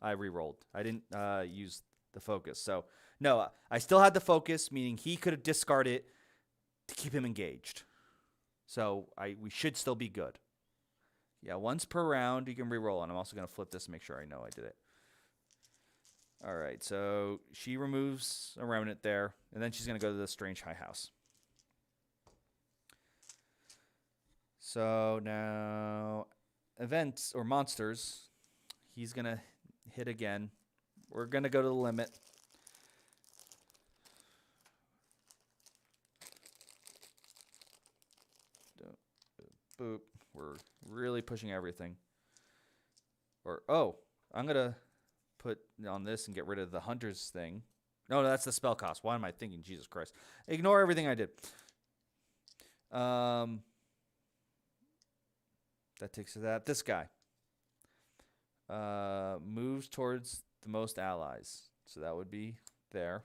I re-rolled. I didn't use the focus. So, no, I still had the focus, meaning he could have discarded it to keep him engaged. So, we should still be good. Yeah, once per round, you can re-roll. And I'm also going to flip this to make sure I know I did it. All right, so she removes a remnant there, and then she's going to go to the strange high house. So now events or monsters. He's going to hit again. We're going to go to the limit. Boop. We're really pushing everything. I'm going to put on this and get rid of the hunter's thing. No, that's the spell cost. Why am I thinking? Jesus Christ. Ignore everything I did. That takes to that. This guy moves towards the most allies. So that would be there.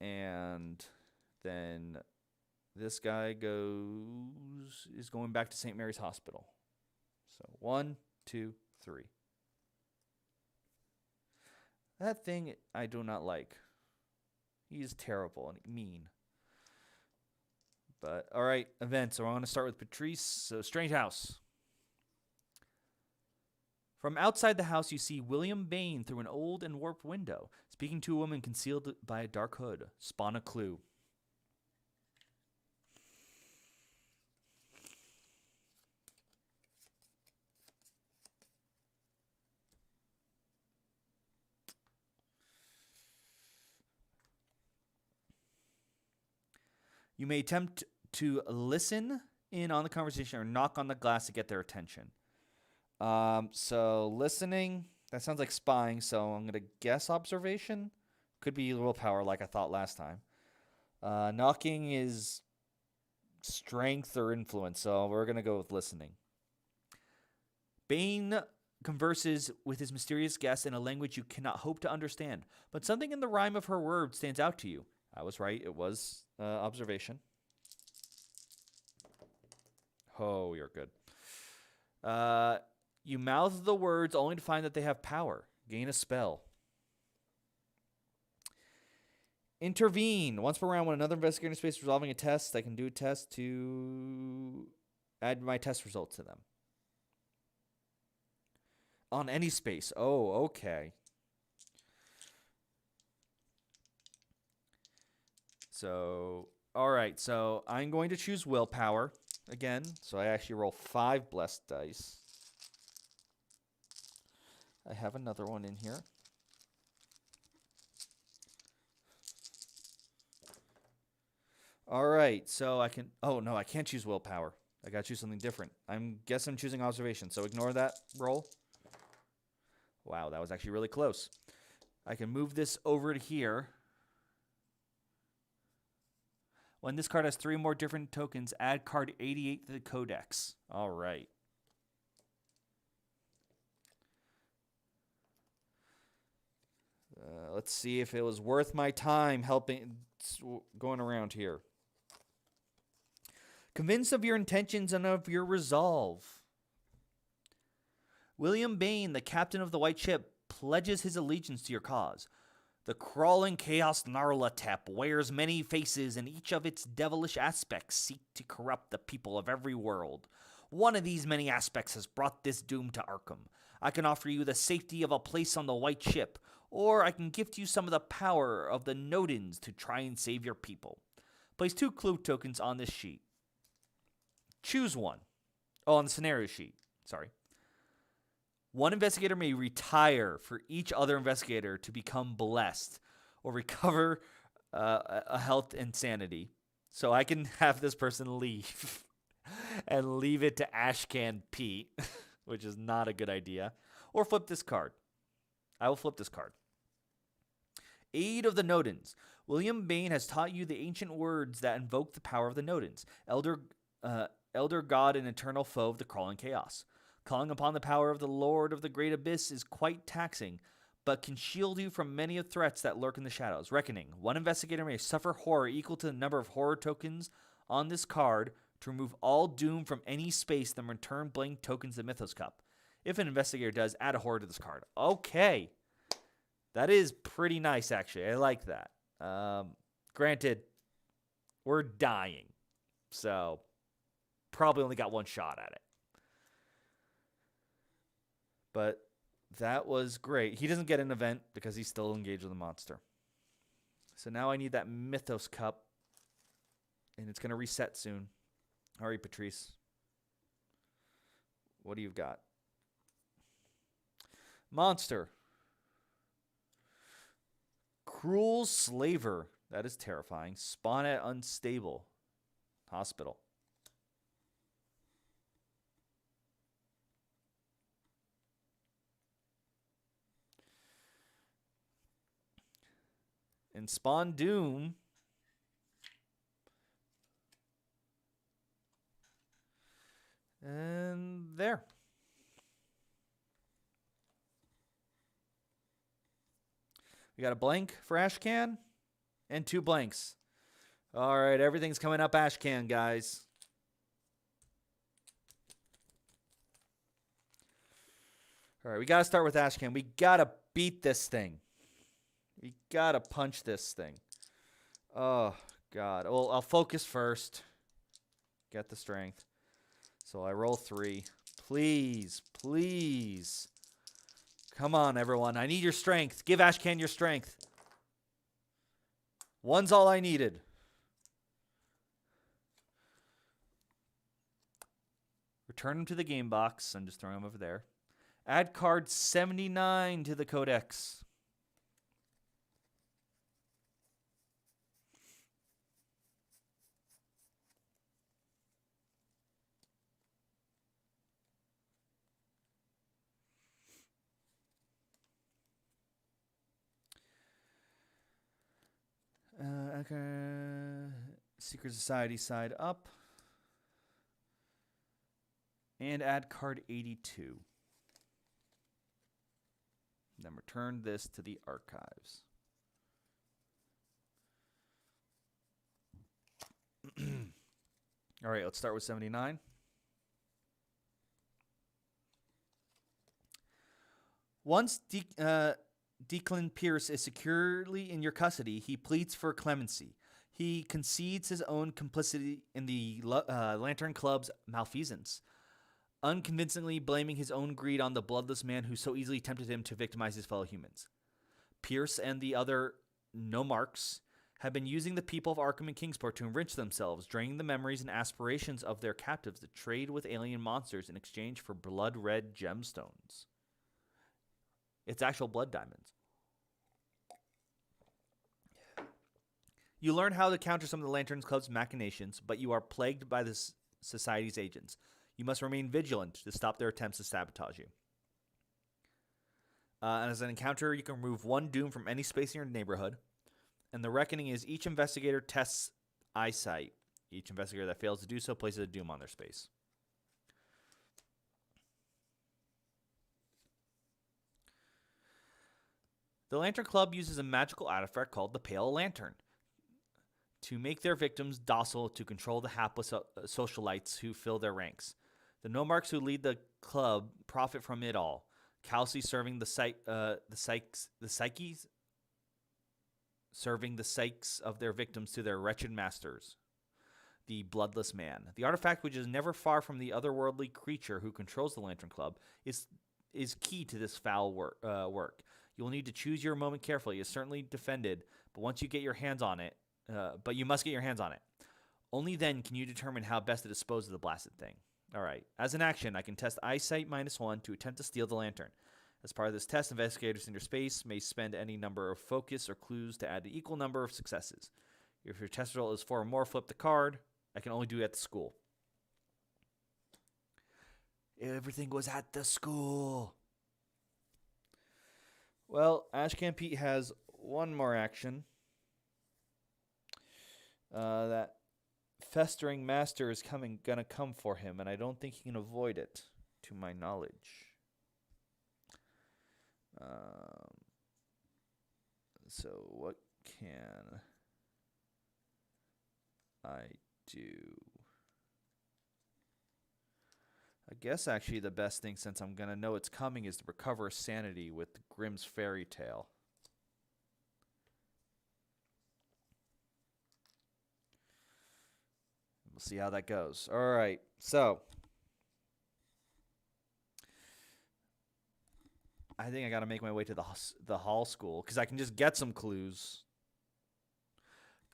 And then this guy is going back to St. Mary's Hospital. So 1, 2, 3. That thing I do not like. He is terrible and mean. But, all right, events. So I'm going to start with Patrice. So, Strange House. From outside the house, you see William Bain through an old and warped window, speaking to a woman concealed by a dark hood. Spawn a clue. You may attempt to listen in on the conversation or knock on the glass to get their attention. So listening, that sounds like spying, so I'm going to guess observation. Could be willpower like I thought last time. Knocking is strength or influence, so we're going to go with listening. Bane converses with his mysterious guest in a language you cannot hope to understand, but something in the rhyme of her words stands out to you. I was right. It was observation. Oh, you're good. You mouth the words only to find that they have power. Gain a spell. Intervene. Once per round, when another investigator in space is resolving a test, I can do a test to add my test results to them. On any space. Oh, okay. So, all right. So I'm going to choose willpower again. So I actually roll 5 blessed dice. I have another one in here. All right. So I can... Oh, no. I can't choose willpower. I got to choose something different. I'm choosing observation. So ignore that roll. Wow. That was actually really close. I can move this over to here. When this card has 3 more different tokens, add card 88 to the codex. All right. Let's see if it was worth my time going around here. Convinced of your intentions and of your resolve. William Bain, the captain of the White Ship, pledges his allegiance to your cause. The crawling chaos Narlatep wears many faces, and each of its devilish aspects seek to corrupt the people of every world. One of these many aspects has brought this doom to Arkham. I can offer you the safety of a place on the White Ship, or I can gift you some of the power of the Nodens to try and save your people. Place 2 clue tokens on this sheet. Choose one. Oh, on the scenario sheet. Sorry. One investigator may retire for each other investigator to become blessed or recover a health and sanity. So I can have this person leave and leave it to Ashcan Pete, which is not a good idea. Or flip this card. I will flip this card. Aid of the Nodens. William Bain has taught you the ancient words that invoke the power of the Nodens. Elder God and eternal foe of the crawling chaos. Calling upon the power of the Lord of the Great Abyss is quite taxing, but can shield you from many of threats that lurk in the shadows. Reckoning. One investigator may suffer horror equal to the number of horror tokens on this card to remove all doom from any space, then return blank tokens to Mythos Cup. If an investigator does, add a horror to this card. Okay. That is pretty nice, actually. I like that. Granted, we're dying, so probably only got one shot at it. But that was great. He doesn't get an event because he's still engaged with the monster. So now I need that Mythos Cup And it's going to reset soon. All right, Patrice. What do you got? Monster. Cruel slaver. That is terrifying. Spawn at unstable. Hospital. And spawn doom. And there. We got a blank for Ashcan and 2 blanks. All right, everything's coming up Ashcan, guys. All right, we got to start with Ashcan. We got to beat this thing. We got to punch this thing. Oh, God. Well, I'll focus first. Get the strength. So I roll 3. Please, please. Come on, everyone. I need your strength. Give Ashcan your strength. 1's all I needed. Return him to the game box. I'm just throwing him over there. Add card 79 to the codex. Okay. Secret Society side up. And add card 82. Then return this to the archives. All right, let's start with 79. Once Declan Pierce is securely in your custody, he pleads for clemency. He concedes his own complicity in the Lantern Club's malfeasance, unconvincingly blaming his own greed on the bloodless man who so easily tempted him to victimize his fellow humans. Pierce and the other no-marks have been using the people of Arkham and Kingsport to enrich themselves, draining the memories and aspirations of their captives to trade with alien monsters in exchange for blood-red gemstones. It's actual blood diamonds. You learn how to counter some of the Lantern Club's machinations, but you are plagued by the Society's agents. You must remain vigilant to stop their attempts to sabotage you. And as an encounter, you can remove 1 doom from any space in your neighborhood. And the reckoning is each investigator tests eyesight. Each investigator that fails to do so places a doom on their space. The Lantern Club uses a magical artifact called the Pale Lantern to make their victims docile to control the hapless socialites who fill their ranks. The no-marks who lead the club profit from it all, callously serving the psyches of their victims to their wretched masters, the Bloodless Man. The artifact, which is never far from the otherworldly creature who controls the Lantern Club, is key to this foul work. You will need to choose your moment carefully. It's certainly defended, but once you get your hands on it, but you must get your hands on it. Only then can you determine how best to dispose of the blasted thing. All right. As an action, I can test eyesight -1 to attempt to steal the lantern. As part of this test, investigators in your space may spend any number of focus or clues to add an equal number of successes. If your test result is 4 or more, flip the card. I can only do it at the school. Everything was at the school. Well, Ashcan Pete has 1 more action. That festering master is gonna come for him, and I don't think he can avoid it, to my knowledge. So what can I do? I guess actually the best thing, since I'm gonna know it's coming, is to recover sanity with Grimm's fairy tale. We'll see how that goes. All right, so I think I got to make my way to the hall school because I can just get some clues.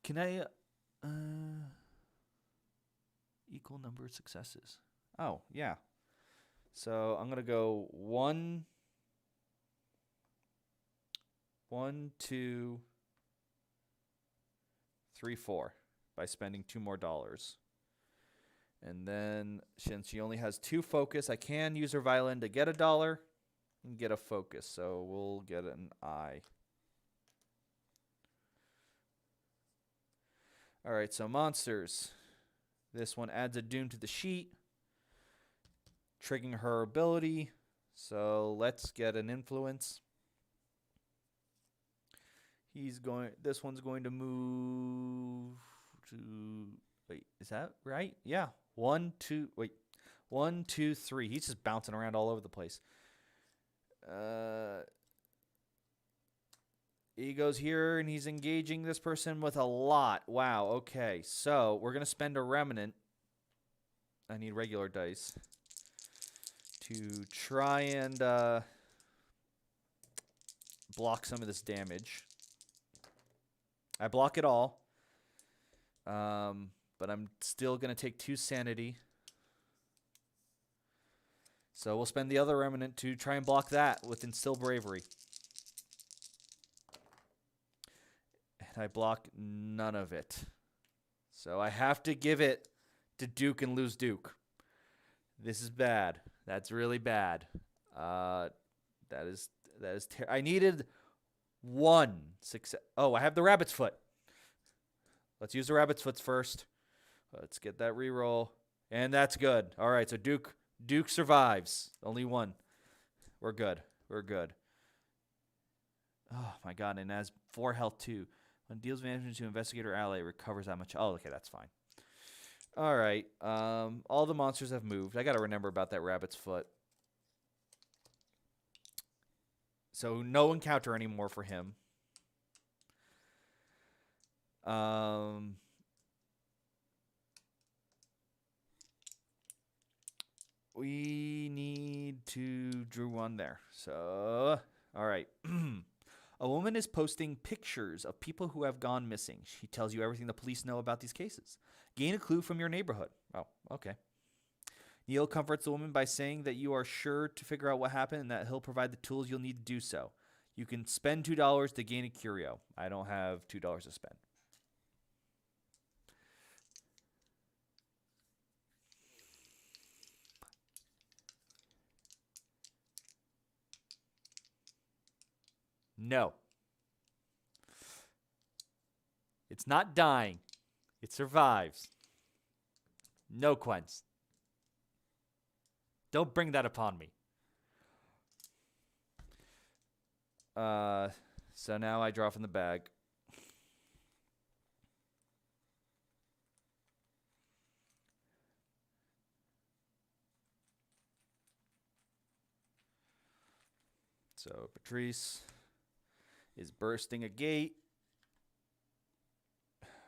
Can I? equal number of successes. Oh, yeah. So I'm going to go 1, 2, 3, 4 by spending 2 more dollars. And then since she only has 2 focus, I can use her violin to get $1 and get a focus. So we'll get an I. All right, so monsters. This one adds a doom to the sheet, triggering her ability. So let's get an influence. This one's going to move to, wait, is that right? Yeah. 1, 2, 3. He's just bouncing around all over the place. He goes here, and he's engaging this person with a lot. Wow, okay. So we're going to spend a remnant. I need regular dice to try and block some of this damage. I block it all, but I'm still going to take 2 sanity. So we'll spend the other remnant to try and block that with Instill Bravery. And I block none of it. So I have to give it to Duke and lose Duke. This is bad. That's really bad. That is I needed 1 success. Oh, I have the rabbit's foot. Let's use the rabbit's foot first. Let's get that reroll. And that's good. All right, so Duke survives. Only 1. We're good. Oh, my God. And has 4 health, too. When deals management to investigator ally, recovers that much. Oh, okay, that's fine. All right. All the monsters have moved. I got to remember about that rabbit's foot. So no encounter anymore for him. We need to drew 1 there. So, all right. A woman is posting pictures of people who have gone missing. She tells you everything the police know about these cases. Gain a clue from your neighborhood. Oh, okay. Neil comforts the woman by saying that you are sure to figure out what happened and that he'll provide the tools you'll need to do so. You can spend $2 to gain a curio. I don't have $2 to spend. No. It's not dying. It survives. No, Quens. Don't bring that upon me. So now I draw from the bag. So Patrice is bursting a gate.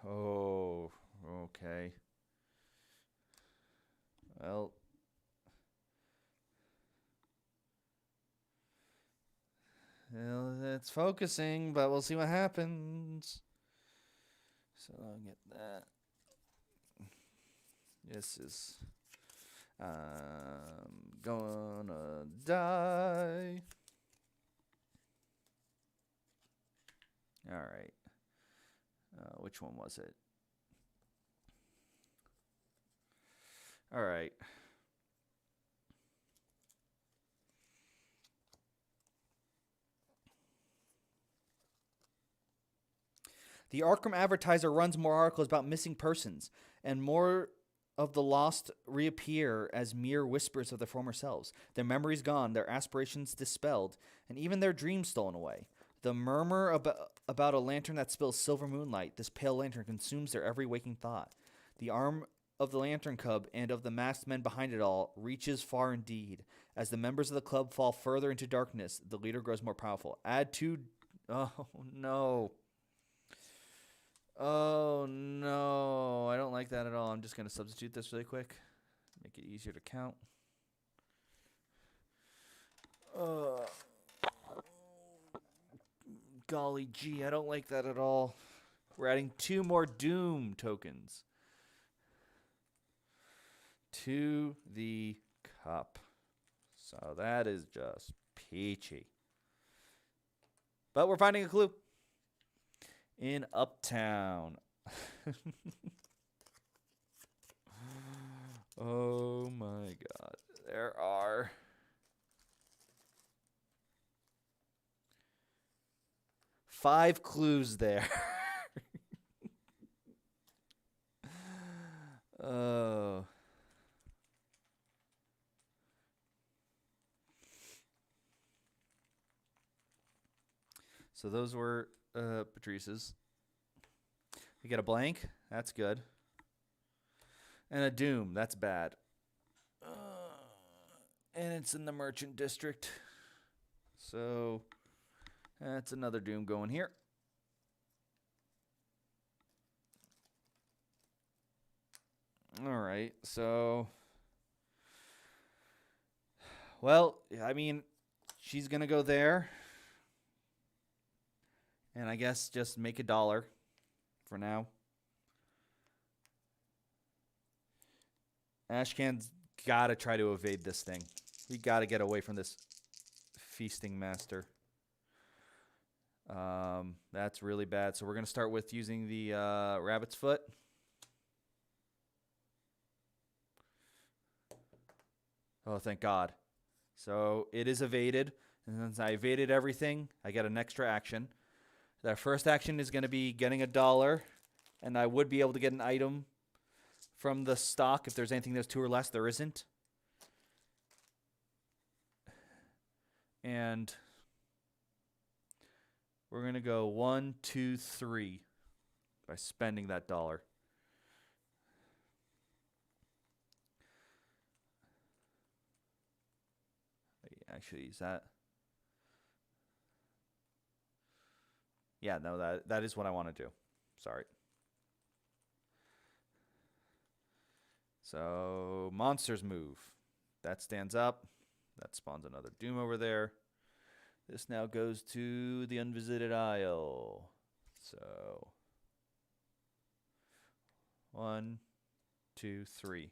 Oh, okay. Well, it's focusing, but we'll see what happens. So I'll get that. This is gonna die. All right. Which one was it? All right. The Arkham Advertiser runs more articles about missing persons, and more of the lost reappear as mere whispers of their former selves. Their memories gone, their aspirations dispelled, and even their dreams stolen away. The murmur about a lantern that spills silver moonlight, this pale lantern consumes their every waking thought. The arm of the lantern cub and of the masked men behind it all reaches far indeed. As the members of the club fall further into darkness, the leader grows more powerful. Add 2... Oh, no. Oh, no. I don't like that at all. I'm just going to substitute this really quick. Make it easier to count. Golly gee, I don't like that at all. We're adding 2 more Doom tokens. to the cup. So that is just peachy. But we're finding a clue in Uptown. Oh my God. There are 5 clues there. Oh. So those were Patrice's. We get a blank. That's good. And a doom. That's bad. And it's in the Merchant District. So that's another doom going here. All right. So, well, I mean, she's going to go there. And I guess just make $1 for now. Ashcan's got to try to evade this thing. We got to get away from this feasting master. That's really bad. So we're going to start with using the rabbit's foot. Oh, thank God. So it is evaded. And since I evaded everything, I get an extra action. That first action is going to be getting $1. And I would be able to get an item from the stock if there's anything that's 2 or less. There isn't. And we're going to go 1, 2, 3 by spending that $1. Actually, is that? Yeah, no, that is what I want to do. Sorry. So, monsters move. That stands up. That spawns another doom over there. This now goes to the unvisited isle. So, 1, 2, 3.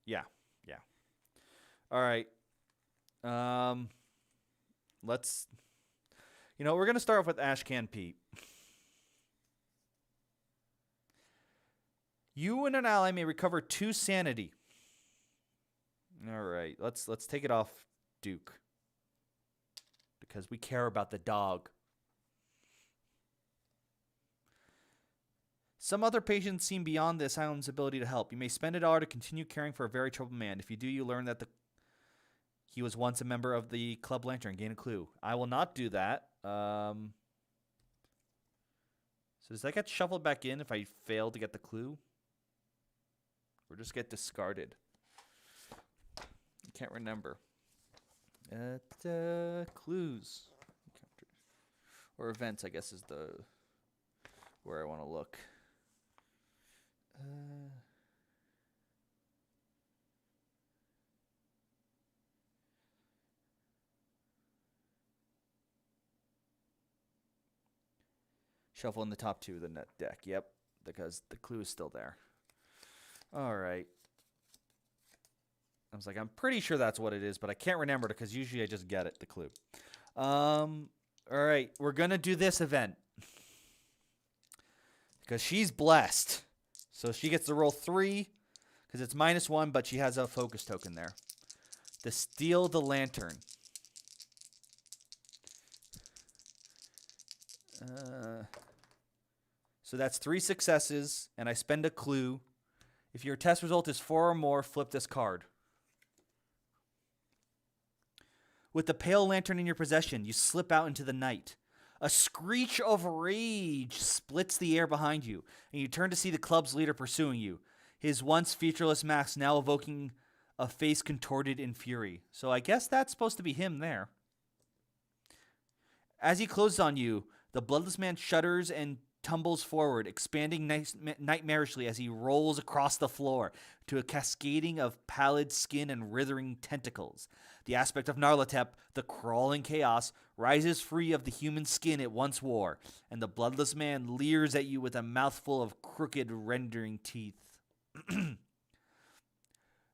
Yeah. All right. Let's. We're gonna start off with Ashcan Pete. You and an ally may recover 2 sanity. All right. Let's take it off Duke because we care about the dog. Some other patients seem beyond the asylum's ability to help. You may spend $1 to continue caring for a very troubled man. If you do, you learn that he was once a member of the Club Lantern. Gain a clue. I will not do that. So does that get shuffled back in if I fail to get the clue? Or just get discarded? I can't remember. Clues. Or events, I guess, is where I want to look. Shuffle in the top 2 of the net deck. Yep, because the clue is still there. All right. I was like, I'm pretty sure that's what it is, but I can't remember it because usually I just get it, the clue. All right, we're going to do this event. Because she's blessed. So she gets to roll 3 because it's -1, but she has a focus token there. To steal the lantern. So that's 3 successes, and I spend a clue. If your test result is 4 or more, flip this card. With the pale lantern in your possession, you slip out into the night. A screech of rage splits the air behind you, and you turn to see the club's leader pursuing you, his once featureless mask now evoking a face contorted in fury. So I guess that's supposed to be him there. As he closes on you, the bloodless man shudders and tumbles forward, expanding nightmarishly as he rolls across the floor to a cascading of pallid skin and writhing tentacles. The aspect of Narlatep, the crawling chaos, rises free of the human skin it once wore, and the bloodless man leers at you with a mouthful of crooked, rending teeth.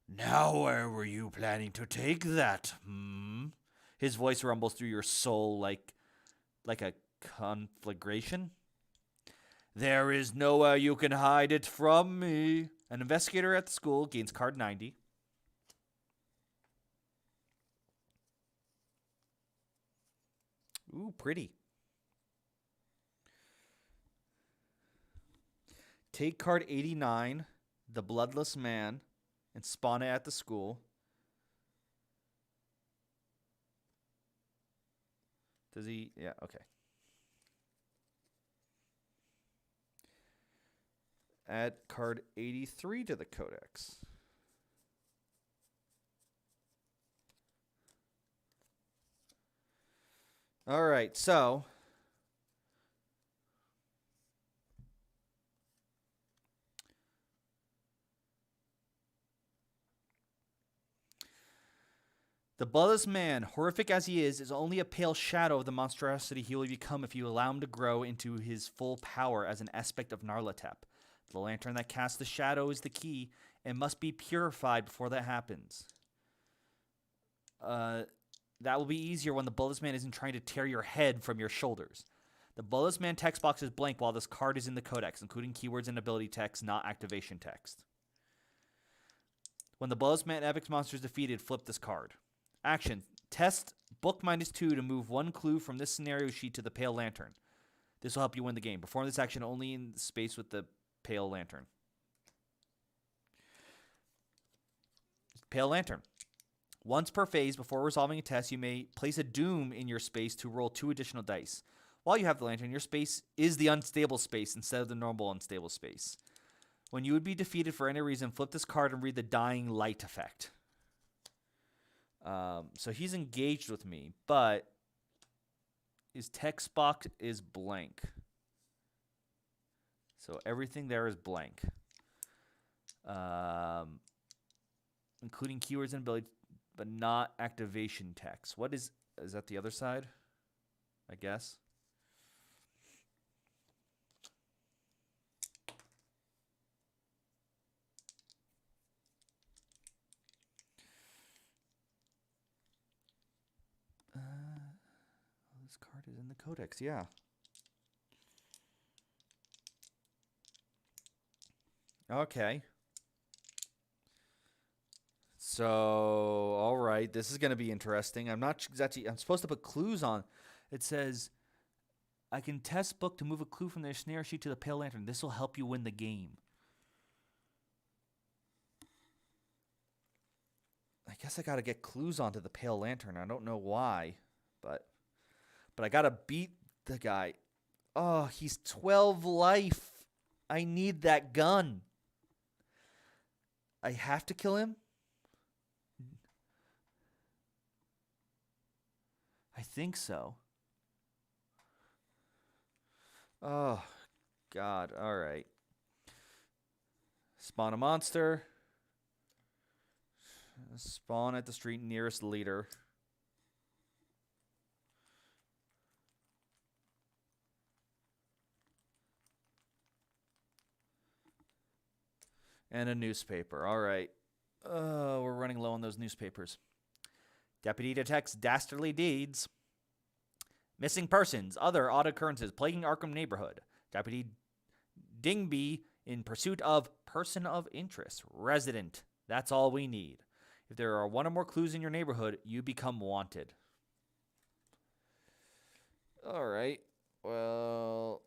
Now where were you planning to take that, hmm? His voice rumbles through your soul like a conflagration. There is nowhere you can hide it from me. An investigator at the school gains card 90. Ooh, pretty. Take card 89, the Bloodless Man, and spawn it at the school. Does he? Yeah, okay. Add card 83 to the codex. All right, so the Bloodless Man, horrific as he is only a pale shadow of the monstrosity he will become if you allow him to grow into his full power as an aspect of Narlatep. The lantern that casts the shadow is the key and must be purified before that happens. That will be easier when the Bloodless Man isn't trying to tear your head from your shoulders. The Bloodless Man text box is blank while this card is in the codex, including keywords and ability text, not activation text. When the Bloodless Man epic monster is defeated, flip this card. Action. Test book -2 to move one clue from this scenario sheet to the Pale Lantern. This will help you win the game. Perform this action only in the space with the Pale Lantern. Pale Lantern. Once per phase, before resolving a test, you may place a doom in your space to roll 2 additional dice. While you have the lantern, your space is the unstable space instead of the normal unstable space. When you would be defeated for any reason, flip this card and read the Dying Light effect. So he's engaged with me, but his text box is blank. So everything there is blank. Including keywords and ability, but not activation text. What is that the other side? I guess. This card is in the codex, yeah. Okay. So, all right, this is going to be interesting. I'm not exactly. I'm supposed to put clues on. It says, I can test book to move a clue from their snare sheet to the Pale Lantern. This will help you win the game. I guess I got to get clues onto the Pale Lantern. I don't know why, but I got to beat the guy. Oh, he's 12 life. I need that gun. I have to kill him? I think so. Oh, God. All right. Spawn a monster. Spawn at the street nearest leader. And a newspaper. All right. We're running low on those newspapers. Deputy detects dastardly deeds. Missing persons. Other odd occurrences plaguing Arkham neighborhood. Deputy Dingby in pursuit of person of interest. Resident. That's all we need. If there are one or more clues in your neighborhood, you become wanted. All right. Well...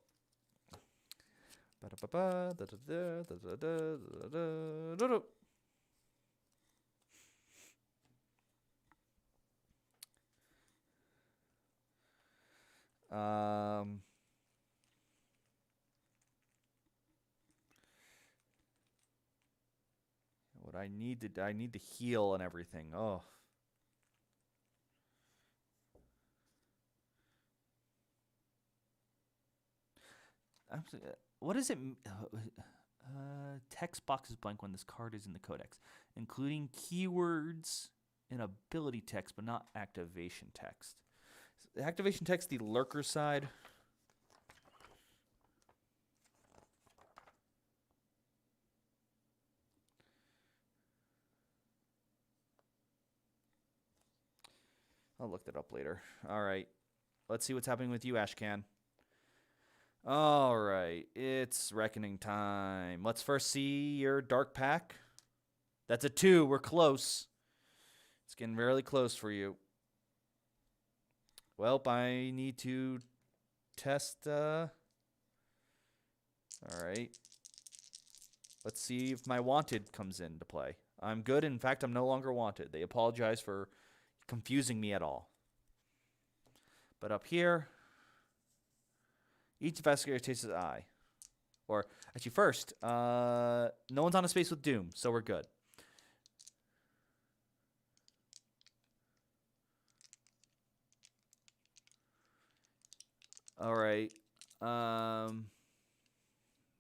What I need to heal and everything. Oh. What is it? Text box is blank when this card is in the codex, including keywords and ability text, but not activation text. The activation text, the lurker side. I'll look that up later. All right. Let's see what's happening with you, Ashcan. All right. It's reckoning time. Let's first see your dark pack. That's a 2. We're close. It's getting really close for you. Well, I need to test. All right. Let's see if my wanted comes into play. I'm good. In fact, I'm no longer wanted. They apologize for confusing me at all. But up here, each investigator takes his eye. Or actually, first, no one's on a space with Doom, so we're good. All right.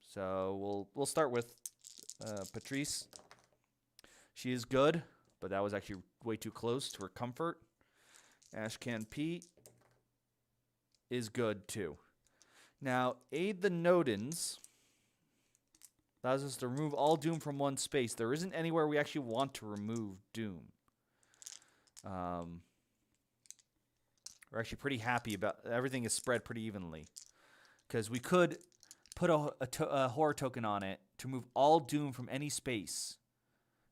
So we'll start with Patrice. She is good, but that was actually way too close to her comfort. Ashcan Pete is good too. Now, Aid the Nodens allows us to remove all Doom from one space. There isn't anywhere we actually want to remove Doom. We're actually pretty happy about everything is spread pretty evenly. Because we could put a horror token on it to remove all Doom from any space.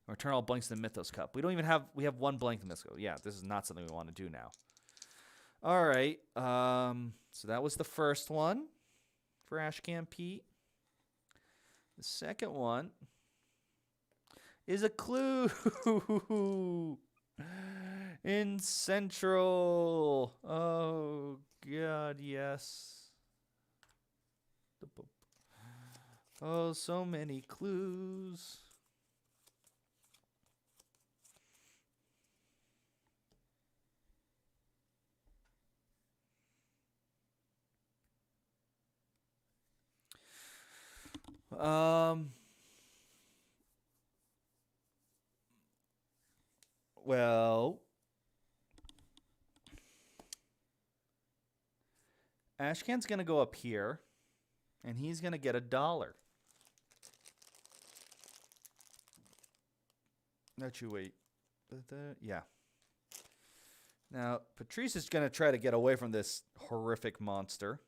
Or turn all blanks in the Mythos Cup. We don't even have, we have one blank in the Mythos Cup. Yeah, this is not something we want to do now. All right. So that was the first one for Ashcan Pete. The second one is a clue in Central. Oh, God, yes. Oh, so many clues. Well, Ashcan's going to go up here, and he's going to get $1. Let you wait. Yeah. Now, Patrice is going to try to get away from this horrific monster.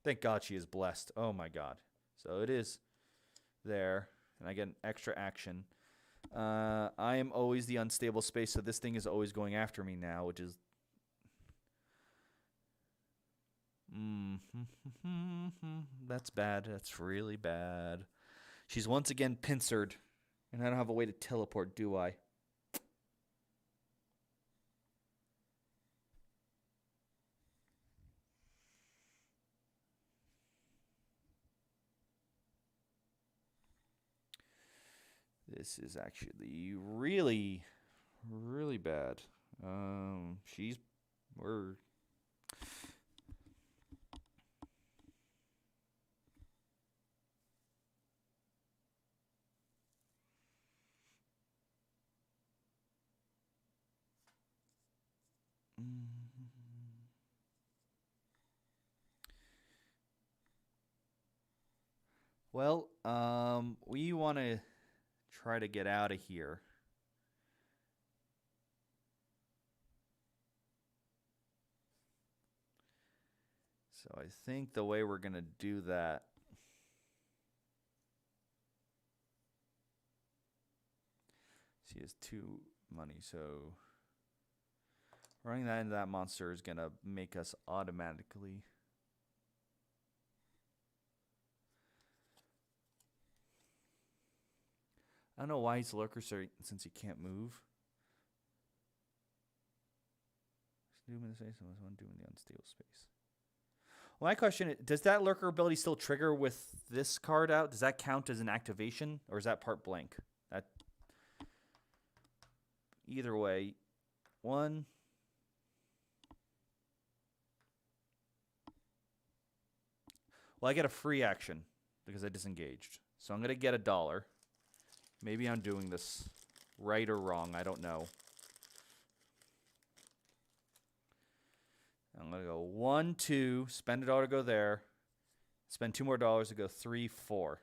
Thank God she is blessed. Oh, my God. So it is there, and I get an extra action. I am always the unstable space, so this thing is always going after me now, which is... That's bad. That's really bad. She's once again pincered, and I don't have a way to teleport, do I? This is actually really, really bad. We're... Well, we want to try to get out of here. So I think the way we're going to do that... She has 2 money, so... running that into that monster is going to make us automatically... I don't know why he's lurker, since he can't move. Doom in the space, one doom in the unstable space. Well, my question is, does that lurker ability still trigger with this card out? Does that count as an activation, or is that part blank? That either way, 1. Well, I get a free action because I disengaged, so I'm gonna get $1. Maybe I'm doing this right or wrong. I don't know. I'm going to go 1, 2, spend $1 to go there. Spend $2 more to go 3, 4.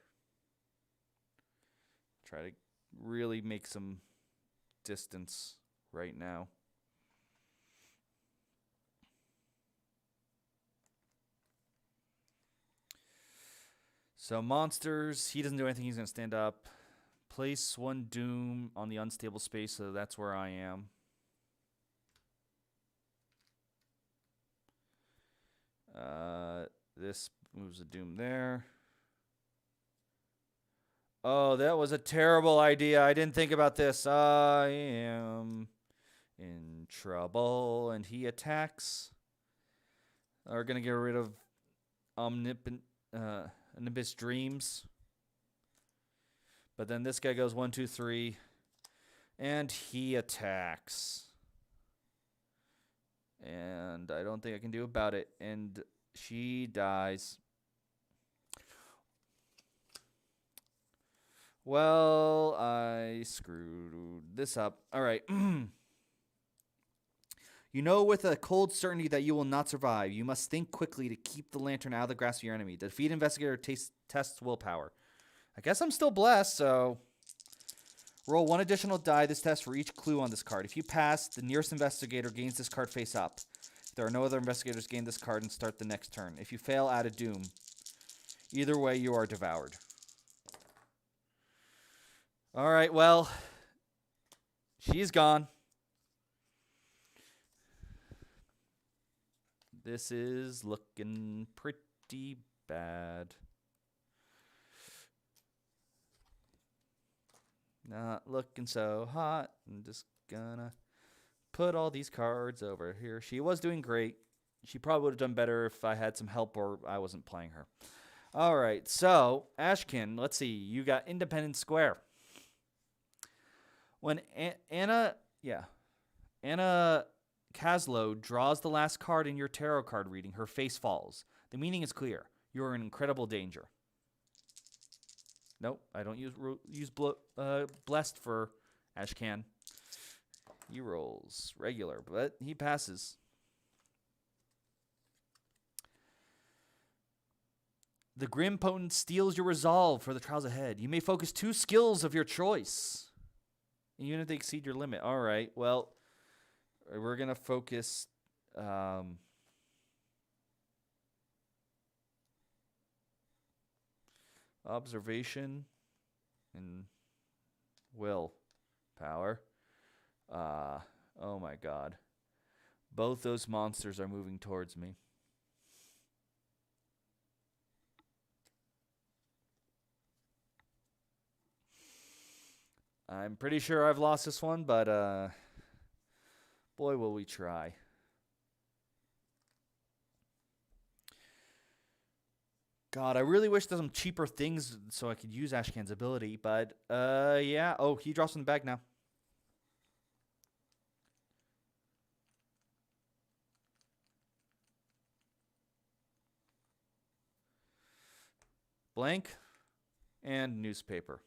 Try to really make some distance right now. So monsters, he doesn't do anything. He's going to stand up. Place one doom on the unstable space, so that's where I am. This moves a doom there. Oh, that was a terrible idea. I didn't think about this. I am in trouble. And he attacks. We're going to get rid of Nimbus Dreams. But then this guy goes 1, 2, 3. And he attacks. And I don't think I can do about it. And she dies. Well, I screwed this up. All right. You know with a cold certainty that you will not survive. You must think quickly to keep the lantern out of the grasp of your enemy. The defeat investigator tests willpower. I guess I'm still blessed, so roll one additional die this test for each clue on this card. If you pass, the nearest investigator gains this card face up. If there are no other investigators, gain this card and start the next turn. If you fail, add a doom. Either way, you are devoured. All right, well, she's gone. This is looking pretty bad. Not looking so hot. I'm just gonna put all these cards over here. She was doing great. She probably would have done better if I had some help or I wasn't playing her. All right, so Ashkin, let's see. You got Independence Square. When Anna Caslow draws the last card in your tarot card reading, her face falls. The meaning is clear. You are in incredible danger. Nope, I don't use blessed for Ashcan. He rolls regular, but he passes. The Grim Potent steals your resolve for the trials ahead. You may focus 2 skills of your choice, even if they exceed your limit. All right, well, we're going to focus... observation and willpower. Oh my god. Both those monsters are moving towards me. I'm pretty sure I've lost this one, but boy, will we try. God, I really wish there's some cheaper things so I could use Ashcan's ability, but yeah. Oh, he drops in the bag now. Blank and newspaper.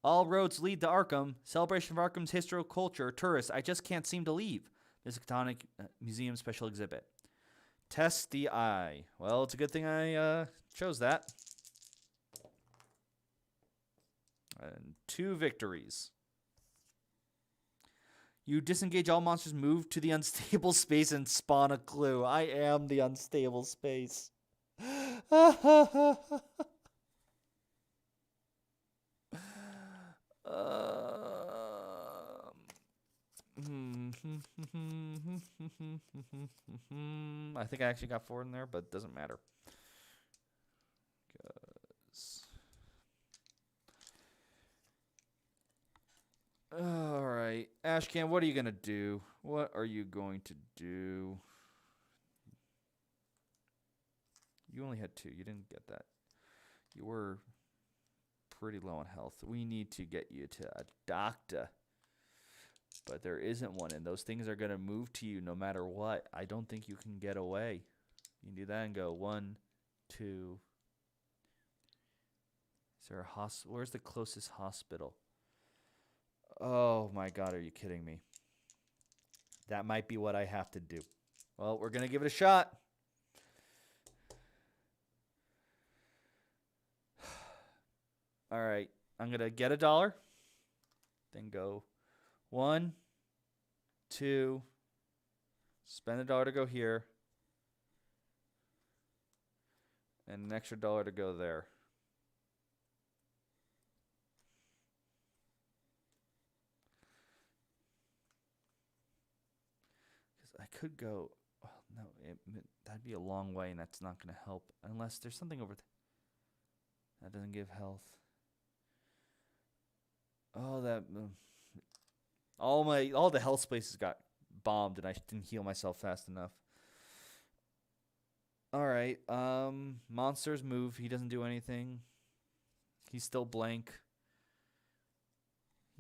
All roads lead to Arkham. Celebration of Arkham's history, culture, tourists. I just can't seem to leave. Miskatonic Museum special exhibit. Test the eye. Well, it's a good thing I chose that. And 2 victories. You disengage all monsters, move to the unstable space, and spawn a clue. I am the unstable space. I think I actually got 4 in there, but it doesn't matter. All right, Ashcan, what are you going to do? What are you going to do? You only had 2. You didn't get that. You were pretty low on health. We need to get you to a doctor. But there isn't one, and those things are going to move to you no matter what. I don't think you can get away. You can do that and go 1, 2. Is there a hospital? Where's the closest hospital? Oh, my God, are you kidding me? That might be what I have to do. Well, we're going to give it a shot. All right, I'm going to get $1. Then go 1, 2. Spend $1 to go here. And an extra $1 to go there. Because I could go... Oh, no, that'd be a long way, and that's not going to help. Unless there's something over there. That doesn't give health. Oh, that... All the health spaces got bombed, and I didn't heal myself fast enough. Alright, monsters move. He doesn't do anything. He's still blank.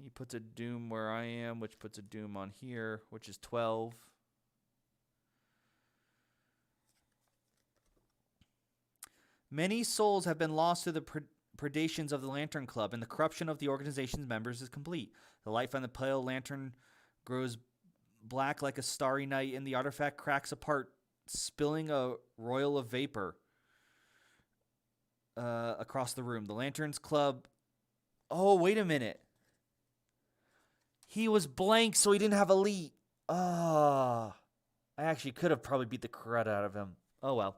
He puts a doom where I am, which puts a doom on here, which is 12. Many souls have been lost to the predations of the Lantern Club, and the corruption of the organization's members is complete. The light from the pale lantern grows black like a starry night, and the artifact cracks apart, spilling a royal of vapor across the room. The Lanterns Club... Oh, wait a minute. He was blank, so he didn't have elite. Ah, I actually could have probably beat the crud out of him. Oh, well.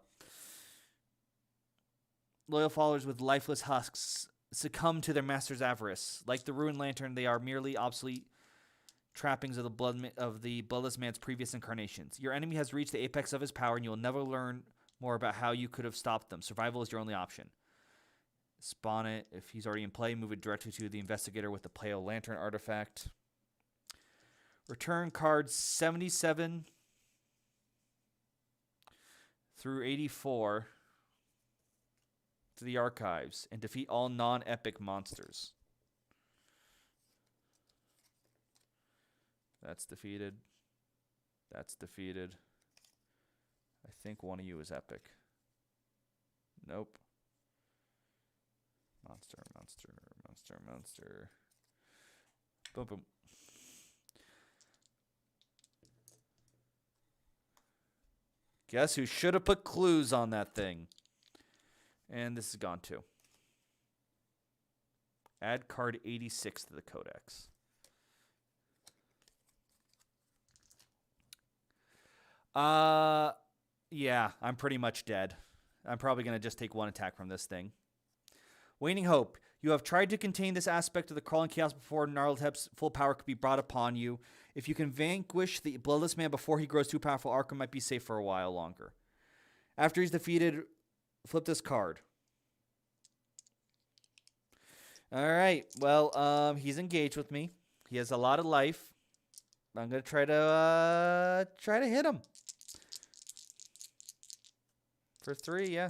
Loyal followers with lifeless husks succumb to their master's avarice. Like the ruined lantern, they are merely obsolete trappings of the bloodless man's previous incarnations. Your enemy has reached the apex of his power, and you will never learn more about how you could have stopped them. Survival is your only option. Spawn it. If he's already in play, move it directly to the investigator with the pale lantern artifact. Return cards 77 through 84 to the archives and defeat all non-epic monsters. That's defeated. That's defeated. I think one of you is epic. Nope. Monster, monster, monster, monster. Boom, boom. Guess who should have put clues on that thing? And this is gone too. Add card 86 to the codex. Yeah, I'm pretty much dead. I'm probably going to just take one attack from this thing. Waning Hope. You have tried to contain this aspect of the crawling chaos before Gnarltep's full power could be brought upon you. If you can vanquish the bloodless man before he grows too powerful, Arkham might be safe for a while longer. After he's defeated, flip this card. All right. Well, he's engaged with me. He has a lot of life. I'm going to try to hit him. For 3, yeah.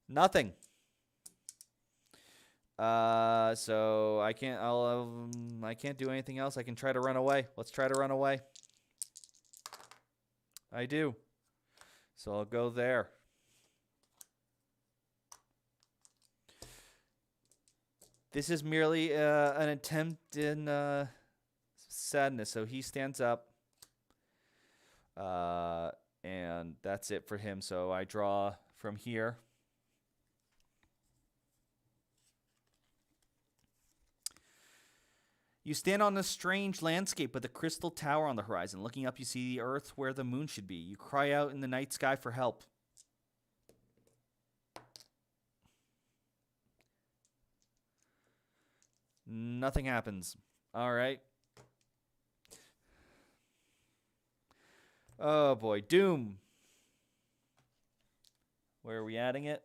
Nothing. So I can't do anything else. I can try to run away. Let's try to run away. I do. So I'll go there. This is merely an attempt in sadness. So he stands up. And that's it for him. So I draw from here. You stand on a strange landscape with a crystal tower on the horizon. Looking up, you see the earth where the moon should be. You cry out in the night sky for help. Nothing happens. All right. Oh, boy. Doom. Where are we adding it?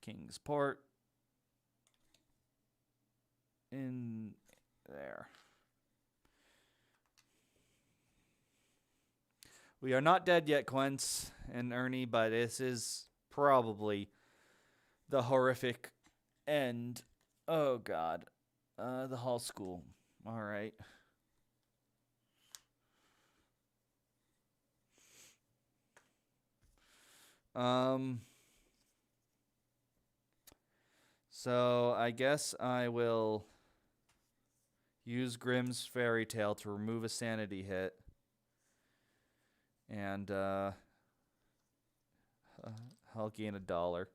Kingsport. In there. We are not dead yet, Quince and Ernie, but this is probably the horrific end. Oh, God. The Hall School. All right. So I guess I will use Grimm's Fairy Tale to remove a sanity hit. And I'll gain $1.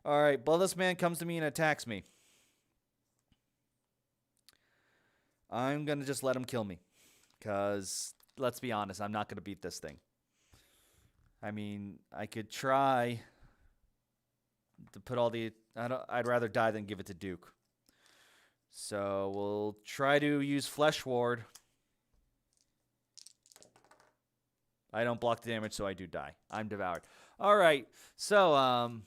All right, Bloodless Man comes to me and attacks me. I'm going to just let him kill me. Because, let's be honest, I'm not going to beat this thing. I mean, I could try to put all the... I'd rather die than give it to Duke. So, we'll try to use Flesh Ward. I don't block the damage, so I do die. I'm devoured. All right. So,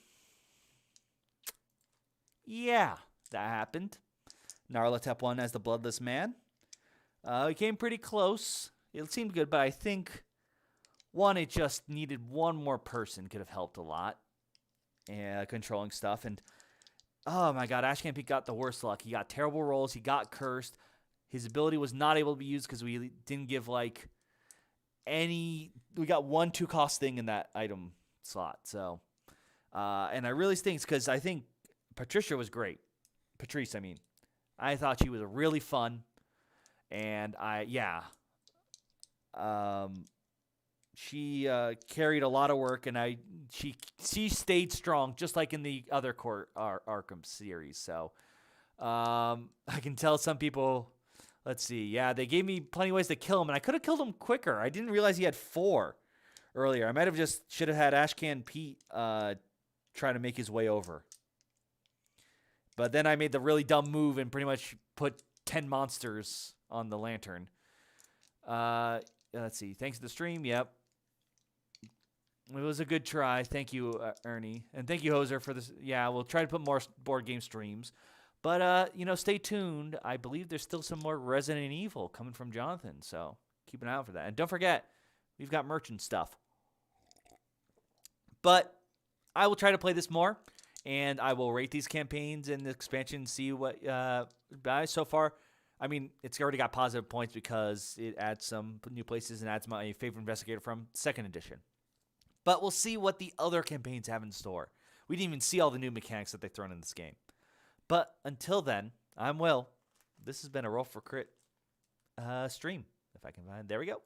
yeah, that happened. Narlatep won as the Bloodless Man. He came pretty close. It seemed good, but I think, one, it just needed one more person. Could have helped a lot. Controlling stuff. And, oh my god, Ashcan Peak got the worst luck. He got terrible rolls. He got cursed. His ability was not able to be used because we didn't give, like, we got 1 2-cost thing in that item slot. So, and I really stinks because I think Patrice, I mean. I thought she was really fun. And she carried a lot of work, and she stayed strong, just like in the other Arkham series. So I can tell some people, let's see, they gave me plenty of ways to kill him, and I could have killed him quicker. I didn't realize he had 4 earlier. I might have should have had Ashcan Pete try to make his way over. But then I made the really dumb move and pretty much put 10 monsters on the lantern. Let's see. Thanks to the stream. Yep. It was a good try. Thank you, Ernie. And thank you, Hoser, for this. Yeah, we'll try to put more board game streams. But, stay tuned. I believe there's still some more Resident Evil coming from Jonathan. So keep an eye out for that. And don't forget, we've got merchant stuff. But I will try to play this more. And I will rate these campaigns and the expansion, see what so far. I mean, it's already got positive points because it adds some new places and adds my favorite investigator from 2nd edition. But we'll see what the other campaigns have in store. We didn't even see all the new mechanics that they've thrown in this game. But until then, I'm Will. This has been a Roll for Crit stream, if I can find it. There we go.